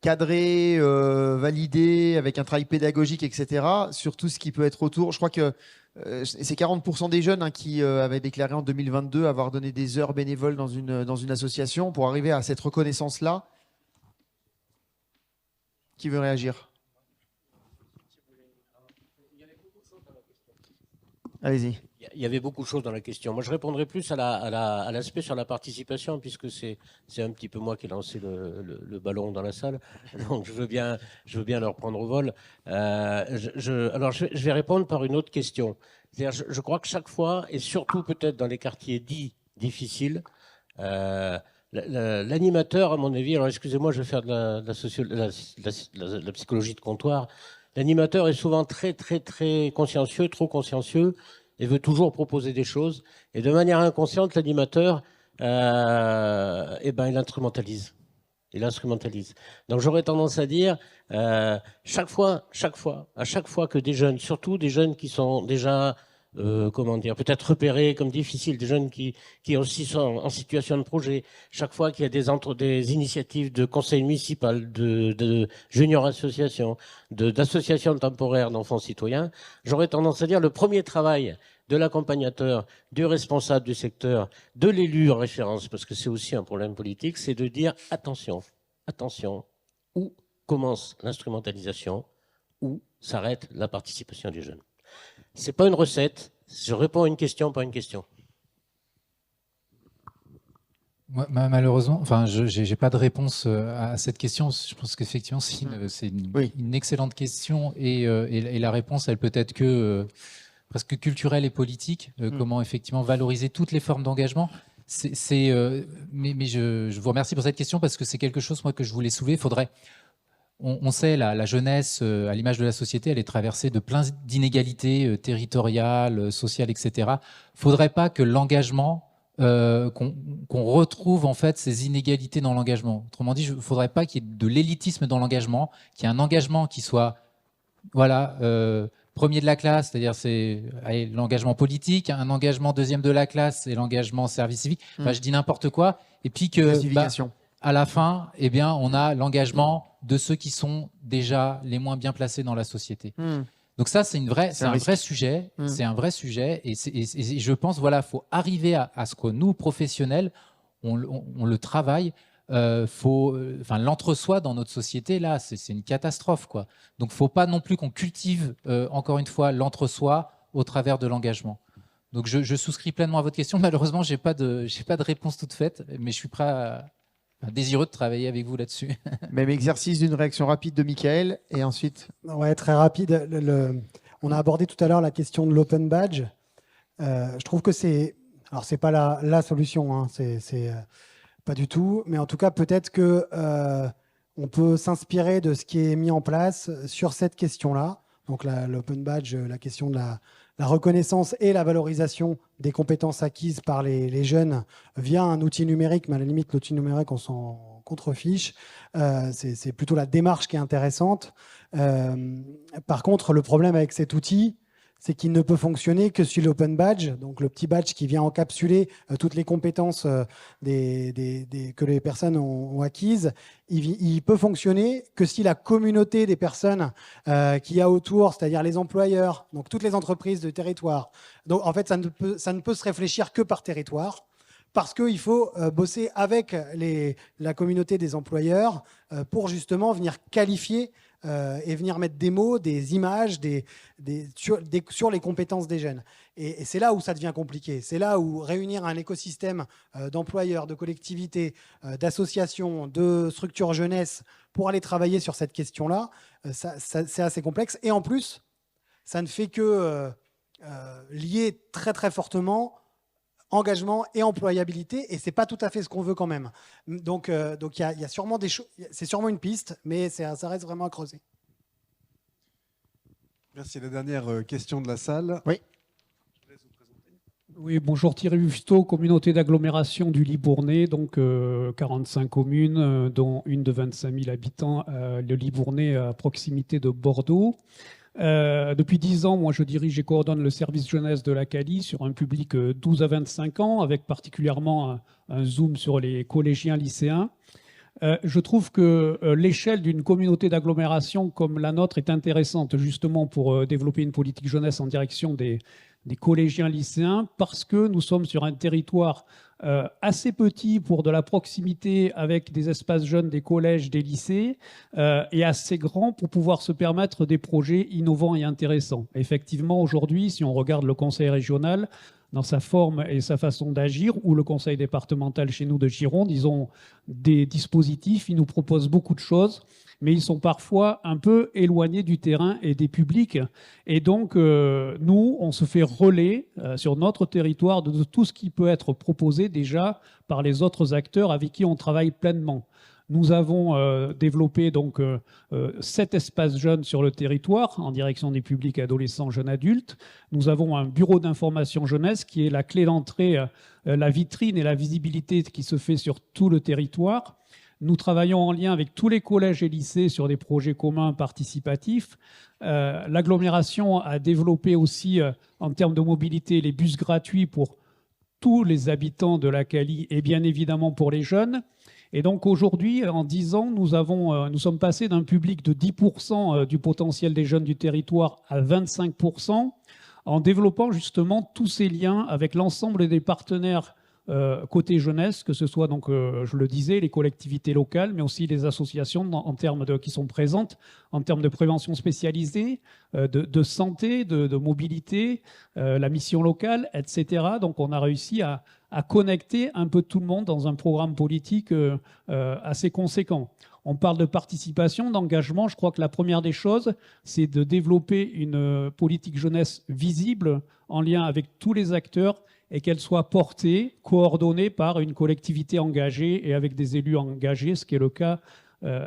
cadré, validé, avec un travail pédagogique, etc. Sur tout ce qui peut être autour. Je crois que c'est 40% des jeunes qui avaient déclaré en 2022 avoir donné des heures bénévoles dans une association pour arriver à cette reconnaissance-là. Qui veut réagir? Allez-y. Il y avait beaucoup de choses dans la question. Moi, je répondrai plus à l'aspect sur la participation, puisque c'est un petit peu moi qui ai lancé le ballon dans la salle. Donc, je veux bien le reprendre au vol. Alors, je vais répondre par une autre question. C'est-à-dire, je crois que chaque fois, et surtout peut-être dans les quartiers dits difficiles, l'animateur, à mon avis, alors excusez-moi, je vais faire de la psychologie de comptoir. L'animateur est souvent très, très, très consciencieux, trop consciencieux, et veut toujours proposer des choses. Et de manière inconsciente, l'animateur, il instrumentalise. Il instrumentalise. Donc j'aurais tendance à dire, à chaque fois que des jeunes, surtout des jeunes qui sont déjà peut-être repérés comme difficiles, des jeunes qui aussi sont en situation de projet, chaque fois qu'il y a des initiatives de conseil municipal, de junior associations, d'associations temporaires d'enfants citoyens, j'aurais tendance à dire le premier travail de l'accompagnateur, du responsable du secteur, de l'élu en référence, parce que c'est aussi un problème politique, c'est de dire attention, où commence l'instrumentalisation, où s'arrête la participation des jeunes. C'est pas une recette. Je réponds à une question, pas une question. Moi, malheureusement, je n'ai pas de réponse à cette question. Je pense qu'effectivement, c'est une excellente question et la réponse, elle peut être que presque culturelle et politique. Comment effectivement valoriser toutes les formes d'engagement. Mais je vous remercie pour cette question parce que c'est quelque chose moi que je voulais soulever. On sait, la jeunesse, à l'image de la société, elle est traversée de plein d'inégalités territoriales, sociales, etc. Il ne faudrait pas que l'engagement, qu'on retrouve en fait ces inégalités dans l'engagement. Autrement dit, il ne faudrait pas qu'il y ait de l'élitisme dans l'engagement, qu'il y ait un engagement qui soit premier de la classe, c'est-à-dire l'engagement politique, un engagement deuxième de la classe, c'est l'engagement service civique. Enfin, je dis n'importe quoi. Et puis que... à la fin, on a l'engagement de ceux qui sont déjà les moins bien placés dans la société. Donc ça, c'est un vrai sujet. C'est un vrai sujet. Et je pense, faut arriver à ce que nous, professionnels, on le travaille. L'entre-soi dans notre société, là, c'est une catastrophe, quoi. Donc, faut pas non plus qu'on cultive, encore une fois, l'entre-soi au travers de l'engagement. Donc, je souscris pleinement à votre question. Malheureusement, j'ai pas de réponse toute faite, mais je suis prêt désireux de travailler avec vous là-dessus. Même exercice d'une réaction rapide de Michael et ensuite. Ouais, très rapide. On a abordé tout à l'heure la question de l'open badge. Je trouve que c'est pas la solution, hein, c'est pas du tout, mais en tout cas peut-être que on peut s'inspirer de ce qui est mis en place sur cette question-là. Donc l'open badge, la question de la reconnaissance et la valorisation des compétences acquises par les jeunes via un outil numérique, mais à la limite, l'outil numérique, on s'en contrefiche. C'est plutôt la démarche qui est intéressante. Par contre, le problème avec cet outil, c'est qu'il ne peut fonctionner que sur l'open badge, donc le petit badge qui vient encapsuler toutes les compétences que les personnes ont acquises. Il peut fonctionner que si la communauté des personnes qu'il y a autour, c'est-à-dire les employeurs, donc toutes les entreprises de territoire. Donc en fait, ça ne peut se réfléchir que par territoire. parce qu'il faut bosser avec la communauté des employeurs pour justement venir qualifier et venir mettre des mots, des images sur les compétences des jeunes. Et c'est là où ça devient compliqué. C'est là où réunir un écosystème d'employeurs, de collectivités, d'associations, de structures jeunesse pour aller travailler sur cette question-là, c'est assez complexe. Et en plus, ça ne fait que lier très très fortement engagement et employabilité, et c'est pas tout à fait ce qu'on veut quand même. Donc il y a sûrement des choses, c'est sûrement une piste, mais ça reste vraiment à creuser. Merci. La dernière question de la salle. Oui. Oui, bonjour, Thierry Buffetot, communauté d'agglomération du Libournais, donc 45 communes, dont une de 25 000 habitants, le Libournais à proximité de Bordeaux. Depuis 10 ans, moi, je dirige et coordonne le service jeunesse de la Cali sur un public 12 à 25 ans, avec particulièrement un zoom sur les collégiens lycéens. Je trouve que l'échelle d'une communauté d'agglomération comme la nôtre est intéressante justement pour développer une politique jeunesse en direction des collégiens lycéens, parce que nous sommes sur un territoire assez petit pour de la proximité avec des espaces jeunes, des collèges, des lycées, et assez grand pour pouvoir se permettre des projets innovants et intéressants. Effectivement, aujourd'hui, si on regarde le conseil régional, dans sa forme et sa façon d'agir, ou le conseil départemental chez nous de Gironde, ils ont des dispositifs, ils nous proposent beaucoup de choses, mais ils sont parfois un peu éloignés du terrain et des publics. Et donc, nous, on se fait relais sur notre territoire de tout ce qui peut être proposé déjà par les autres acteurs avec qui on travaille pleinement. Nous avons développé donc 7 espaces jeunes sur le territoire en direction des publics adolescents, jeunes adultes. Nous avons un bureau d'information jeunesse qui est la clé d'entrée, la vitrine et la visibilité qui se fait sur tout le territoire. Nous travaillons en lien avec tous les collèges et lycées sur des projets communs participatifs. L'agglomération a développé aussi, en termes de mobilité, les bus gratuits pour tous les habitants de la Cali et bien évidemment pour les jeunes. Et donc aujourd'hui, en 10 ans, nous sommes passés d'un public de 10% du potentiel des jeunes du territoire à 25%, en développant justement tous ces liens avec l'ensemble des partenaires côté jeunesse, que ce soit, donc, je le disais, les collectivités locales, mais aussi les associations qui sont présentes en termes de prévention spécialisée, de santé, de mobilité, la mission locale, etc. Donc on a réussi à connecter un peu tout le monde dans un programme politique assez conséquent. On parle de participation, d'engagement. Je crois que la première des choses, c'est de développer une politique jeunesse visible en lien avec tous les acteurs et qu'elle soit portée, coordonnée par une collectivité engagée et avec des élus engagés, ce qui est le cas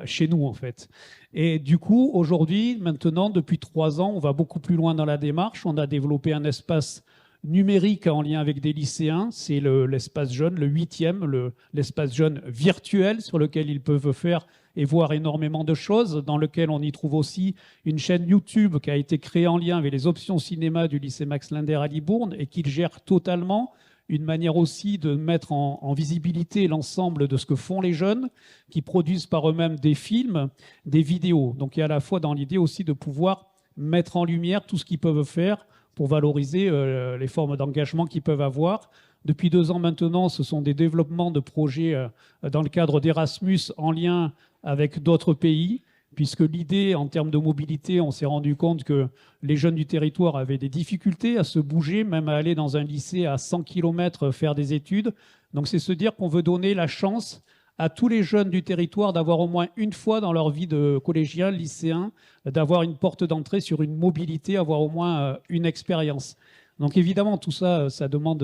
chez nous en fait. Et du coup, aujourd'hui, maintenant, depuis 3 ans, on va beaucoup plus loin dans la démarche. On a développé un espace numérique en lien avec des lycéens, c'est l'espace jeune, le 8e, l'espace jeune virtuel sur lequel ils peuvent faire et voir énormément de choses, dans lequel on y trouve aussi une chaîne YouTube qui a été créée en lien avec les options cinéma du lycée Max Linder à Libourne et qui gère totalement, une manière aussi de mettre en visibilité l'ensemble de ce que font les jeunes, qui produisent par eux-mêmes des films, des vidéos. Donc il y a à la fois dans l'idée aussi de pouvoir mettre en lumière tout ce qu'ils peuvent faire pour valoriser les formes d'engagement qu'ils peuvent avoir. Depuis 2 ans maintenant, ce sont des développements de projets dans le cadre d'Erasmus en lien avec d'autres pays, puisque l'idée, en termes de mobilité, on s'est rendu compte que les jeunes du territoire avaient des difficultés à se bouger, même à aller dans un lycée à 100 km faire des études. Donc c'est se dire qu'on veut donner la chance à tous les jeunes du territoire d'avoir au moins une fois dans leur vie de collégien, lycéen, d'avoir une porte d'entrée sur une mobilité, avoir au moins une expérience. Donc évidemment, tout ça, ça demande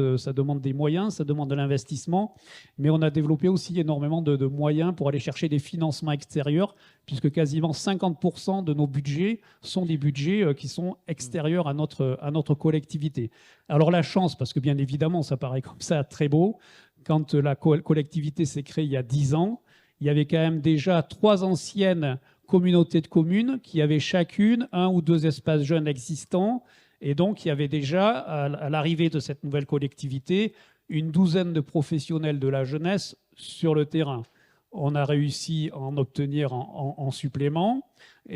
des moyens, ça demande de l'investissement, mais on a développé aussi énormément de moyens pour aller chercher des financements extérieurs, puisque quasiment 50% de nos budgets sont des budgets qui sont extérieurs à notre collectivité. Alors la chance, parce que bien évidemment, ça paraît comme ça très beau, quand la collectivité s'est créée il y a 10 ans, il y avait quand même déjà 3 anciennes communautés de communes qui avaient chacune 1 ou 2 espaces jeunes existants. Et donc, il y avait déjà, à l'arrivée de cette nouvelle collectivité, une douzaine de professionnels de la jeunesse sur le terrain. on a réussi à en obtenir en supplément.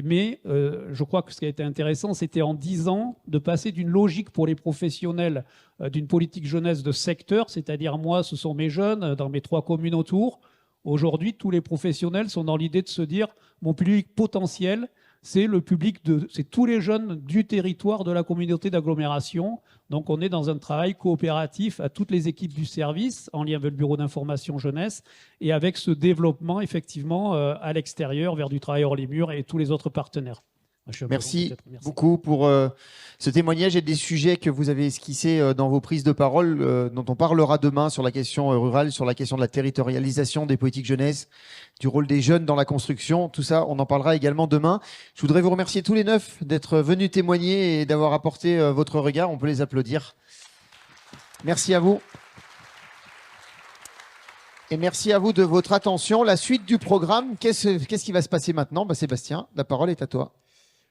Mais je crois que ce qui a été intéressant, c'était en 10 ans de passer d'une logique pour les professionnels d'une politique jeunesse de secteur, c'est-à-dire moi, ce sont mes jeunes dans mes 3 communes autour. Aujourd'hui, tous les professionnels sont dans l'idée de se dire mon public potentiel, c'est le public c'est tous les jeunes du territoire de la communauté d'agglomération. Donc on est dans un travail coopératif à toutes les équipes du service, en lien avec le bureau d'information jeunesse, et avec ce développement effectivement à l'extérieur, vers du travail hors les murs et tous les autres partenaires. Merci beaucoup pour ce témoignage et des sujets que vous avez esquissés dans vos prises de parole, dont on parlera demain sur la question rurale, sur la question de la territorialisation des politiques jeunesse, du rôle des jeunes dans la construction. Tout ça, on en parlera également demain. Je voudrais vous remercier tous les 9 d'être venus témoigner et d'avoir apporté votre regard. On peut les applaudir. Merci à vous. Et merci à vous de votre attention. La suite du programme, qu'est-ce qui va se passer maintenant ? Sébastien, la parole est à toi.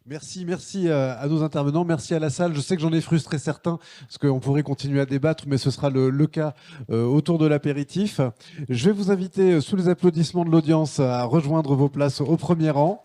Merci à nos intervenants, merci à la salle. Je sais que j'en ai frustré certains, parce qu'on pourrait continuer à débattre, mais ce sera le cas autour de l'apéritif. Je vais vous inviter, sous les applaudissements de l'audience, à rejoindre vos places au premier rang.